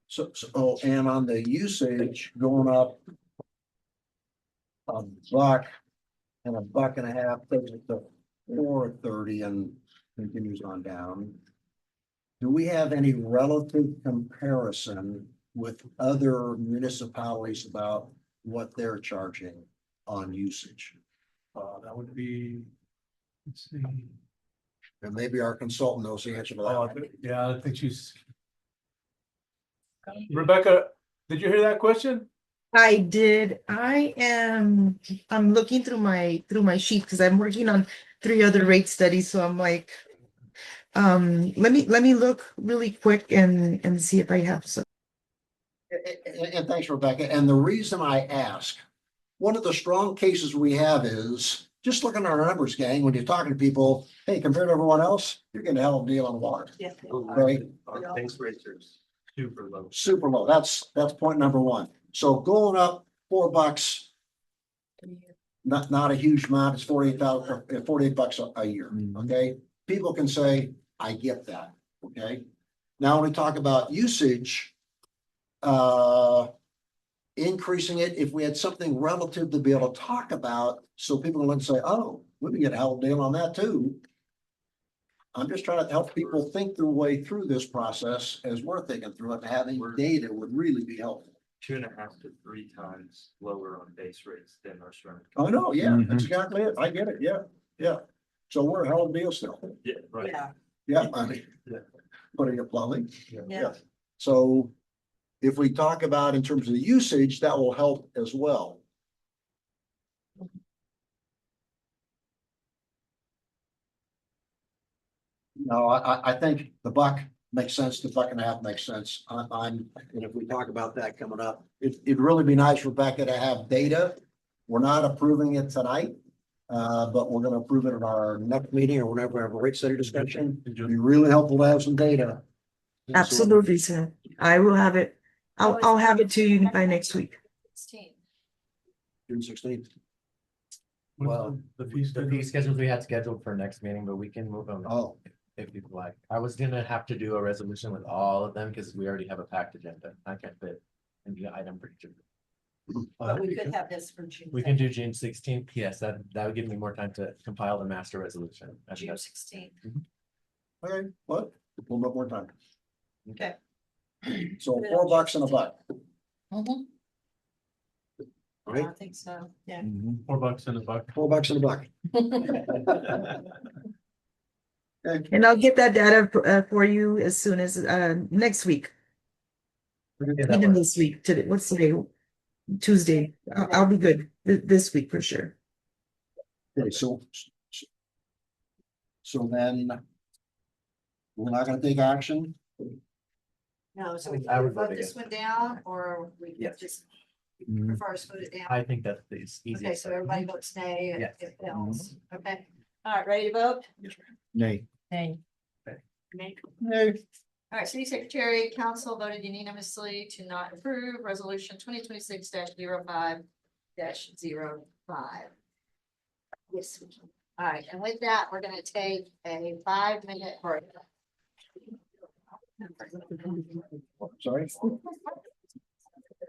So, and on the usage going up $1 and $1.50, takes it to $4.30 and continues on down. Do we have any relative comparison with other municipalities about what they're charging on usage? That would be, let's see. And maybe our consultant knows the answer to that. Yeah, I think she's. Rebecca, did you hear that question? I did. I'm looking through my sheet because I'm working on 3 other rate studies. So I'm like, let me look really quick and see if I have some. And thanks, Rebecca. And the reason I ask, one of the strong cases we have is just looking at our numbers, gang, when you're talking to people, hey, compared to everyone else, you're getting a hell of a deal on water. Yeah. Right? Our base rates are super low. Super low. That's point number one. So going up $4, not a huge amount. It's $48 a year. Okay? People can say, I get that. Okay? Now, when we talk about usage, increasing it, if we had something relative to be able to talk about, so people wouldn't say, oh, we can get a hell of a deal on that too. I'm just trying to help people think their way through this process as we're thinking through it. Having data would really be helpful. 2.5 to 3 times lower on base rates than our surrounding. Oh, no, yeah, that's exactly it. I get it. Yeah, yeah. So we're a hell of a deal still. Yeah, right. Yeah. Yeah, I mean, Yeah. putting it bluntly. Yeah. So if we talk about in terms of the usage, that will help as well. No, I think the buck makes sense, the buck and a half makes sense. And if we talk about that coming up, it'd really be nice, Rebecca, to have data. We're not approving it tonight, but we're gonna approve it at our next meeting or whenever we have a rate study discussion. It'd be really helpful to have some data. Absolutely, sir. I will have it. I'll have it to you by next week. 16. June 16th. Well, the fee schedules we had scheduled for next meeting, but we can move them. Oh. If you'd like. I was gonna have to do a resolution with all of them because we already have a packed agenda. I can't fit in the item for each of them. But we could have this for June. We can do June 16th. Yes, that would give me more time to compile the master resolution. June 16th. Okay, what? A little bit more time. Okay. So $4 and a buck. Mhm. Right? I think so. Yeah. $4 and a buck. $4 and a buck. Okay. And I'll get that data for you as soon as next week. Even this week, today, what's today? Tuesday. I'll be good this week for sure. Okay, so then we're not gonna take action. No, so we I can would vote vote this against. one down or we can Yes. just Mm-hmm. prefer to vote it down. I think that's the easiest. Okay, so everybody votes nay. Yes. It fails. Okay. All right, ready to vote? Nay. Hey. All right, city secretary, council voted unanimously to not approve resolution 2026-05-05. Yes. All right, and with that, we're gonna take a 5-minute break. Sorry.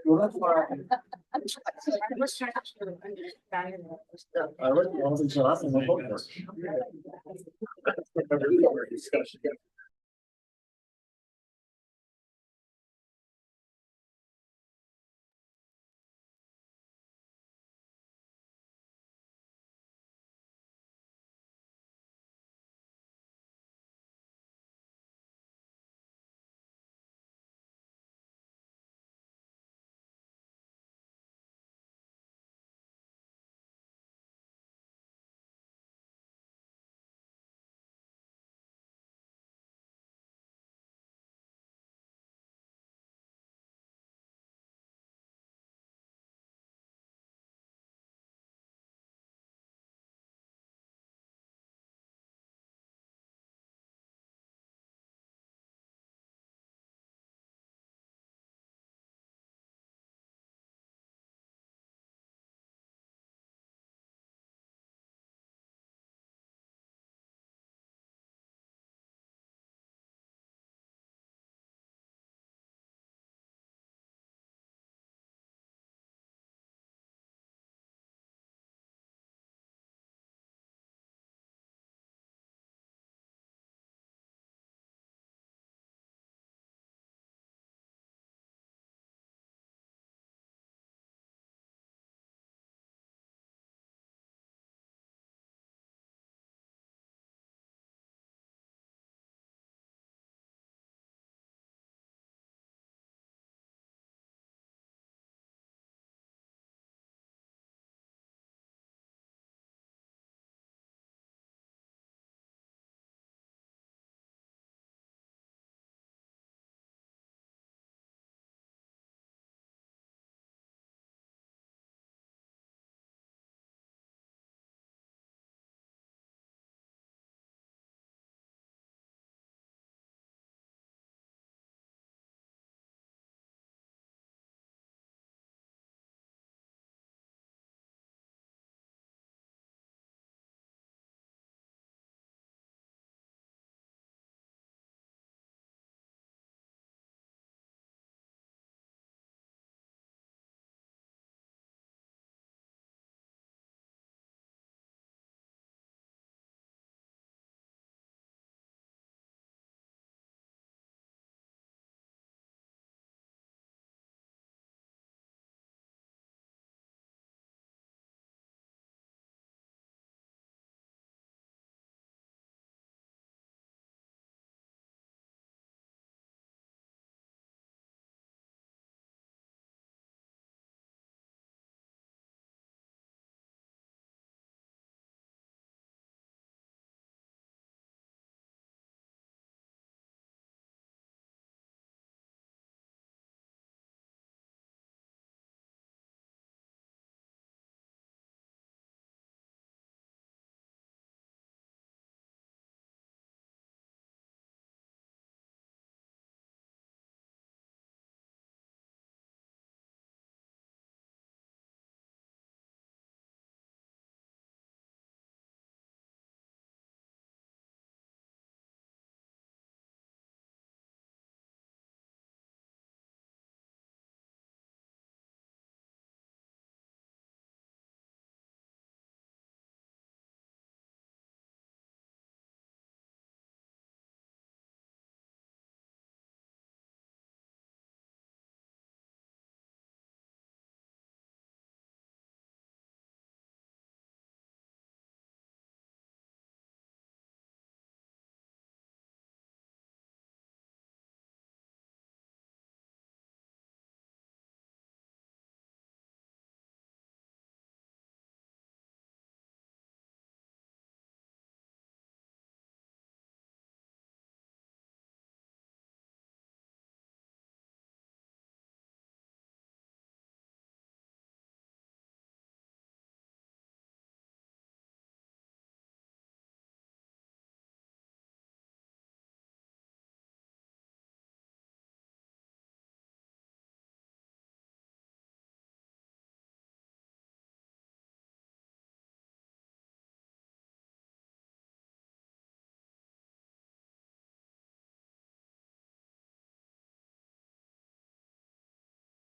Well, that's why. I read all of these, so I don't know.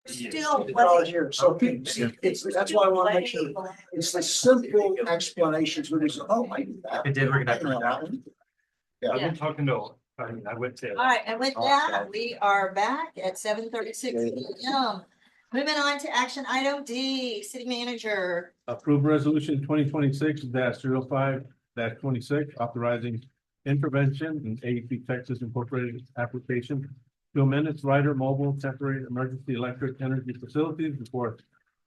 Still. Here, so people see, that's why I want to make sure, it's the simple explanations, when they say, oh, I do that. It did, we're gonna have I know that one. Yeah. I've been talking to, I went to. All right, and with that, we are back at 7:36 p.m. Moving on to action item D, city manager. Approve resolution 2026-05-26, authorizing intervention in AEP Texas Incorporated application to amend its rider mobile temporary emergency electric energy facilities before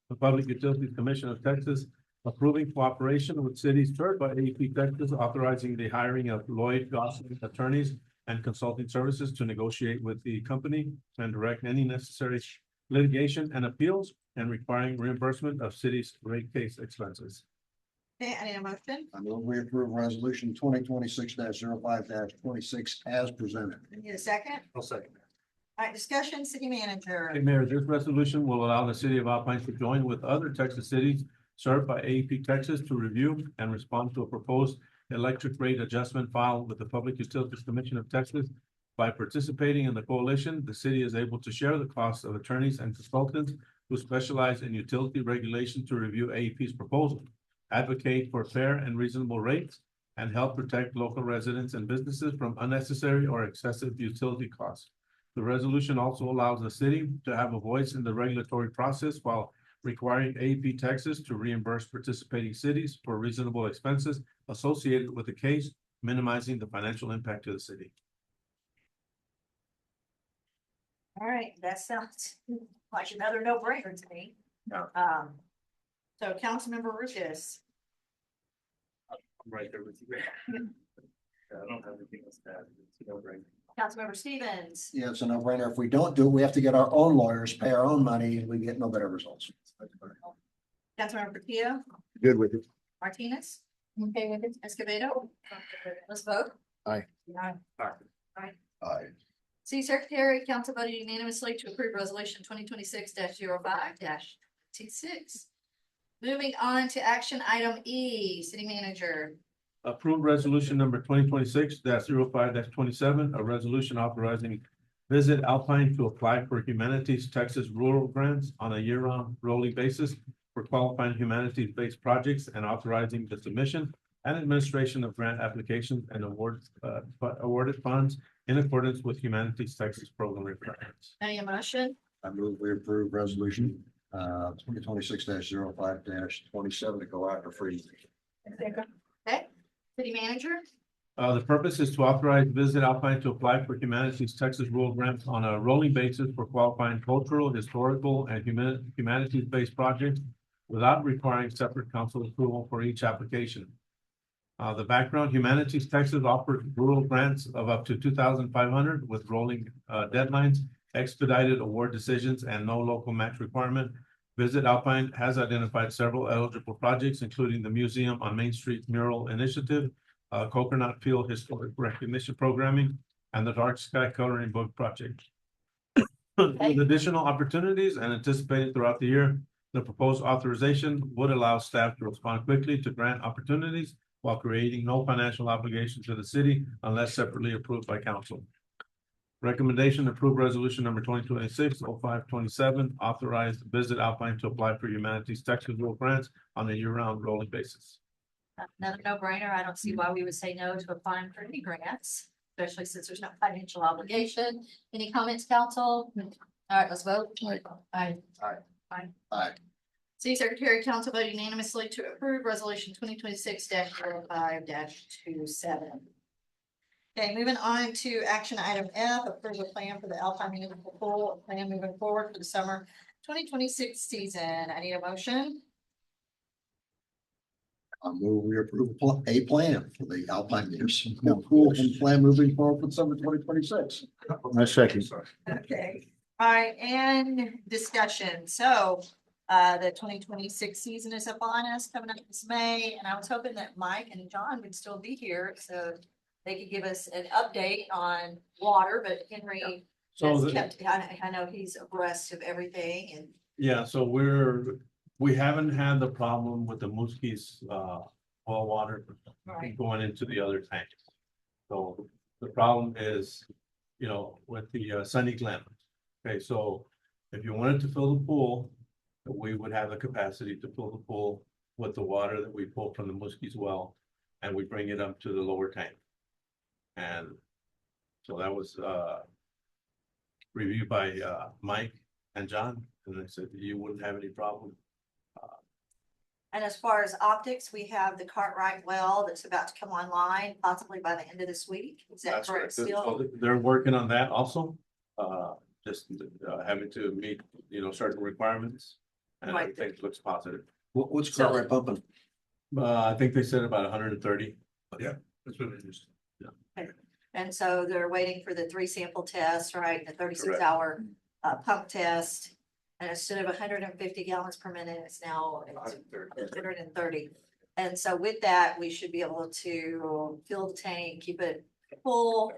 the Public Utilities Commission of Texas, approving cooperation with cities served by AEP Texas, authorizing the hiring of Lloyd Gosling attorneys and consulting services to negotiate with the company and direct any necessary litigation and appeals, and requiring reimbursement of city's rate case expenses. Okay, I need a motion. I move we approve resolution 2026-05-26 as presented. I need a second. I'll second. All right, discussion, city manager. Hey, Mayor, this resolution will allow the city of Alpine to join with other Texas cities served by AEP Texas to review and respond to a proposed electric rate adjustment filed with the Public Utilities Commission of Texas. By participating in the coalition, the city is able to share the costs of attorneys and consultants who specialize in utility regulation to review AEP's proposal, advocate for fair and reasonable rates, and help protect local residents and businesses from unnecessary or excessive utility costs. The resolution also allows the city to have a voice in the regulatory process while requiring AEP Texas to reimburse participating cities for reasonable expenses associated with the case, minimizing the financial impact to the city. All right, that sounds like another no-brainer to me. No. So Councilmember Lucas. I'm right there with you. I don't have anything else to add. It's a no-brainer. Councilmember Stevens. Yeah, it's a no-brainer. If we don't do it, we have to get our own lawyers, pay our own money, and we get no better results. Councilmember Portillo, Good with it. Martinez. Okay with it. Escobedo. Let's vote. Aye. Aye. Aye. City Secretary, council voted unanimously to approve resolution 2026-05-26. Moving on to action item E, city manager. Approve resolution number 2026-05-27, a resolution authorizing Visit Alpine to apply for Humanities Texas rural grants on a year-round rolling basis for qualifying humanities-based projects, and authorizing the submission and administration of grant applications and awarded funds in accordance with Humanities Texas program requirements. Any motion? I move we approve resolution 2026-05-27 to go out for free. Okay, city manager. The purpose is to authorize Visit Alpine to apply for Humanities Texas rural grants on a rolling basis for qualifying cultural, historical, and humanities-based projects without requiring separate council approval for each application. The background, Humanities Texas offers rural grants of up to 2,500 with rolling deadlines, expedited award decisions, and no local match requirement. Visit Alpine has identified several eligible projects, including the Museum on Main Street Mural Initiative, Coconut Field Historic Recognition Programming, and the Dark Sky Coloring Book Project. With additional opportunities and anticipated throughout the year, the proposed authorization would allow staff to respond quickly to grant opportunities while creating no financial obligation to the city unless separately approved by council. Recommendation: approve resolution number 2026-05-27, authorize Visit Alpine to apply for Humanities Texas rural grants on a year-round rolling basis. Another no-brainer. I don't see why we would say no to applying for any grants, especially since there's no financial obligation. Any comments, council? All right, let's vote. Aye. Aye. City Secretary, council voted unanimously to approve resolution 2026-05-27. Okay, moving on to action item F, approve a plan for the Alpine Municipal Pool plan moving forward for the summer 2026 season. I need a motion. I move we approve a plan for the Alpine Municipal Pool and plan moving forward for summer 2026. I second. Okay, all right, and discussion. So the 2026 season is upon us, coming up this May, and I was hoping that Mike and John would still be here so they could give us an update on water, but Henry has kept, I know he's abreast of everything and. Yeah, so we haven't had the problem with the Muskies, well water going into the other tanks. So the problem is, with the Sunny Glen. Okay, so If you wanted to fill the pool, we would have the capacity to fill the pool with the water that we pull from the Muskies well, and we bring it up to the lower tank. And so that was reviewed by Mike and John, and they said you wouldn't have any problem. And as far as optics, we have the Cartwright well that's about to come online, possibly by the end of this week. Is that That's correct right. still? They're working on that also, just having to meet, certain requirements. And Right. everything looks positive. What's Cartwright pumping? I think they said about 130. Yeah, that's what it is. And so they're waiting for the 3 sample tests, right? The 36-hour pump test. And instead of 150 gallons per minute, it's now 130. And so with that, we should be able to fill the tank, keep it full.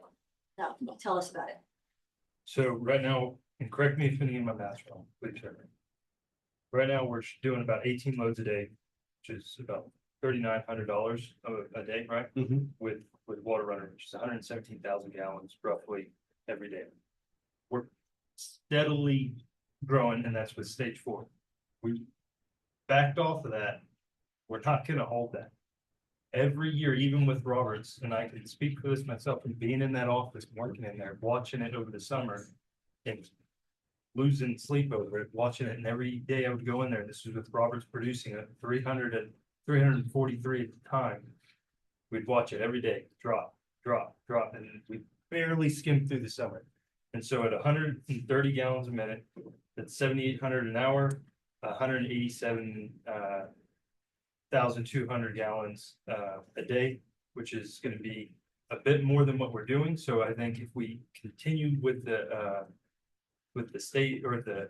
Now, tell us about it. So right now, and correct me if any of my math's wrong, please check me. Right now, we're doing about 18 loads a day, which is about $3,900 a day, right? With water runner, which is 117,000 gallons roughly every day. We're steadily growing, and that's with stage 4. We backed off of that. We're not gonna hold that. Every year, even with Roberts, and I can speak for this myself, and being in that office, working in there, watching it over the summer, and losing sleep over it, watching it, and every day I would go in there, this was with Roberts producing it, 343 at the time. We'd watch it every day, drop, and we barely skimmed through the summer. And so at 130 gallons a minute, that's 7,800 an hour, 187,200 gallons a day, which is going to be a bit more than what we're doing. So I think if we continue with the state or the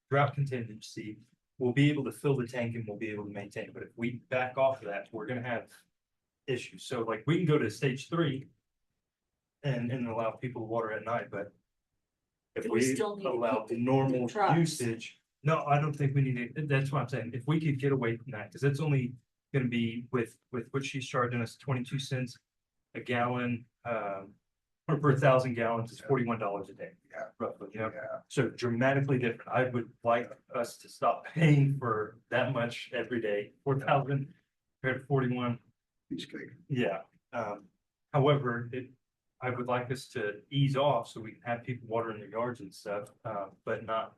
drought contingency, we'll be able to fill the tank and we'll be able to maintain it. But if we back off of that, we're going to have issues. So like we can go to stage 3 and allow people to water at night, but if Do we we still need to allow keep the normal trucks? usage, no, I don't think we need it. That's what I'm saying. If we could get away from that, because it's only gonna be with what she's charging us, 22 cents a gallon, or per 1,000 gallons, it's $41 a day. Yeah. Roughly, so dramatically different. I would like us to stop paying for that much every day, 4,000 compared to 41. Yeah, however, I would like us to ease off so we can have people watering their yards and stuff, but not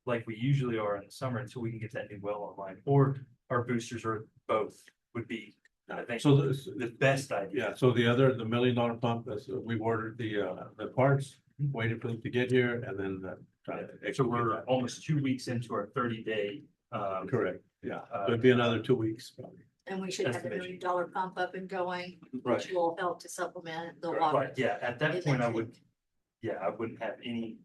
like we usually are in the summer until we can get that new well online, or our boosters, or both would be, I think, So the best idea. Yeah, so the $1 million pump, we've ordered the parts, waiting for them to get here, and then trying to So execute we're that. almost 2 weeks into our 30-day. Correct, yeah, it'd be another 2 weeks. Probably. And we should have the $1 Estimation. million pump up and going, Right. which will help to supplement the Right, water. yeah, at that point, I wouldn't have any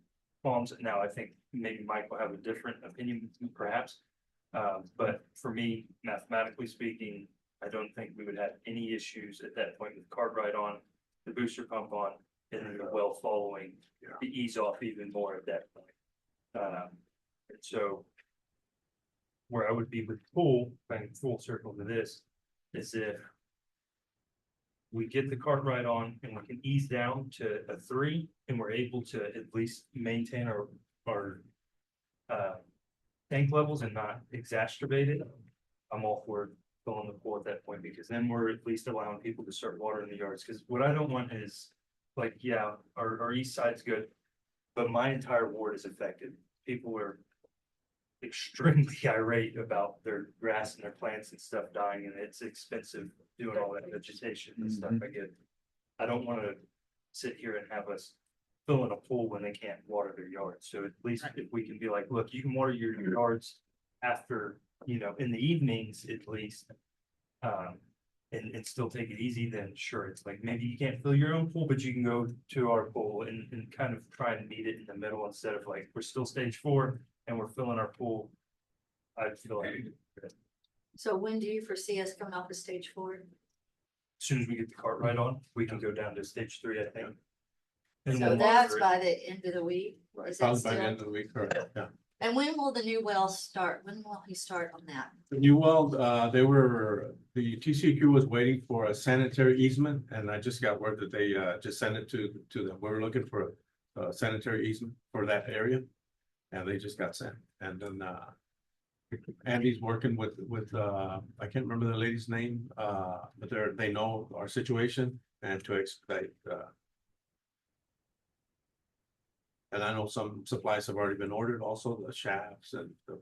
qualms. Now, I think maybe Mike will have a different opinion perhaps. But for me, mathematically speaking, I don't think we would have any issues at that point with Cartwright on, the booster pump on, and then the well following to ease off even more at that point. And so where I would be with the pool, going full circle to this, is if we get the Cartwright on and we can ease down to a 3, and we're able to at least maintain our tank levels and not exacerbate it, I'm all for filling the pool at that point, because then we're at least allowing people to start watering the yards. Because what I don't want is, like, yeah, our east side's good, but my entire ward is affected. People are extremely irate about their grass and their plants and stuff dying, and it's expensive doing all that vegetation and stuff. I don't want to sit here and have us fill in a pool when they can't water their yards. So at least if we can be like, look, you can water your yards after, in the evenings at least, and still take it easy, then sure, it's like, maybe you can't fill your own pool, but you can go to our pool and kind of try and meet it in the middle, instead of like, we're still stage 4 and we're filling our pool. I feel like So when do you foresee us coming off of stage 4? as soon as we get the Cartwright on, we can go down to stage 3, I think. And So we'll that's monitor it. by the end of the week? Is that Probably by the still- end of the week, correct, yeah. And when will the new well start? When will he start on that? The new well, the TCEQ was waiting for a sanitary easement, and I just got word that they just sent it to them. We're looking for a sanitary easement for that area. And they just got sent. And then, Andy's working with, I can't remember the lady's name, but they know our situation and to expedite, and I know some supplies have already been ordered, also the shafts and the.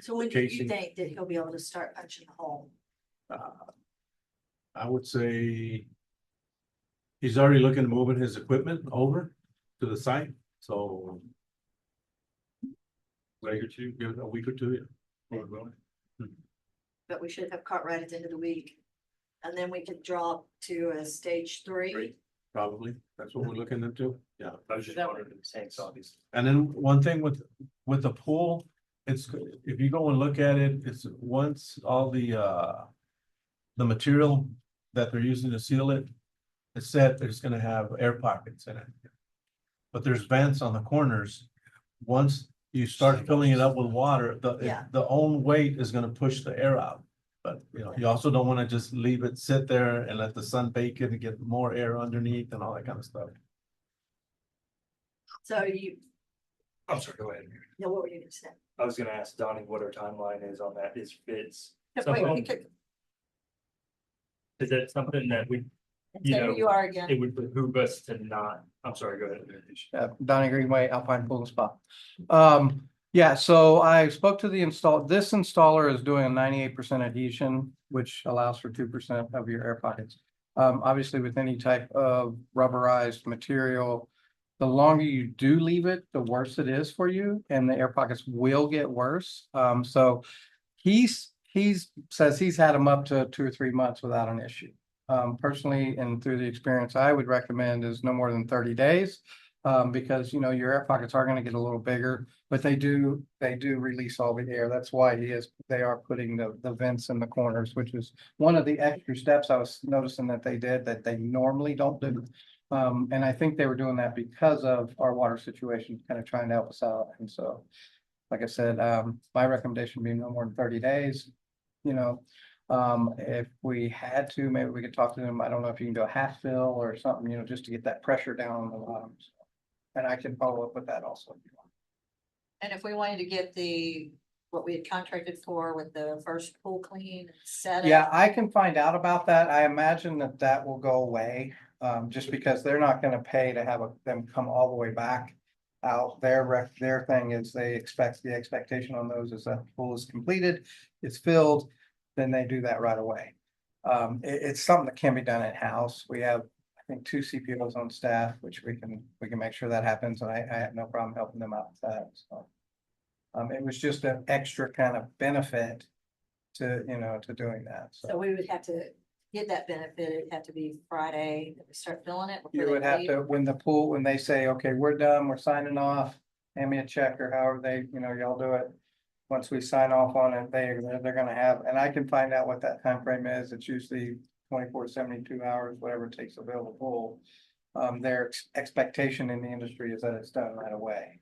So when do you casing. think that he'll be able to start punching a hole? I would say he's already looking at moving his equipment over to the site, so. Week or two, give it a week or two, yeah. But we should have caught right at the end of the week. And then we could drop to a stage 3. Probably, that's what we're looking into, yeah. I was just wondering the same, obviously. And then one thing with the pool, it's, if you go and look at it, it's once all the material that they're using to seal it, it's set, there's gonna have air pockets in it. But there's vents on the corners. Once you start filling it up with water, the own weight is gonna push the air out. But, you know, you also don't wanna just leave it sit there and let the sun bake it and get more air underneath and all that kind of stuff. So you, I'm sorry, go ahead. know, what were you gonna say? I was gonna ask Donnie what our timeline is on that. Is Wait, something, you could is that something that we, say who you are again. it would behoove us to not, I'm sorry, go ahead. Donnie Greenway, Alpine Pool and Spa. Yeah, so I spoke to the this installer is doing a 98% adhesion, which allows for 2% of your air pockets. Obviously with any type of rubberized material, the longer you do leave it, the worse it is for you and the air pockets will get worse. So he's says he's had them up to 2 or 3 months without an issue. Personally, and through the experience, I would recommend is no more than 30 days. Because, you know, your air pockets are going to get a little bigger, but they do release all the air. That's why they are putting the vents in the corners, which is one of the extra steps I was noticing that they did that they normally don't do. And I think they were doing that because of our water situation, kind of trying to help us out. And so, like I said, my recommendation would be no more than 30 days, you know. If we had to, maybe we could talk to them. I don't know if you can do a half fill or something, you know, just to get that pressure down on the bottom. And I can follow up with that also. And if we wanted to get what we had contracted for with the first pool clean set. Yeah, I can find out about that. I imagine that will go away. Just because they're not gonna pay to have them come all the way back out. Their thing is the expectation on those is that the pool is completed, it's filled, then they do that right away. It's something that can be done in-house. We have, I think, 2 CPOs on staff, which we can make sure that happens, and I have no problem helping them out with that, so. It was just an extra kind of benefit to, you know, to doing that, So we would have to get that benefit. It'd have to be Friday that we start filling it. before You they would have leave. to, when they say, okay, we're done, we're signing off, hand me a check or however they, you know, y'all do it. Once we sign off on it, they're gonna have, and I can find out what that time frame is. It's usually 24 to 72 hours, whatever it takes to build a pool. Their expectation in the industry is that it's done right away.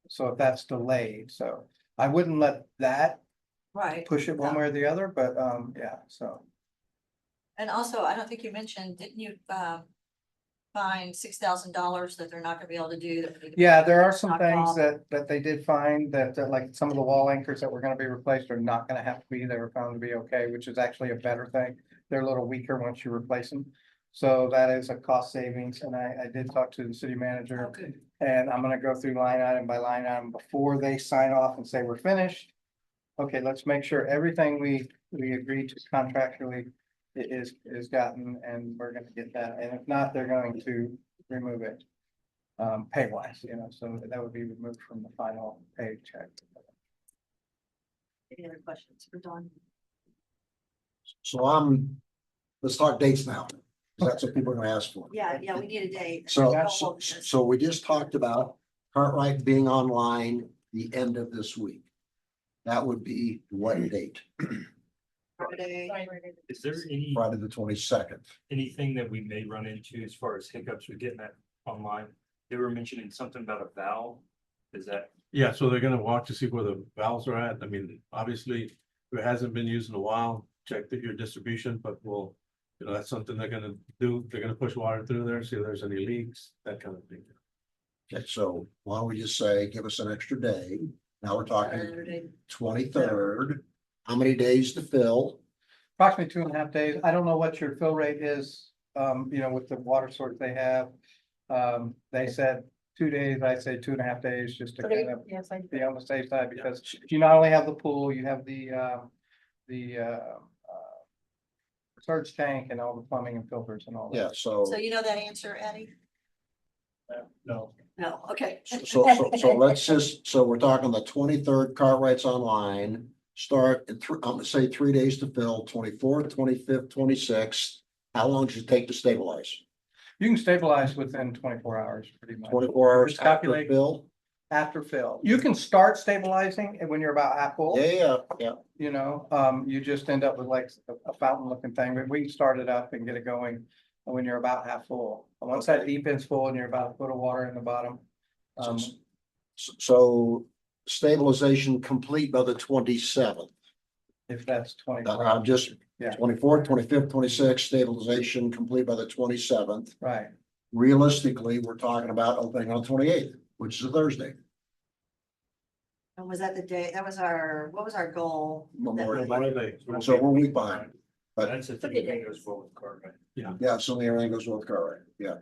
So if that's delayed, so I wouldn't let that Right. push it one way or the other, but yeah, so. And also, I don't think you mentioned, didn't you, find $6,000 that they're not gonna be able to do? That we- Yeah, there are some knocked things off? that they did find that like some of the wall anchors that were gonna be replaced are not gonna have to be, they were found to be okay, which is actually a better thing. They're a little weaker once you replace them. So that is a cost savings, and I did talk to the city manager. Okay. And I'm gonna go through line item by line item before they sign off and say we're finished. Okay, let's make sure everything we agreed to contractually is gotten, and we're gonna get that, and if not, they're going to remove it. Pay wise, you know, so that would be removed from the final paycheck. Any other questions for Dawn? So let's talk dates now. 'Cause that's what people are gonna ask for. Yeah, we need a date. So we just talked about Cartwright being online the end of this week. That would be what date? Friday. Is there any, Friday the 22nd. anything that we may run into as far as hiccups with getting that online? They were mentioning something about a valve. Is that, Yeah, so they're gonna walk to see where the valves are at. I mean, obviously, if it hasn't been used in a while, check your distribution, but we'll, that's something they're gonna do. They're gonna push water through there, see if there's any leaks, that kind of thing. Okay, so why don't we just say, give us an extra day? Now we're talking Saturday. 23rd. How many days to fill? Approximately 2.5 days. I don't know what your fill rate is, with the water source they have. They said 2 days, I say 2.5 days, just to kind of Yes, I. be on the safe side, because you not only have the pool, you have the surge tank and all the plumbing and filters and all that. Yeah, so. So you know that answer, Eddie? No. No, okay. So let's just, so we're talking the 23rd, Cartwright's online, start at I'm gonna say 3 days to fill, 24th, 25th, 26th. How long does it take to stabilize? You can stabilize within 24 hours, pretty much. 24 hours Just after calculate fill? after fill. You can start stabilizing when you're about half full. Yeah. You just end up with like a fountain looking thing, but we can start it up and get it going when you're about half full. And once that deep end's full and you're about a foot of water in the bottom. So stabilization complete by the 27th. If that's 24. I'm just, Yeah. 24th, 25th, 26th, stabilization complete by the 27th. Right. Realistically, we're talking about opening on 28th, which is a Thursday. And was that the day, that was what was our goal? Memorial Day. So we're a week behind. But That's if everything goes well with Cartwright. yeah, assuming everything goes well with Cartwright, yeah.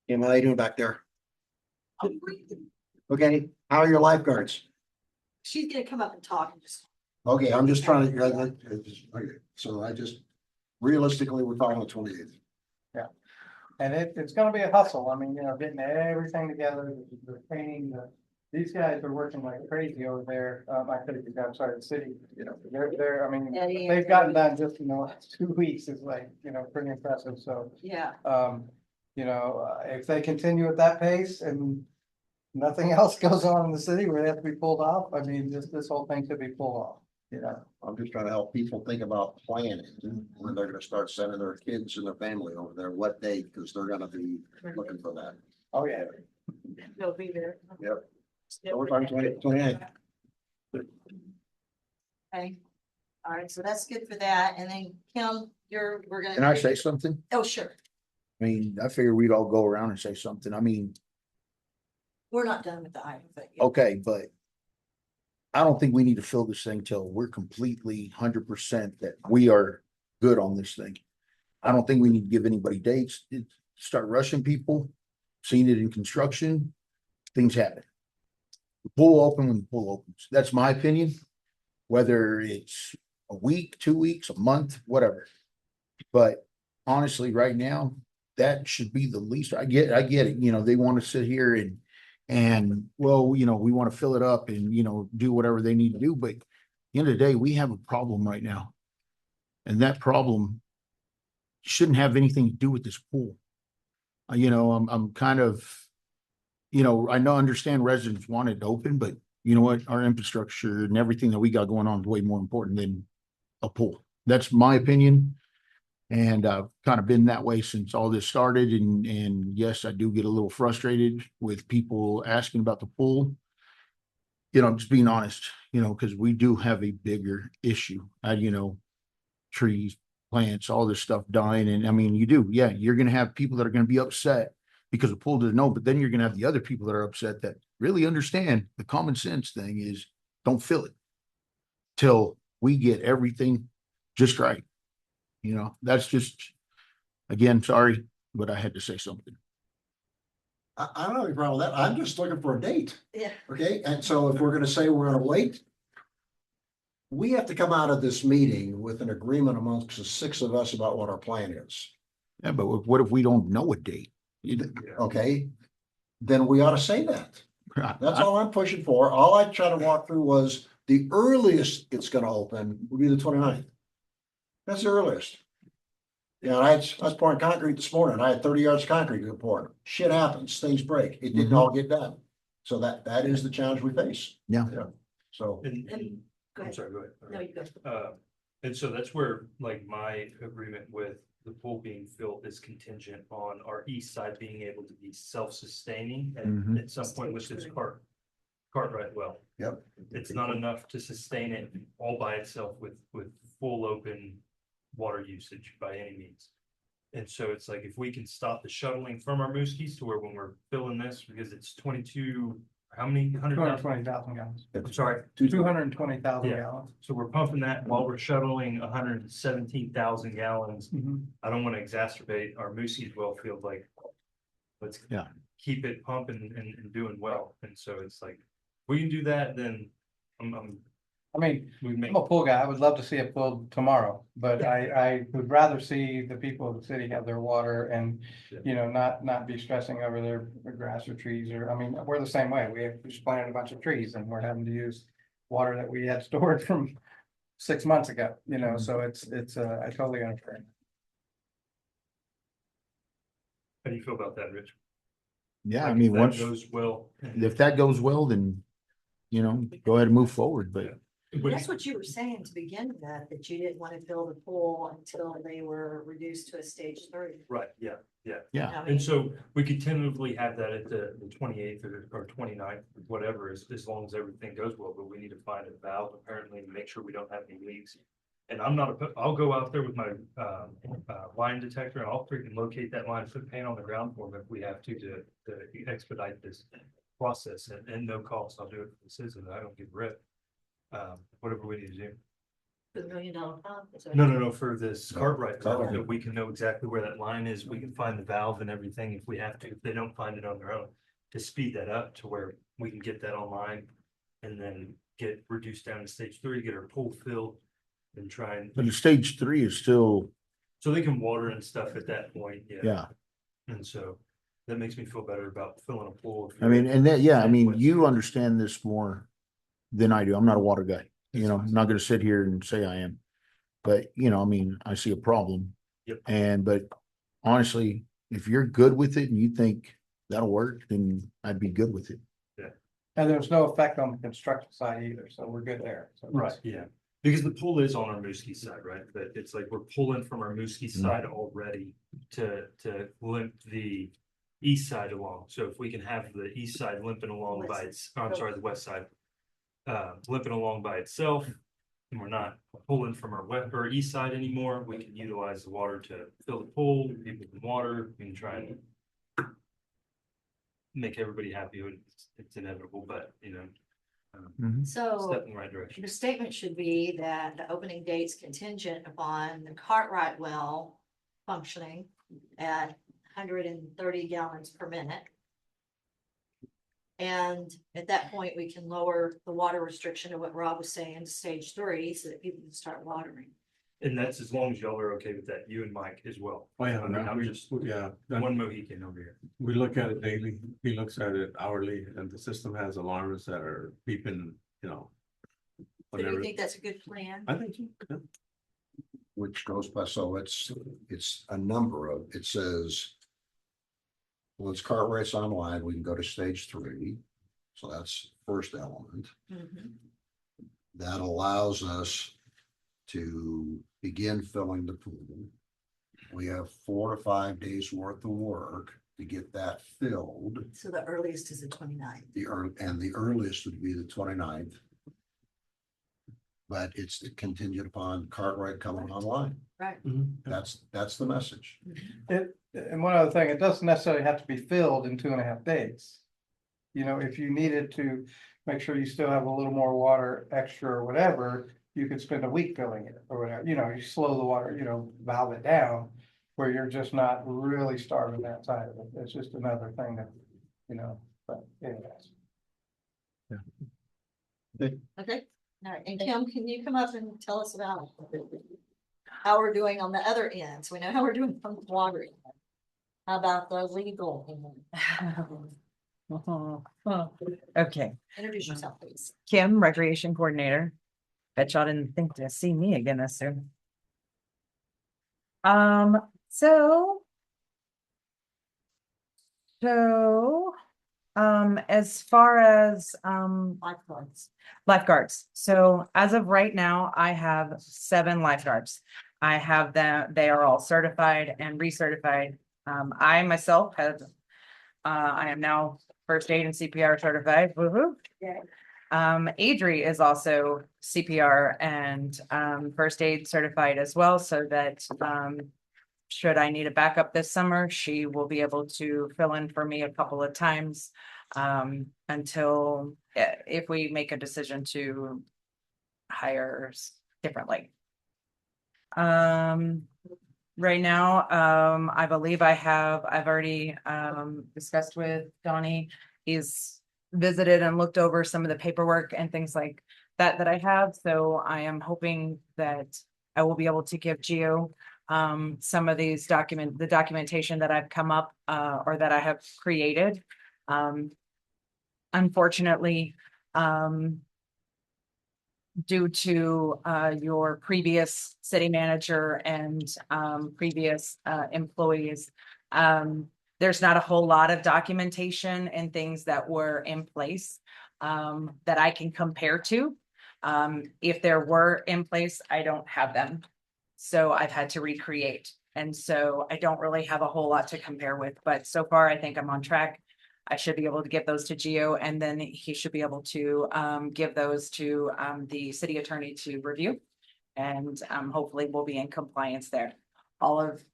Kim, how you doing back there? Okay, how are your lifeguards? She's gonna come up and talk and just. Okay, I'm just trying to, okay, so I just, realistically, we're talking the 28th. Yeah. And it's gonna be a hustle. I mean, getting everything together, the painting, these guys are working like crazy over there. I could have, I'm sorry, the city, they're, I mean, they've gotten done just in the last 2 weeks is like, pretty impressive. So, Yeah. if they continue at that pace and nothing else goes on in the city where they have to be pulled off, I mean, this whole thing could be pulled off, I'm just trying to help people think about planning when they're gonna start sending their kids and their family over there, what date, because they're gonna be looking for that. Oh, yeah. They'll be there. Yep. So we're talking 28th. Okay. All right, so that's good for that. And then Kim, we're gonna. Can I say something? Oh, sure. I mean, I figured we'd all go around and say something. I mean, We're not done with the item, but. okay, but I don't think we need to fill this thing till we're completely 100% that we are good on this thing. I don't think we need to give anybody dates, start rushing people. Seen it in construction, things happen. The pool open when the pool opens. That's my opinion. Whether it's a week, 2 weeks, a month, whatever. But honestly, right now, that should be the least. I get it. They want to sit here and well, we want to fill it up and, do whatever they need to do. But at the end of the day, we have a problem right now. And that problem shouldn't have anything to do with this pool. I'm kind of, I understand residents want it open, but you know what? Our infrastructure and everything that we got going on is way more important than a pool. That's my opinion. And I've kind of been that way since all this started. And yes, I do get a little frustrated with people asking about the pool. I'm just being honest, because we do have a bigger issue. Trees, plants, all this stuff dying. And I mean, you're going to have people that are going to be upset because the pool doesn't know, but then you're going to have the other people that are upset that really understand the common sense thing is don't fill it till we get everything just right. That's just, again, sorry, but I had to say something. I don't have any problem with that. I'm just looking for a date. Yeah. Okay, and so if we're gonna say we're gonna wait, we have to come out of this meeting with an agreement amongst the 6 of us about what our plan is. Yeah, but what if we don't know a date? Okay, then we ought to say that. That's all I'm pushing for. All I tried to walk through was the earliest it's gonna open would be the 29th. That's the earliest. I was pouring concrete this morning. I had 30 yards of concrete to pour. Shit happens, things break. It didn't all get done. So that is the challenge we face. Yeah. So. I'm sorry, go ahead. No, you go. And so that's where like my agreement with the pool being filled is contingent on our east side being able to be self-sustaining and at some point with this Cartwright well. Yep. It's not enough to sustain it all by itself with full open water usage by any means. And so it's like, if we can stop the shuttling from our Mooskies to where when we're filling this, because it's 22, how many hundred? 220,000 gallons. I'm sorry. 220,000 Yeah. gallons. So we're pumping that while we're shuttling 117,000 gallons. Mhm. I don't want to exacerbate our Moosey's well field, like, let's Yeah. keep it pumping and doing well. And so it's like, we can do that, then I mean, we make. I'm a pool guy. I would love to see it pulled tomorrow, but I would rather see the people of the city have their water and, you know, not be stressing over their grass or trees or, I mean, we're the same way. We just planted a bunch of trees and we're having to use water that we had stored from 6 months ago, you know, so it's, I totally understand. How do you feel about that, Rich? Yeah, Like, I if mean, that once, goes well. if that goes well, then, you know, go ahead and move forward, but That's what you were saying to begin with, that you didn't want to fill the pool until they were reduced to a stage 3. Right, yeah. yeah. I mean, And so we could tentatively have that at the 28th or 29th, whatever, as long as everything goes well, but we need to find a valve apparently and make sure we don't have any leaks. And I'm not, I'll go out there with my line detector and I'll freaking locate that line, put paint on the ground for them if we have to expedite this process and no cost. I'll do it for the citizen. I don't give a rip. Whatever we need to do. The $1 million pump. is what- No, for this Cartwright, Cartwright. that we can know exactly where that line is. We can find the valve and everything if we have to, if they don't find it on their own. To speed that up to where we can get that online and then get reduced down to stage 3, get our pool filled and try and, But the stage 3 is still, so they can water and stuff at that point, yeah. And so that makes me feel better about filling a pool. I mean, and that, yeah, I mean, you understand this more than I do. I'm not a water guy. You know, I'm not gonna sit here and say I am. But, you know, I mean, I see a problem. Yep. But honestly, if you're good with it and you think that'll work, then I'd be good with it. And there's no effect on the construction side either, so we're good there. So Right, yeah. Because the pool is on our Mooski side, right? But it's like we're pulling from our Mooski side already to limp the east side along. So if we can have the east side limping along by its, I'm sorry, the west side. Limping along by itself, and we're not pulling from our west or east side anymore, we can utilize the water to fill the pool, people can water, we can try and make everybody happy. It's inevitable, but you know. So Step in the right direction. the statement should be that the opening date's contingent upon the Cartwright well functioning at 130 gallons per minute. And at that point, we can lower the water restriction to what Rob was saying, to stage 3, so that people can start watering. And that's as long as y'all are okay with that, you and Mike as well. Oh, yeah, I mean, no, I'm we- just yeah. one Mohican over here. We look at it daily. He looks at it hourly and the system has alarms that are beeping, you know. So do whenever. you think that's a good plan? I think so. Yeah. Which goes by, so it's a number of, it says. Well, it's Cartwright's online, we can go to stage 3, so that's first element. Mhm. That allows us to begin filling the pool. We have 4 to 5 days worth of work to get that filled. So the earliest is the 29th. The earliest would be the 29th. But it's contingent upon Cartwright coming online. Right. That's the message. And one other thing, it doesn't necessarily have to be filled in 2.5 days. You know, if you needed to make sure you still have a little more water extra or whatever, you could spend a week filling it or whatever, you know, you slow the water, you know, valve it down. Where you're just not really starving that side of it. It's just another thing that, you know, but anyways. Okay, all right, and Kim, can you come up and tell us about how we're doing on the other ends? We know how we're doing from the water end. How about the legal end? Okay, Introduce yourself, please. Kim, Recreation Coordinator. Bet y'all didn't think to see me again this soon. As far as, lifeguards. So as of right now, I have 7 lifeguards. I have them, they are all certified and recertified. I myself have, I am now first aid and CPR certified. Woohoo. Adri is also CPR and, first aid certified as well, so that, should I need a backup this summer, she will be able to fill in for me a couple of times. Until if we make a decision to hire differently. Right now, I believe I've already discussed with Donnie. He's visited and looked over some of the paperwork and things like that I have. So I am hoping that I will be able to give Gio some of these the documentation that I've come up or that I have created. Unfortunately, due to your previous city manager and previous employees, there's not a whole lot of documentation and things that were in place that I can compare to. If there were in place, I don't have them. So I've had to recreate. And so I don't really have a whole lot to compare with, but so far I think I'm on track. I should be able to give those to Gio, and then he should be able to give those to the city attorney to review. And hopefully we'll be in compliance there.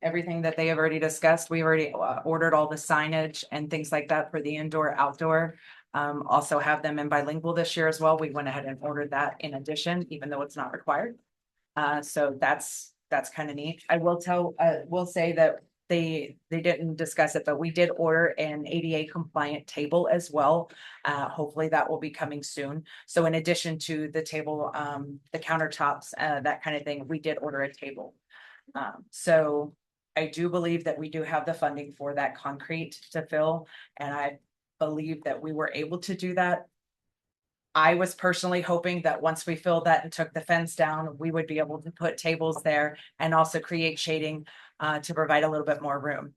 Everything that they have already discussed, we already ordered all the signage and things like that for the indoor, outdoor. Also have them in bilingual this year as well. We went ahead and ordered that in addition, even though it's not required. So that's kind of neat. I will say that they didn't discuss it, but we did order an ADA compliant table as well. Hopefully that will be coming soon. So in addition to the table, the countertops, that kind of thing, we did order a table. So I do believe that we do have the funding for that concrete to fill, and I believe that we were able to do that. I was personally hoping that once we filled that and took the fence down, we would be able to put tables there and also create shading to provide a little bit more room.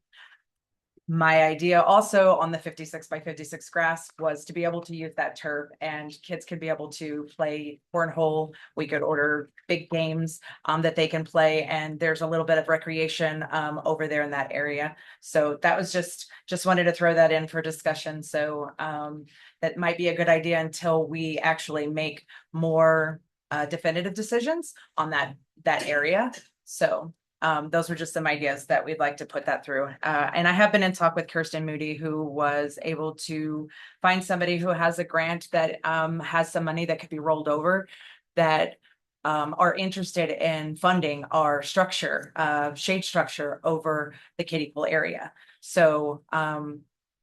My idea also on the 56 by 56 grass was to be able to use that turf, and kids could be able to play cornhole. We could order big games that they can play, and there's a little bit of recreation over there in that area. So that was just wanted to throw that in for discussion. So that might be a good idea until we actually make more definitive decisions on that area. So those were just some ideas that we'd like to put that through. And I have been in talk with Kirsten Moody, who was able to find somebody who has a grant that has some money that could be rolled over that are interested in funding our structure, shade structure over the kiddie pool area. So,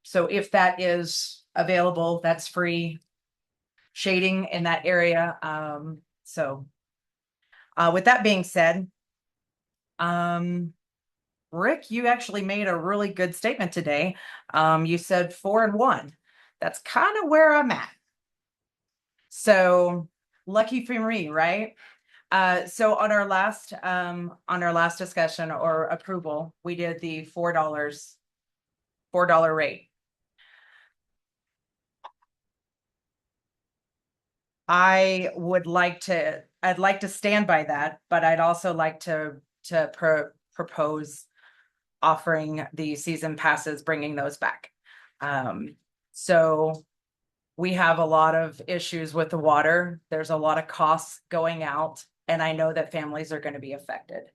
so if that is available, that's free shading in that area. So with that being said, Rick, you actually made a really good statement today. You said 4 and 1. That's kind of where I'm at. So lucky for me, right? So on our last discussion or approval, we did the $4 rate. I'd like to stand by that, but I'd also like to propose offering the season passes, bringing those back. So we have a lot of issues with the water. There's a lot of costs going out, and I know that families are going to be affected.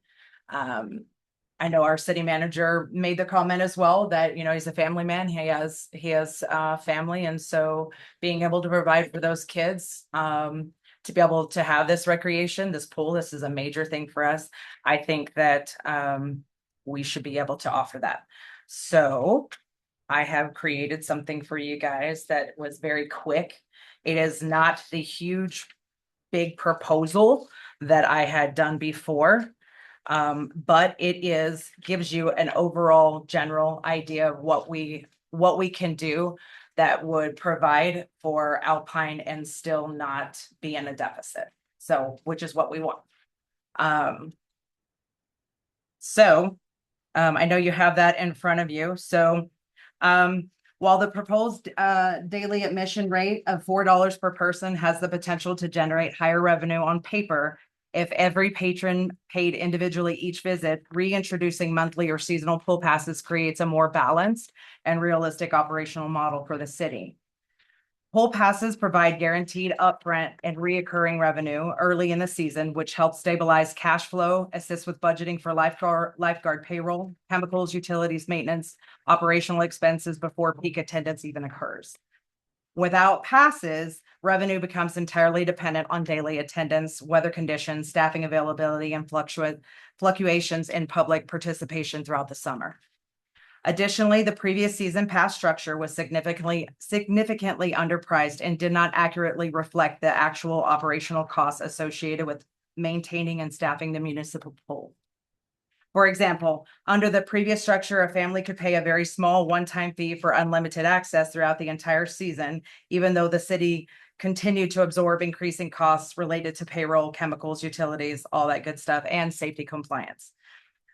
I know our city manager made the comment as well that, you know, he's a family man. He has family. And so being able to provide for those kids, to be able to have this recreation, this pool, this is a major thing for us. I think that we should be able to offer that. So I have created something for you guys that was very quick. It is not the huge, big proposal that I had done before, but it gives you an overall general idea of what we can do that would provide for Alpine and still not be in a deficit. So, which is what we want. I know you have that in front of you. So, while the proposed daily admission rate of $4 per person has the potential to generate higher revenue on paper, if every patron paid individually each visit, reintroducing monthly or seasonal pool passes creates a more balanced and realistic operational model for the city. Pool passes provide guaranteed upfront and reoccurring revenue early in the season, which helps stabilize cash flow, assist with budgeting for lifeguard payroll, chemicals, utilities, maintenance, operational expenses before peak attendance even occurs. Without passes, revenue becomes entirely dependent on daily attendance, weather conditions, staffing availability, and fluctuations in public participation throughout the summer. Additionally, the previous season pass structure was significantly underpriced and did not accurately reflect the actual operational costs associated with maintaining and staffing the municipal pool. For example, under the previous structure, a family could pay a very small one-time fee for unlimited access throughout the entire season, even though the city continued to absorb increasing costs related to payroll, chemicals, utilities, all that good stuff, and safety compliance.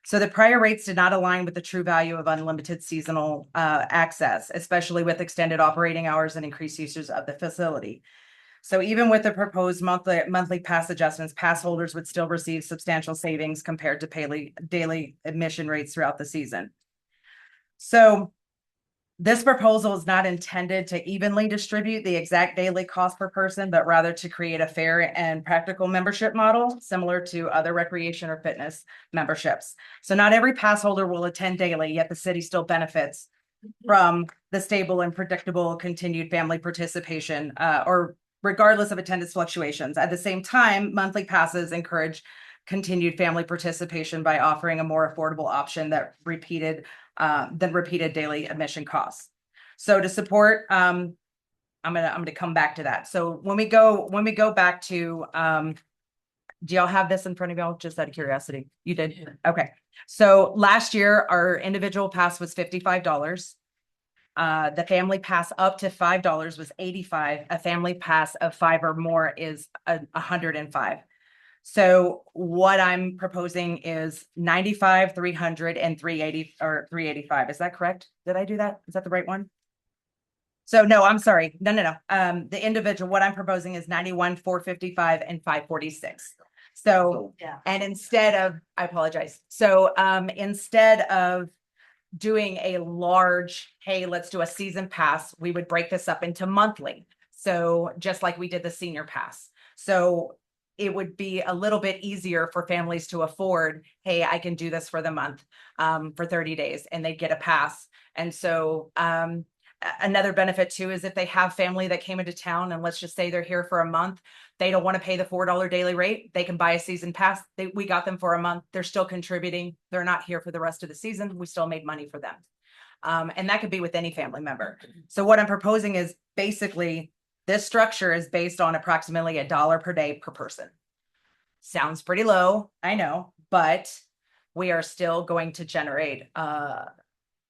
So the prior rates did not align with the true value of unlimited seasonal access, especially with extended operating hours and increased usage of the facility. So even with the proposed monthly pass adjustments, pass holders would still receive substantial savings compared to daily admission rates throughout the season. So this proposal is not intended to evenly distribute the exact daily cost per person, but rather to create a fair and practical membership model similar to other recreation or fitness memberships. So not every pass holder will attend daily, yet the city still benefits from the stable and predictable continued family participation, or regardless of attendance fluctuations. At the same time, monthly passes encourage continued family participation by offering a more affordable option than repeated daily admission costs. So to support, I'm gonna come back to that. So when we go back to, do y'all have this in front of y'all? Just out of curiosity, you did? Yeah. Okay. So last year, our individual pass was $55. The family pass up to $5 was $85. A family pass of 5 or more is $105. So what I'm proposing is 95, 300, and 380 or 385. Is that correct? Did I do that? Is that the right one? So no, I'm sorry. No. The individual, what I'm proposing is 91, 455, and 546. So, Yeah. and instead of, I apologize. So instead of doing a large, hey, let's do a season pass, we would break this up into monthly. So just like we did the senior pass. So it would be a little bit easier for families to afford, hey, I can do this for the month, for 30 days, and they get a pass. And so another benefit too is if they have family that came into town and let's just say they're here for a month, they don't want to pay the $4 daily rate, they can buy a season pass. We got them for a month. They're still contributing. They're not here for the rest of the season. We still made money for them. And that could be with any family member. So what I'm proposing is basically this structure is based on approximately $1 per day per person. Sounds pretty low, I know, but we are still going to generate, we're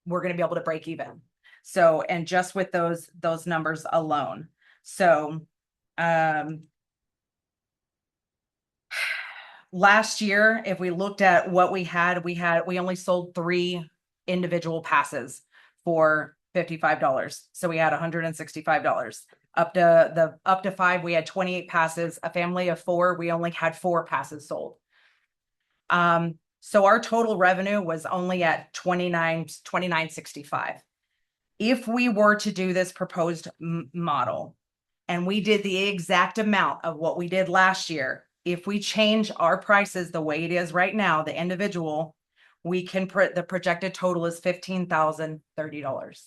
going to be able to break even. So, and just with those numbers alone. So, last year, if we looked at what we only sold 3 individual passes for $55. So we had $165. Up to 5, we had 28 passes. A family of 4, we only had 4 passes sold. So our total revenue was only at $29.65. If we were to do this proposed model and we did the exact amount of what we did last year, if we change our prices the way it is right now, the individual, we can the projected total is $15,030.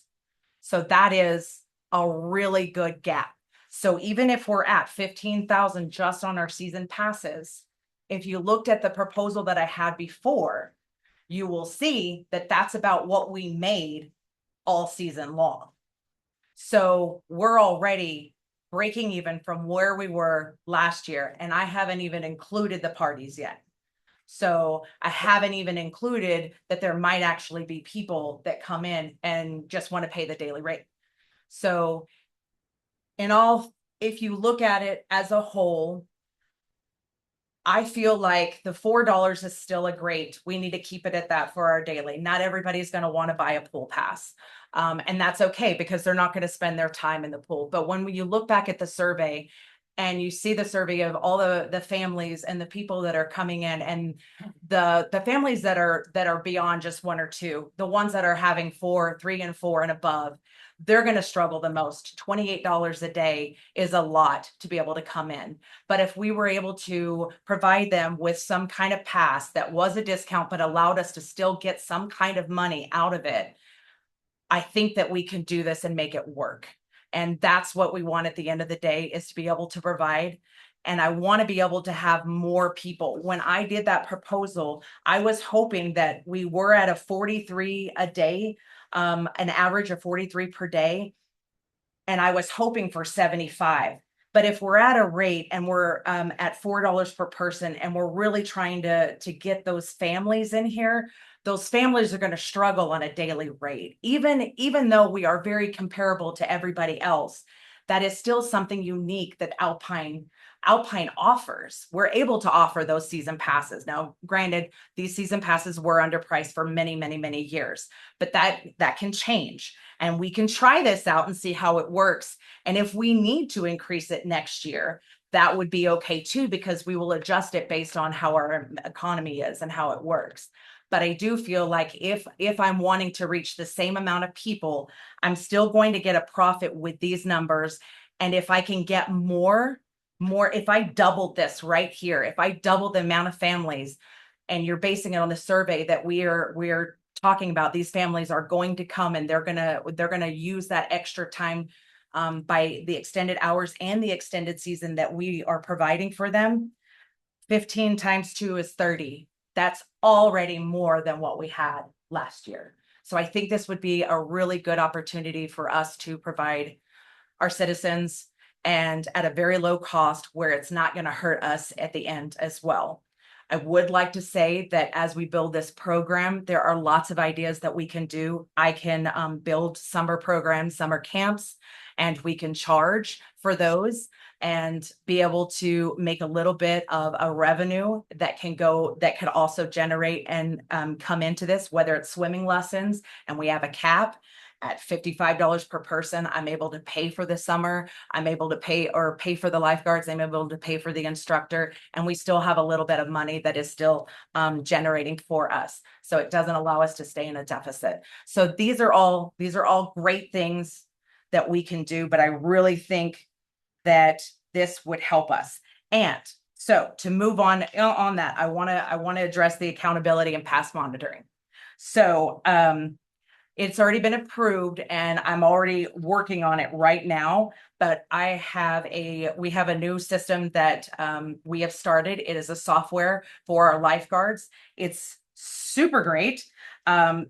So that is a really good gap. So even if we're at 15,000 just on our season passes, if you looked at the proposal that I had before, you will see that that's about what we made all season long. So we're already breaking even from where we were last year, and I haven't even included the parties yet. So I haven't even included that there might actually be people that come in and just want to pay the daily rate. So in all, if you look at it as a whole, I feel like the $4 is still a great, we need to keep it at that for our daily. Not everybody's going to want to buy a pool pass. And that's okay because they're not going to spend their time in the pool. But when you look back at the survey and you see the survey of all the families and the people that are coming in and the families that are beyond just 1 or 2, the ones that are having 4, 3 and 4 and above, they're going to struggle the most. $28 a day is a lot to be able to come in. But if we were able to provide them with some kind of pass that was a discount, but allowed us to still get some kind of money out of it, I think that we can do this and make it work. And that's what we want at the end of the day, is to be able to provide. And I want to be able to have more people. When I did that proposal, I was hoping that we were at a 43 a day, an average of 43 per day. And I was hoping for 75. But if we're at a rate and we're at $4 per person, and we're really trying to get those families in here, those families are going to struggle on a daily rate. Even though we are very comparable to everybody else, that is still something unique that Alpine offers. We're able to offer those season passes. Now, granted, these season passes were underpriced for many, many, many years, but that can change. And we can try this out and see how it works. And if we need to increase it next year, that would be okay too, because we will adjust it based on how our economy is and how it works. But I do feel like if I'm wanting to reach the same amount of people, I'm still going to get a profit with these numbers. And if I can get more, if I doubled this right here, if I double the amount of families, and you're basing it on the survey that we're talking about, these families are going to come and they're gonna use that extra time by the extended hours and the extended season that we are providing for them. 15 times 2 is 30. That's already more than what we had last year. So I think this would be a really good opportunity for us to provide our citizens, and at a very low cost where it's not going to hurt us at the end as well. I would like to say that as we build this program, there are lots of ideas that we can do. I can build summer programs, summer camps, and we can charge for those and be able to make a little bit of a revenue that could also generate and come into this, whether it's swimming lessons, and we have a cap at $55 per person. I'm able to pay for the summer. I'm able to pay for the lifeguards. I'm able to pay for the instructor, and we still have a little bit of money that is still generating for us. So it doesn't allow us to stay in a deficit. So these are all great things that we can do, but I really think that this would help us. And so to move on that, I want to address the accountability and pass monitoring. So it's already been approved and I'm already working on it right now, but we have a new system that we have started. It is a software for our lifeguards. It's super great. I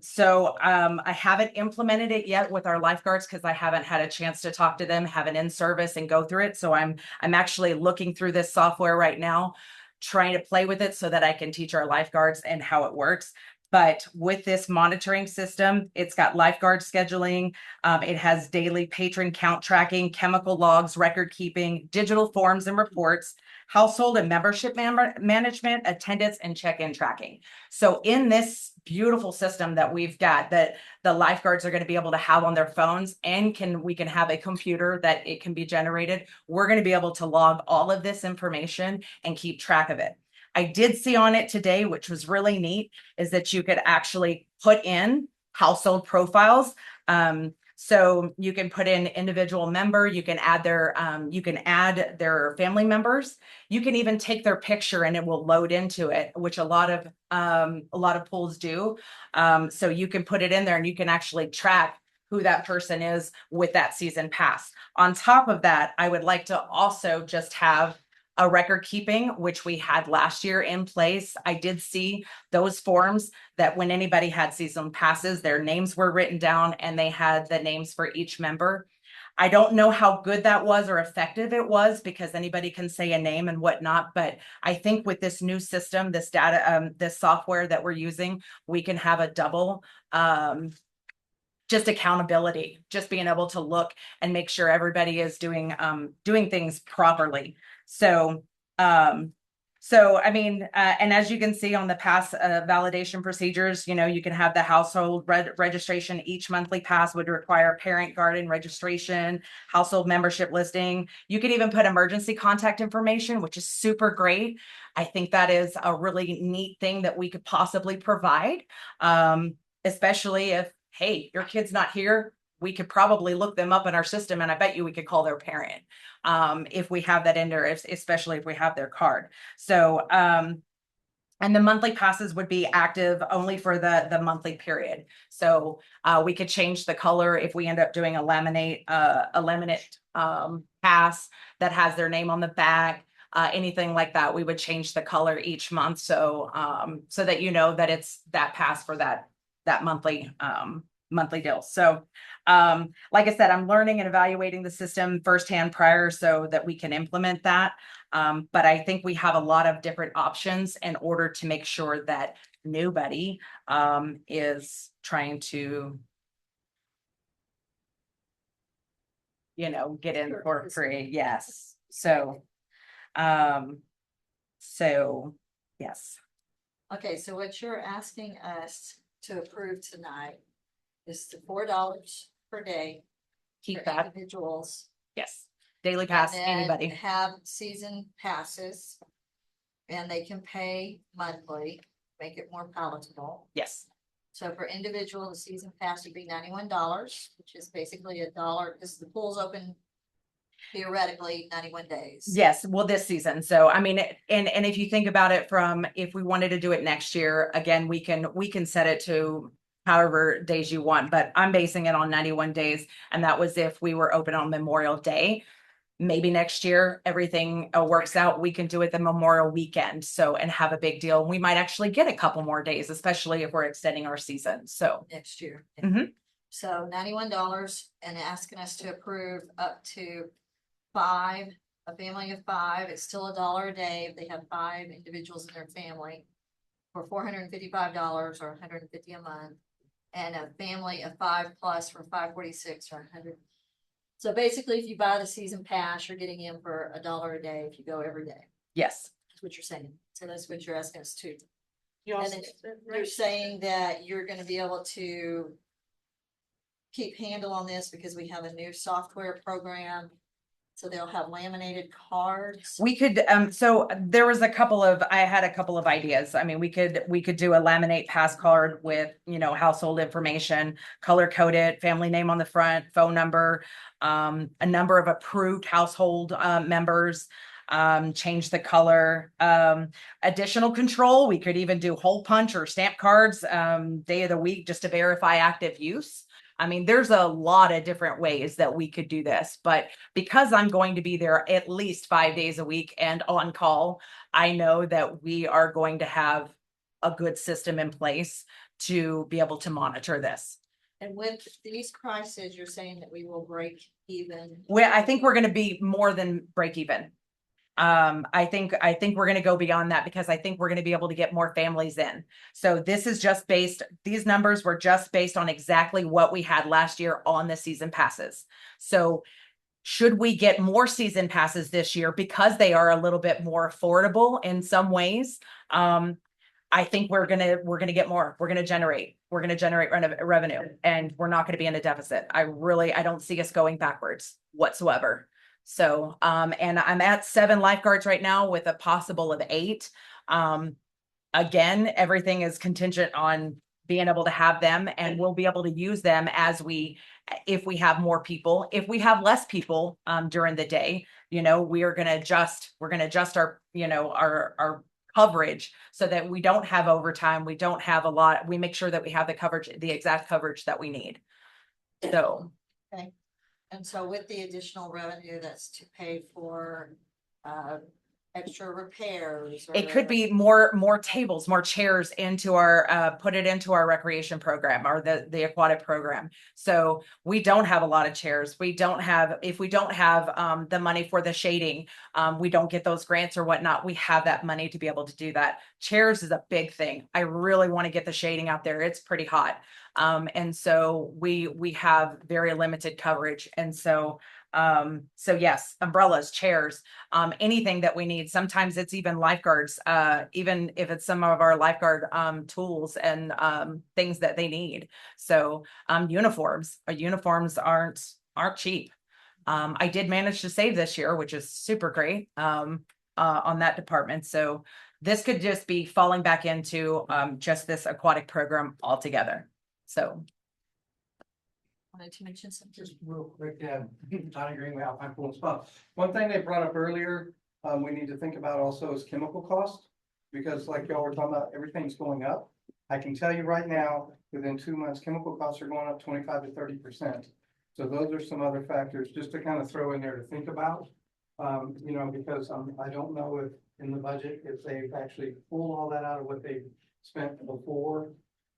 haven't implemented it yet with our lifeguards because I haven't had a chance to talk to them, have an in-service and go through it. So I'm actually looking through this software right now, trying to play with it so that I can teach our lifeguards and how it works. But with this monitoring system, it's got lifeguard scheduling. It has daily patron count tracking, chemical logs, record keeping, digital forms and reports, household and membership management, attendance, and check-in tracking. So in this beautiful system that we've got, that the lifeguards are going to be able to have on their phones, and we can have a computer that it can be generated. We're going to be able to log all of this information and keep track of it. I did see on it today, which was really neat, is that you could actually put in household profiles. So you can put in individual member, you can add their family members. You can even take their picture and it will load into it, which a lot of pools do. So you can put it in there and you can actually track who that person is with that season pass. On top of that, I would like to also just have a record keeping, which we had last year in place. I did see those forms that when anybody had season passes, their names were written down and they had the names for each member. I don't know how good that was or effective it was, because anybody can say a name and whatnot. But I think with this new system, this data, this software that we're using, we can have a double just accountability, just being able to look and make sure everybody is doing things properly. So I mean, and as you can see on the pass validation procedures, you can have the household registration. Each monthly pass would require parent guardian registration, household membership listing. You can even put emergency contact information, which is super great. I think that is a really neat thing that we could possibly provide, especially if, hey, your kid's not here, we could probably look them up in our system and I bet you we could call their parent. If we have that in there, especially if we have their card. So, and the monthly passes would be active only for the monthly period. So we could change the color if we end up doing a laminate pass that has their name on the back. Anything like that, we would change the color each month. So so that you know that it's that pass for that monthly deal. So like I said, I'm learning and evaluating the system firsthand prior so that we can implement that. But I think we have a lot of different options in order to make sure that nobody is trying to, you know, get in for free. Yes. So yes. Okay, so what you're asking us to approve tonight is the $4 per day. Keep for that. Individuals. Yes. Daily pass, And then anybody. have season passes. And they can pay monthly, make it more palatable. Yes. So for individual, the season pass would be $91, which is basically $1, because the pool's open theoretically 91 days. Yes, well, this season. So I mean, and if you think about it from, if we wanted to do it next year, again, we can set it to however days you want, but I'm basing it on 91 days. And that was if we were open on Memorial Day. Maybe next year, everything works out, we can do it the Memorial weekend. So, and have a big deal. We might actually get a couple more days, especially if we're extending our season. So Next year. Mhm. So $91 and asking us to approve up to 5, a family of 5, it's still $1 a day if they have 5 individuals in their family. For $455 or $150 a month, and a family of 5 plus for $546 or $100. So basically, if you buy the season pass, you're getting in for $1 a day if you go every day. yes. That's what you're saying. So that's what you're asking us to. You And also then said, you're saying that you're gonna be able to keep handle on this because we have a new software program. So they'll have laminated cards. We could, so there was I had a couple of ideas. I mean, we could do a laminate pass card with, you know, household information, color coded, family name on the front, phone number, a number of approved household, members, change the color, additional control. We could even do hole punch or stamp cards, day of the week, just to verify active use. I mean, there's a lot of different ways that we could do this, but because I'm going to be there at least 5 days a week and on call, I know that we are going to have a good system in place to be able to monitor this. And with these prices, you're saying that we will break even. I think we're going to be more than break even. I think we're going to go beyond that because I think we're going to be able to get more families in. So this is just these numbers were just based on exactly what we had last year on the season passes. So should we get more season passes this year because they are a little bit more affordable in some ways? I think we're going to get more. We're going to generate revenue, and we're not going to be in a deficit. I don't see us going backwards whatsoever. So, and I'm at 7 lifeguards right now with a possible of 8. Again, everything is contingent on being able to have them, and we'll be able to use them if we have more people. If we have less people, during the day, you know, we're going to adjust our, you know, our coverage so that we don't have overtime. We don't have a lot. We make sure that we have the exact coverage that we need. So. Okay. And so with the additional revenue, that's to pay for extra repairs. It could be more tables, more chairs into our put it into our recreation program or the aquatic program. So we don't have a lot of chairs. If we don't have the money for the shading, we don't get those grants or whatnot. We have that money to be able to do that. Chairs is a big thing. I really want to get the shading out there. It's pretty hot. And so we have very limited coverage. And so yes, umbrellas, chairs, anything that we need. Sometimes it's even lifeguards, even if it's some of our lifeguard tools and things that they need. So uniforms aren't cheap. I did manage to save this year, which is super great on that department. So this could just be falling back into just this aquatic program altogether. So. Wanted to mention something. Just real quick, Johnny Green with Alpine Pool and Spa. One thing they brought up earlier, we need to think about also is chemical cost. Because like y'all were talking about, everything's going up. I can tell you right now, within 2 months, chemical costs are going up 25 to 30%. So those are some other factors just to kind of throw in there to think about. You know, because I don't know if in the budget, if they've actually pulled all that out of what they spent before.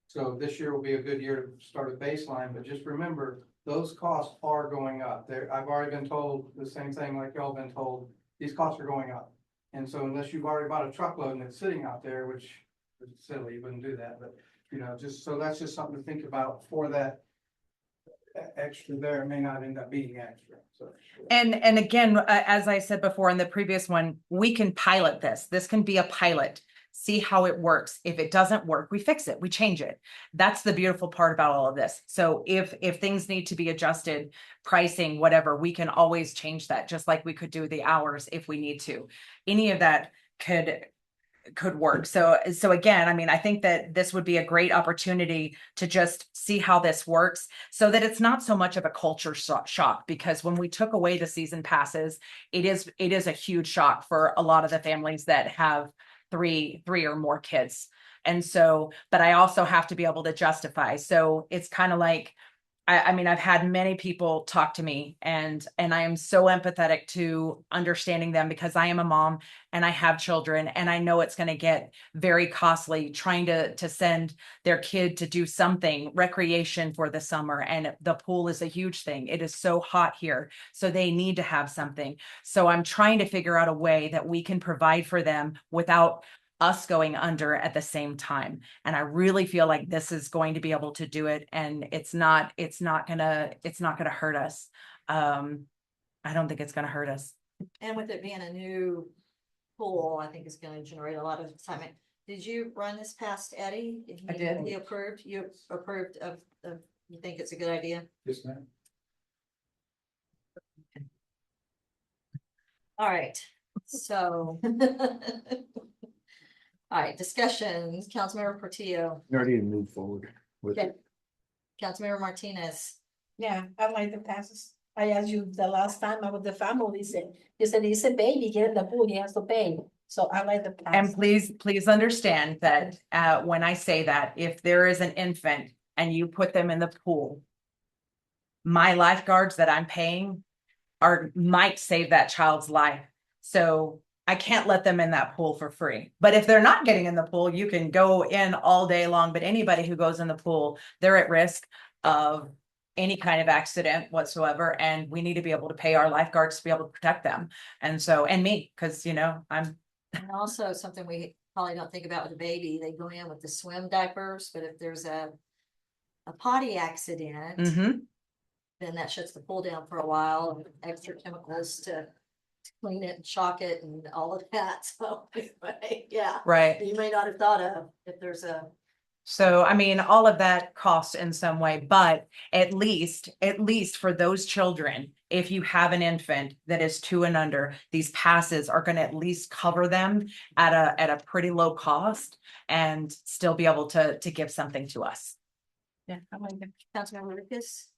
So this year will be a good year to start a baseline, but just remember, those costs are going up. I've already been told the same thing like y'all been told, these costs are going up. And so unless you've already bought a truckload and it's sitting out there, which is silly, you wouldn't do that, but you know, just so that's just something to think about for that extra there. It may not end up being extra, so. And again, as I said before in the previous one, we can pilot this. This can be a pilot. See how it works. If it doesn't work, we fix it, we change it. That's the beautiful part about all of this. So if things need to be adjusted, pricing, whatever, we can always change that, just like we could do the hours if we need to. Any of that could work. So again, I mean, I think that this would be a great opportunity to just see how this works so that it's not so much of a culture shock, because when we took away the season passes, it is a huge shock for a lot of the families that have three or more kids. And so, but I also have to be able to justify. So it's kind of like, I mean, I've had many people talk to me and I am so empathetic to understanding them because I am a mom and I have children and I know it's going to get very costly trying to send their kid to do something recreation for the summer. And the pool is a huge thing. It is so hot here. So they need to have something. So I'm trying to figure out a way that we can provide for them without us going under at the same time. And I really feel like this is going to be able to do it. And it's not gonna hurt us. I don't think it's gonna hurt us. And with it being a new pool, I think it's gonna generate a lot of excitement. Did you run this past Eddie? I did. You approved of, you think it's a good idea? Yes, ma'am. All right, so. All right, discussions, Councilmember Portillo, You already moved forward with okay. it. Councilmember Martinez, Yeah, I like the passes. I asked you the last time about the family, you said it's a baby, get in the pool, he has to pay. So I like the And pass. please understand that when I say that, if there is an infant and you put them in the pool, my lifeguards that I'm paying might save that child's life. So I can't let them in that pool for free. But if they're not getting in the pool, you can go in all day long. But anybody who goes in the pool, they're at risk of any kind of accident whatsoever. And we need to be able to pay our lifeguards to be able to protect them. And so, and me, because I'm and also something we probably don't think about with a baby, they go in with the swim diapers, but if there's a potty accident, then that shuts the pool down for a while, and extra chemicals to clean it and shock it and all of that. So, yeah. right. You may not have thought of if there's a. So, I mean, all of that costs in some way, but at least for those children, if you have an infant that is 2 and under, these passes are going to at least cover them at a pretty low cost and still be able to give something to us. Yeah, I like it. Councilmember Lucas.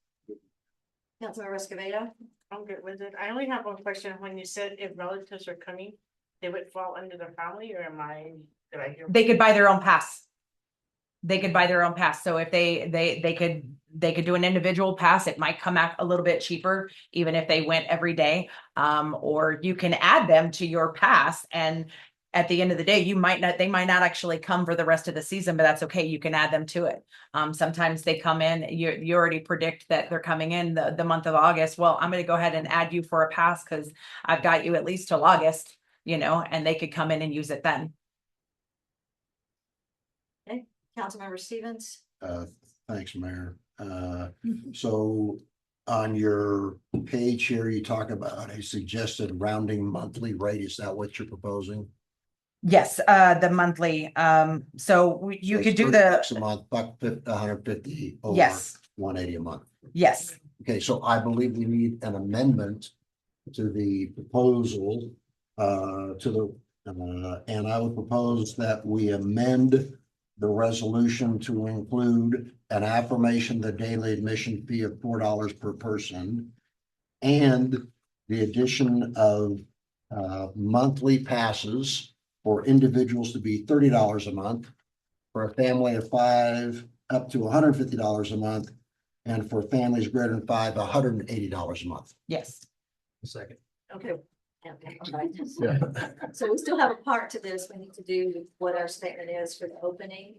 Councilmember Escobedo. I'm good with it. I only have one question. When you said if relatives are coming, they would fall under the family, or did I hear? They could buy their own pass. They could buy their own pass. So if they could do an individual pass, it might come out a little bit cheaper, even if they went every day. Or you can add them to your pass, and at the end of the day, they might not actually come for the rest of the season, but that's okay. You can add them to it. Sometimes they come in, you already predict that they're coming in the month of August. Well, I'm going to go ahead and add you for a pass because I've got you at least till August, and they could come in and use it then. Okay, Councilmember Stevens. Thanks, Mayor. So on your page here, you talk about a suggested rounding monthly rate. Is that what you're proposing? Yes, the monthly. So you could do the $30 a month, $150 over yes, 180 a month. yes. Okay, so I believe we need an amendment to the proposal and I would propose that we amend the resolution to include an affirmation, the daily admission fee of $4 per person, and the addition of monthly passes for individuals to be $30 a month, for a family of 5 up to $150 a month, and for families greater than 5, $180 a month. Yes. Second. Okay. Okay, all right. So we still have a part to this. We need to do what our statement is for the opening.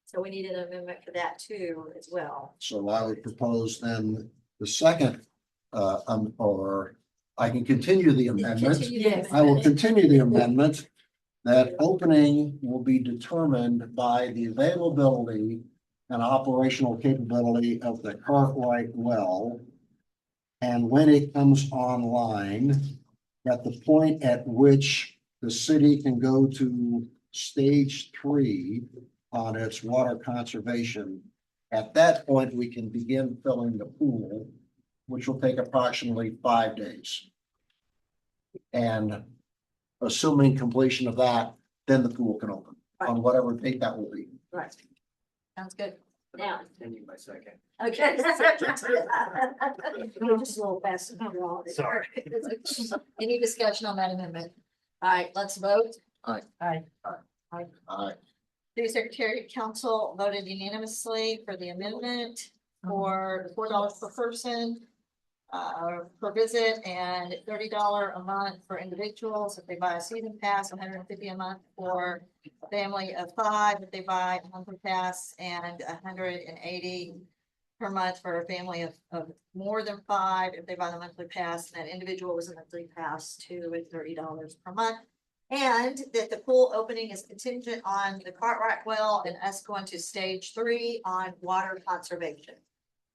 So we need an amendment for that too, as well. So I would propose then the second, or I can continue the amendment. Continue the I will amendment. continue the amendment that opening will be determined by the availability and operational capability of the Cartwright well. And when it comes online, at the point at which the city can go to stage 3 on its water conservation, at that point, we can begin filling the pool, which will take approximately 5 days. And assuming completion of that, then the pool can open on whatever date that will be. Right. Sounds good. Now. Continue by second. Okay. Just a little fast. Sorry. Any discussion on that amendment? All right, let's vote. Aye. Aye. Aye. City Secretary of Council voted unanimously for the amendment for $4 per person per visit, and $30 a month for individuals if they buy a season pass, $150 a month for a family of 5 if they buy a monthly pass, and $180 per month for a family of more than 5 if they buy the monthly pass, and that individual was a monthly pass too with $30 per month. And that the pool opening is contingent on the Cartwright well and us going to stage 3 on water conservation.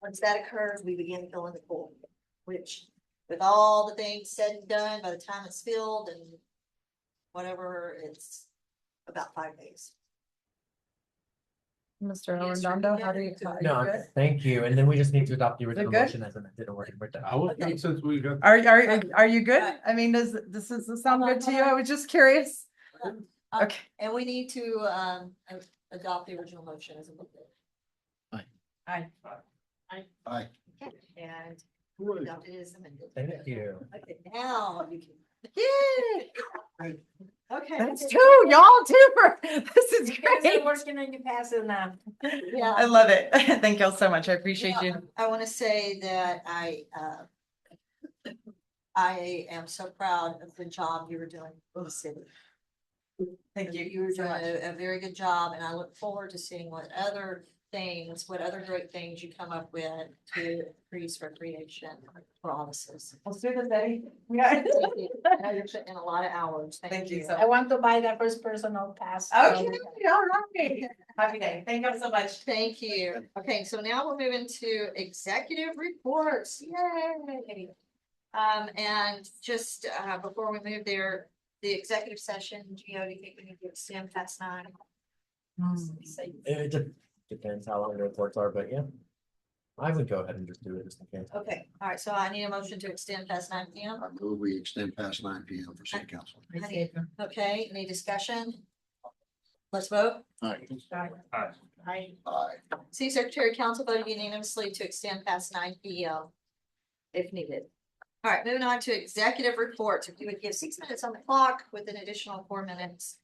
Once that occurs, we begin filling the pool, which with all the things said and done, by the time it's filled and whatever, it's about 5 days. Mr. Yes, Arredondo, how do you? No, thank you. And then we just need to adopt the original good? motion as amended or with that. I was good since we got. Are you good? I mean, does this sound good to you? I was just curious. Okay. And we need to adopt the original motion as amended. Aye. Aye. Okay, and adopt it as amended. Thank you. Okay, now you can. Yay! Okay. That's two, y'all too. This is You guys are great. working on your passes now. Yeah. I love it. Thank y'all so much. I appreciate you. I want to say that I am so proud of the job you were doing for the city. Thank you. You were doing a very good job, and I look forward to seeing what other great things you come up with to increase recreation promises. Let's do this, Eddie. Yeah. I know you're putting in a lot of hours. Thank you I want to buy that first personal pass. Okay, all right. Happy day. Thank you so much. Thank you. Okay, so now we'll move into executive reports. Yay! And just before we move there, the executive session, Gio, do you think we need to extend past 9? It depends how long the reports are, but yeah. I would go ahead and just do it just in case. Okay, all right, so I need a motion to extend past 9 p.m. I move we extend past 9 p.m. for city council. Okay, any discussion? Let's vote. Aye. Aye. Aye. City Secretary Council voted unanimously to extend past 9 p.m. if needed. All right, moving on to executive reports. If you would give 6 minutes on the clock with an additional 4 minutes.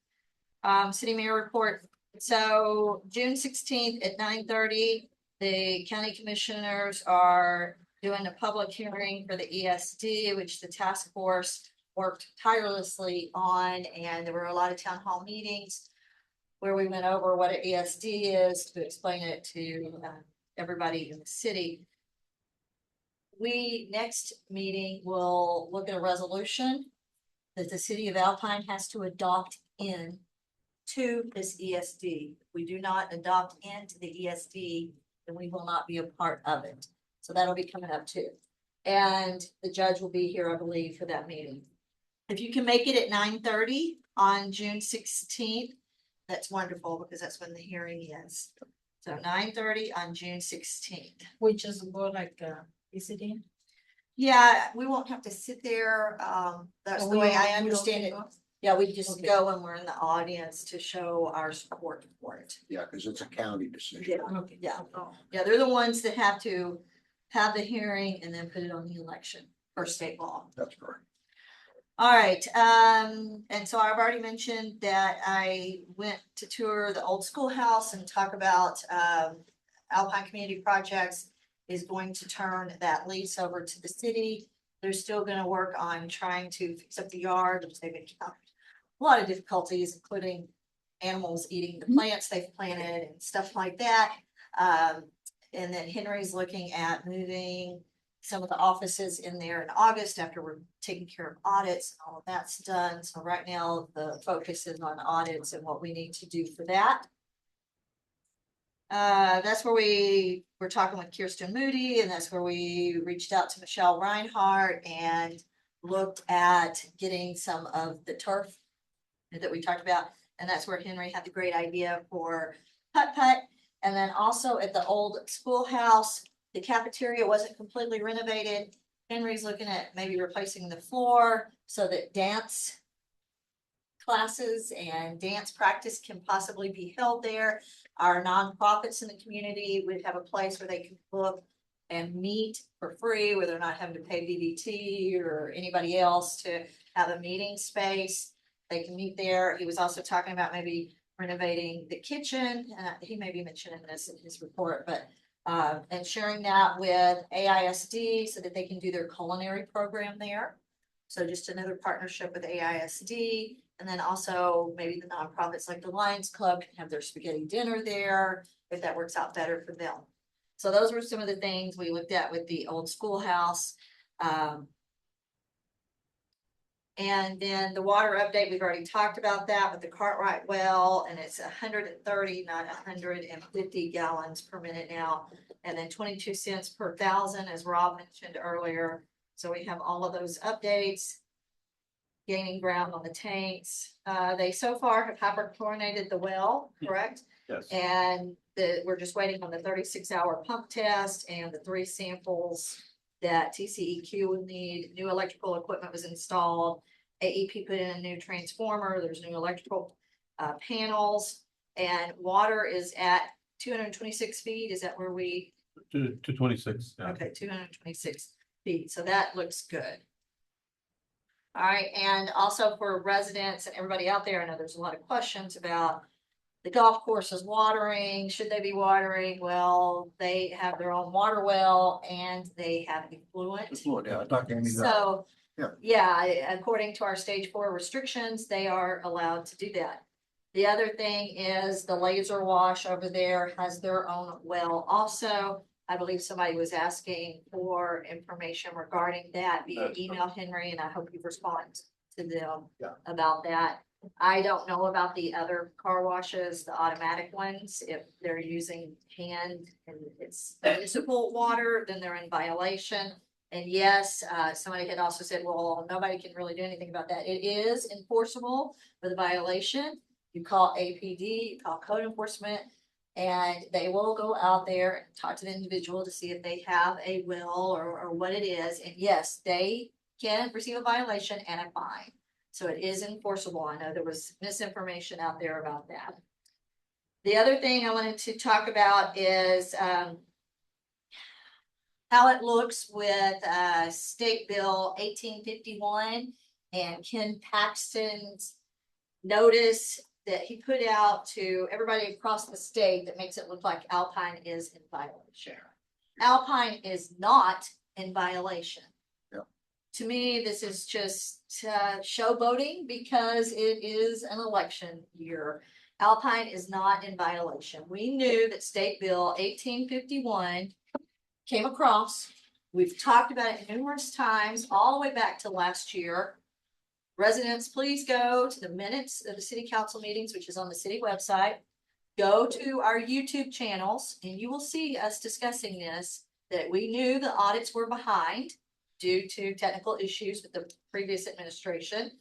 City Mayor report. So June 16th at 9:30, the county commissioners are doing a public hearing for the ESD, which the task force worked tirelessly on, and there were a lot of town hall meetings where we went over what an ESD is to explain it to everybody in the city. Next meeting will look at a resolution that the city of Alpine has to adopt in to this ESD. If we do not adopt into the ESD, then we will not be a part of it. So that'll be coming up too. And the judge will be here, I believe, for that meeting. If you can make it at 9:30 on June 16th, that's wonderful because that's when the hearing is. So 9:30 on June 16th. Which is more like visiting. Yeah, we won't have to sit there. That's So the way we I don't understand it. go? Yeah, we just go when we're in the audience to show our support for it. Yeah, because it's a county decision. Yeah, they're the ones that have to have the hearing and then put it on the election for state law. That's correct. All right, and so I've already mentioned that I went to tour the old schoolhouse and talk about, Alpine Community Projects is going to turn that lease over to the city. They're still gonna work on trying to fix up the yard, which they've encountered a lot of difficulties, including animals eating the plants they've planted and stuff like that. And then Henry's looking at moving some of the offices in there in August after we're taking care of audits, and all of that's done. So right now, the focus is on audits and what we need to do for that. That's where we were talking with Kirsten Moody, and that's where we reached out to Michelle Reinhardt and looked at getting some of the turf that we talked about. And that's where Henry had the great idea for putt-putt. And then also at the old schoolhouse, the cafeteria wasn't completely renovated. Henry's looking at maybe replacing the floor so that dance classes and dance practice can possibly be held there. Our nonprofits in the community would have a place where they can book and meet for free, where they're not having to pay BBT or anybody else to have a meeting space. They can meet there. He was also talking about maybe renovating the kitchen. He may be mentioning this in his report, but and sharing that with AISD so that they can do their culinary program there. So just another partnership with AISD. And then also maybe the nonprofits like the Lions Club can have their spaghetti dinner there if that works out better for them. So those were some of the things we looked at with the old schoolhouse. And then the water update, we've already talked about that with the Cartwright well, and it's 130, not 150 gallons per minute now. And then 22 cents per thousand, as Rob mentioned earlier. So we have all of those updates. Gaining ground on the tanks. They so far have hyperchlorinated the well, correct? Yes. And we're just waiting on the 36-hour pump test and the 3 samples that TCEQ will need. New electrical equipment was installed. AEP put in a new transformer. There's new electrical panels, and water is at 226 feet. Is that where we? To 26. Yeah. Okay, 226 feet. So that looks good. All right, and also for residents and everybody out there, I know there's a lot of questions about the golf courses watering. Should they be watering? Well, they have their own water well and they have effluent. Yeah, Dr. Amy. So, Yeah. according to our stage 4 restrictions, they are allowed to do that. The other thing is the laser wash over there has their own well also. I believe somebody was asking for information regarding that via email, Henry, and I hope you respond to them about that. I don't know about the other car washes, the automatic ones. If they're using hand and it's municipal water, then they're in violation. And yes, somebody had also said, well, nobody can really do anything about that. It is enforceable with a violation. You call APD, you call code enforcement, and they will go out there and talk to the individual to see if they have a will or what it is. And yes, they can receive a violation and a fine. So it is enforceable. I know there was misinformation out there about that. The other thing I wanted to talk about is how it looks with State Bill 1851 and Ken Paxton's notice that he put out to everybody across the state that makes it look like Alpine is in violation. Alpine is not in violation. To me, this is just showboating because it is an election year. Alpine is not in violation. We knew that State Bill 1851 came across. We've talked about it numerous times, all the way back to last year. Residents, please go to the minutes of the city council meetings, which is on the city website. Go to our YouTube channels and you will see us discussing this, that we knew the audits were behind due to technical issues with the previous administration.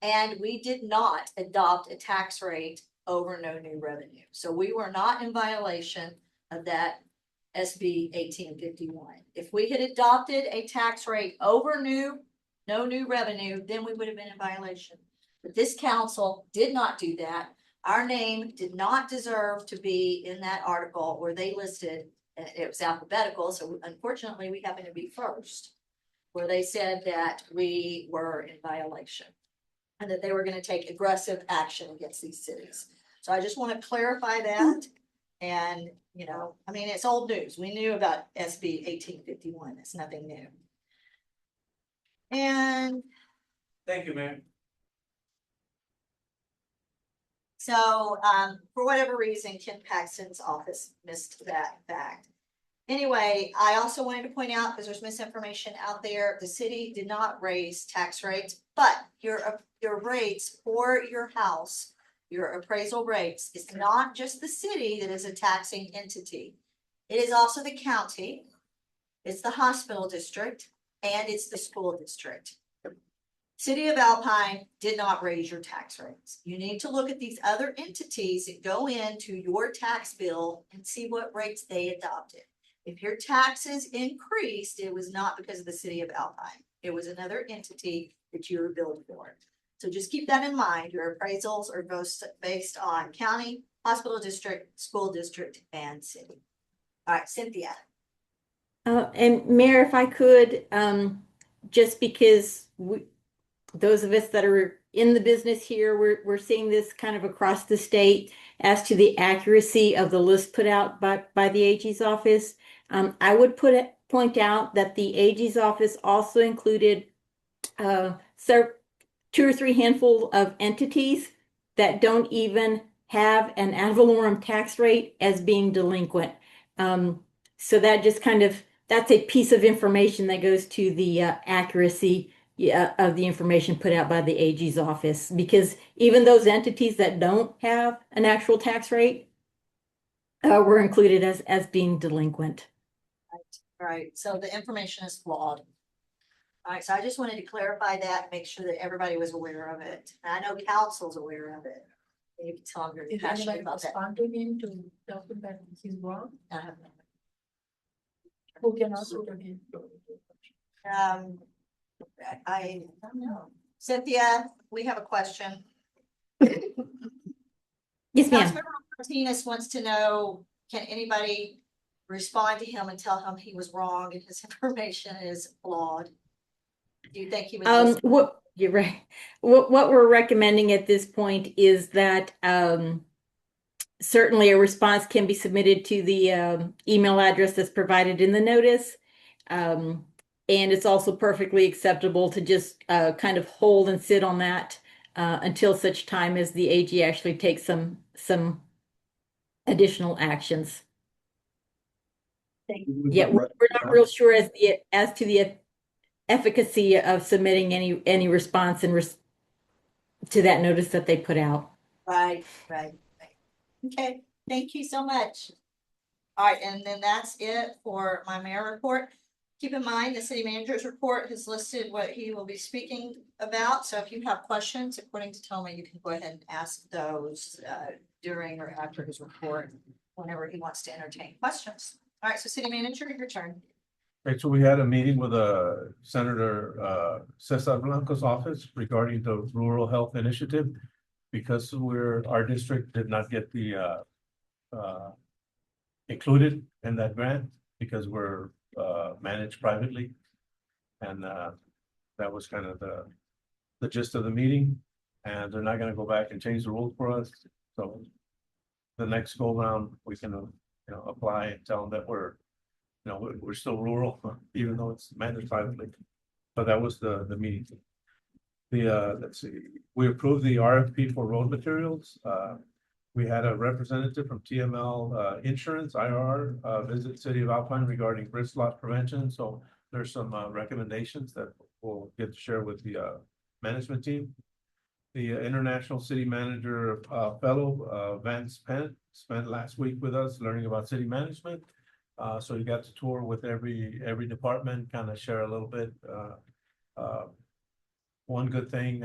And we did not adopt a tax rate over no new revenue. So we were not in violation of that SB 1851. If we had adopted a tax rate over no new revenue, then we would have been in violation. But this council did not do that. Our name did not deserve to be in that article where they listed, and it was alphabetical, so unfortunately, we happen to be first, where they said that we were in violation and that they were gonna take aggressive action against these cities. So I just want to clarify that. And, you know, I mean, it's old news. We knew about SB 1851. It's nothing new. And Thank you, Mayor. so, for whatever reason, Ken Paxton's office missed that fact. Anyway, I also wanted to point out, because there's misinformation out there, the city did not raise tax rates, but your rates for your house, your appraisal rates, is not just the city that is a taxing entity. It is also the county, it's the hospital district, and it's the school district. City of Alpine did not raise your tax rates. You need to look at these other entities that go into your tax bill and see what rates they adopted. If your taxes increased, it was not because of the city of Alpine. It was another entity that you were billed for. So just keep that in mind. Your appraisals are based on county, hospital district, school district, and city. All right, Cynthia. And Mayor, if I could, just because those of us that are in the business here, we're seeing this kind of across the state as to the accuracy of the list put out by the AG's office. I would point out that the AG's office also included 2 or 3 handful of entities that don't even have an ad valorem tax rate as being delinquent. So that just that's a piece of information that goes to the accuracy of the information put out by the AG's office, because even those entities that don't have an actual tax rate were included as being delinquent. Right, so the information is flawed. All right, so I just wanted to clarify that, make sure that everybody was aware of it. And I know council's aware of it. You can tell I'm very If passionate anybody about that. respond to him to tell him that he's wrong, I have no- who can also do him? I don't know. Cynthia, we have a question. Yes, ma'am. Councilmember Martinez wants to know, can anybody respond to him and tell him he was wrong and his information is flawed? Do you think he would? listen? You're right. What we're recommending at this point is that certainly a response can be submitted to the email address that's provided in the notice. And it's also perfectly acceptable to just kind of hold and sit on that until such time as the AG actually takes some additional actions. Yeah, we're not real sure as to the efficacy of submitting any response to that notice that they put out. Right. Okay, thank you so much. All right, and then that's it for my mayor report. Keep in mind, the city manager's report has listed what he will be speaking about. So if you have questions, according to Toma, you can go ahead and ask those during or after his report, whenever he wants to entertain questions. All right, so city manager, your turn. Right, so we had a meeting with Senator Cesar Blanco's office regarding the rural health initiative. Because our district did not get the included in that grant because we're managed privately. And that was kind of the gist of the meeting. And they're not gonna go back and change the rules for us. So the next go round, we can apply and tell them that we're still rural, even though it's managed privately. But that was the meeting. Let's see, we approved the RFP for road materials. We had a representative from TML Insurance, IRR, visit City of Alpine regarding wrist loss prevention. So there's some recommendations that we'll get to share with the management team. The International City Manager Fellow, Vance Pent, spent last week with us learning about city management. So he got to tour with every department, kind of share a little bit. One good thing,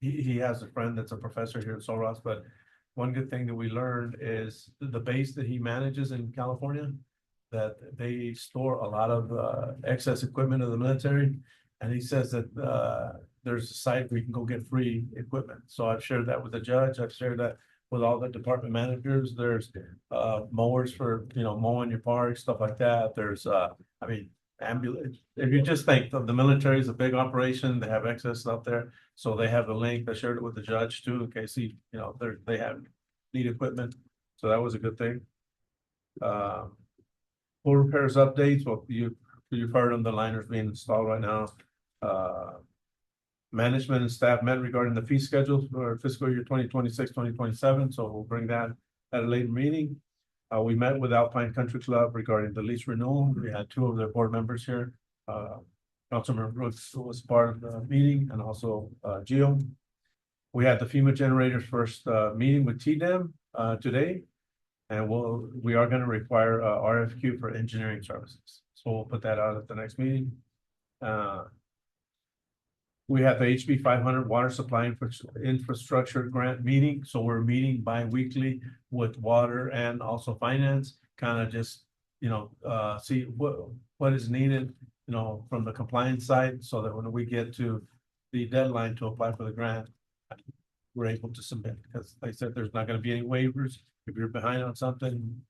he has a friend that's a professor here at Sul Ross, but one good thing that we learned is the base that he manages in California, that they store a lot of excess equipment of the military. And he says that there's a site where you can go get free equipment. So I've shared that with the judge. I've shared that with all the department managers. There's mowers for, mowing your park, stuff like that. There's ambulance. If you just think of the military is a big operation, they have excess out there. So they have the link. I shared it with the judge too, in case they have need equipment. So that was a good thing. Pool repairs updates. Well, you've heard of the liners being installed right now. Management and staff met regarding the fee schedules for fiscal year 2026-2027. So we'll bring that at a later meeting. We met with Alpine Country Club regarding the lease renewal. We had two of their board members here. Councilmember Brooks was part of the meeting, and also Gio. We had the FEMA generators first meeting with TDEM today, and we are going to require a RFQ for engineering services. So we'll put that out at the next meeting. We have the HB 500 water supply infrastructure grant meeting. So we're meeting bi-weekly with water and also finance, kind of just, see what is needed, from the compliance side, so that when we get to the deadline to apply for the grant, we're able to submit, because they said there's not going to be any waivers. If you're behind on something,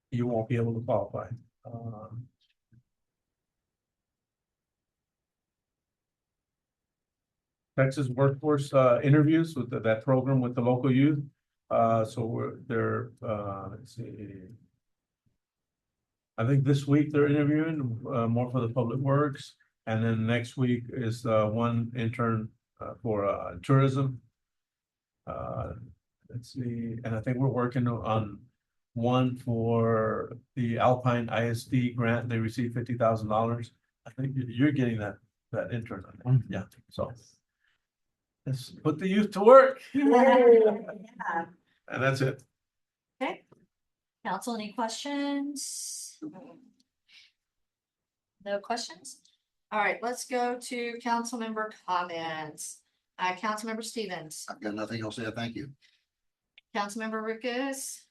you won't be able to qualify. Texas workforce interviews with that program with the local youth. So they're let's see. I think this week they're interviewing more for the public works, and then next week is one intern for tourism. Let's see, and I think we're working on one for the Alpine ISD grant. They received $50,000. I think you're getting that intern. Yeah, so. Let's put the youth to work. Yeah. And that's it. Okay. Council, any questions? No questions? All right, let's go to council member comments. Councilmember Stevens, I've got nothing else to say. Thank you. Councilmember Rickes,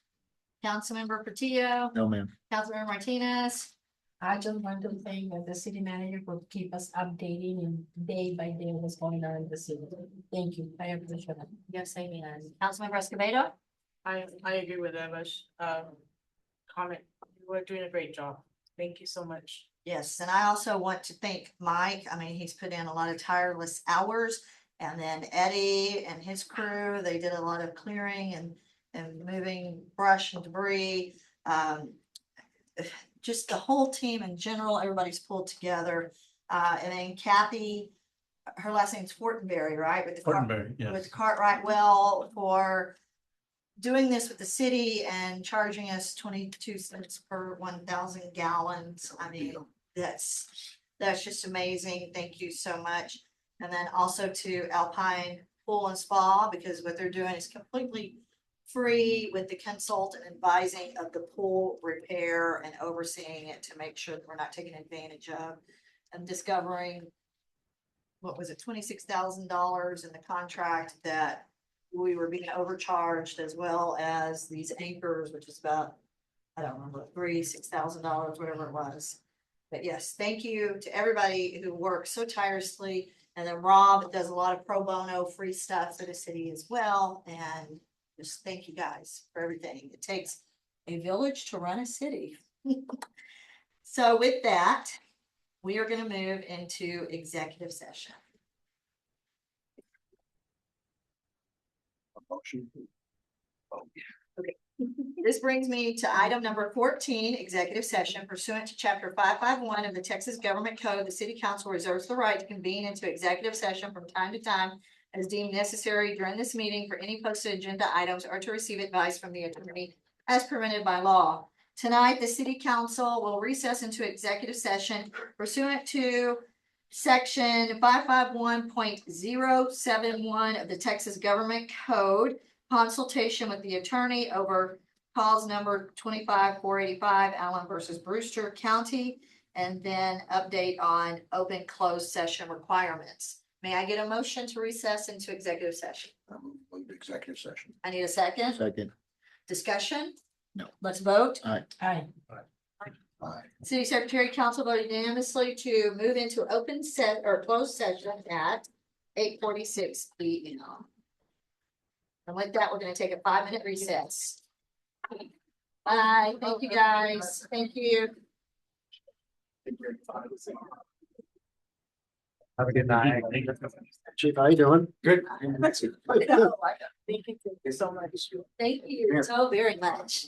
Councilmember Portillo, No, ma'am. Councilmember Martinez. I just want to thank that the city manager will keep us updating and day by day what's going on in the city. Thank you. I appreciate it. Yes, amen. Councilmember Escobedo. I agree with Emma's comment. We're doing a great job. Thank you so much. Yes, and I also want to thank Mike. I mean, he's put in a lot of tireless hours, and then Eddie and his crew, they did a lot of clearing and moving brush and debris. Just the whole team in general, everybody's pulled together. And then Kathy, her last name's Fortenberry, right? With the Fortenberry, yes. With Cartwright Well for doing this with the city and charging us 22 cents per 1,000 gallons. I mean, that's just amazing. Thank you so much. And then also to Alpine Pool and Spa, because what they're doing is completely free with the consultant advising of the pool repair and overseeing it to make sure that we're not taking advantage of and discovering, what was it, $26,000 in the contract that we were being overcharged, as well as these anchors, which is about, I don't remember, $6,000, whatever it was. But yes, thank you to everybody who works so tirelessly. And then Rob does a lot of pro bono free stuff for the city as well. And just thank you guys for everything. It takes a village to run a city. So with that, we are going to move into executive session. Okay. This brings me to item number 14, executive session. Pursuant to chapter 551 of the Texas Government Code, the city council reserves the right to convene into executive session from time to time as deemed necessary during this meeting for any posted agenda items or to receive advice from the attorney as permitted by law. Tonight, the city council will recess into executive session pursuant to section 551.071 of the Texas Government Code, consultation with the attorney over cause number 25485 Allen versus Brewster County, and then update on open closed session requirements. May I get a motion to recess into executive session? Move to executive session. I need a second. Second. Discussion? No. Let's vote. Aye. Aye. City Secretary Council voted unanimously to move into open set or closed session at 8:46 PM. And with that, we're gonna take a 5-minute recess. Bye, thank you guys, thank you. Have a good night. Chief, how you doing? Good. Thank you so much. Thank you so very much.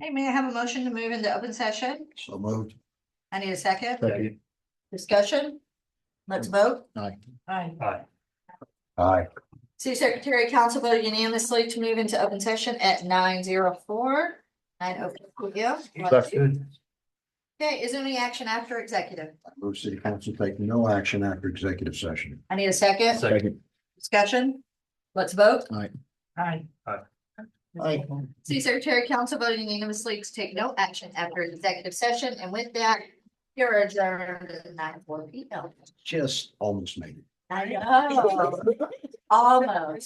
Hey, may I have a motion to move into open session? So moved. I need a second. Second. Discussion? Let's vote. Aye. Aye. Aye. City Secretary, Council voted unanimously to move into open session at 9:04. 9:04 p.m. Okay, is there any action after executive? Move city council take no action after executive session. I need a second. Second. Discussion? Let's vote. Aye. Aye. Aye. City Secretary, Council voted unanimously to take no action after executive session, and with that, you're adjourned at 9:04 p.m. Just almost made it. I know. Almost.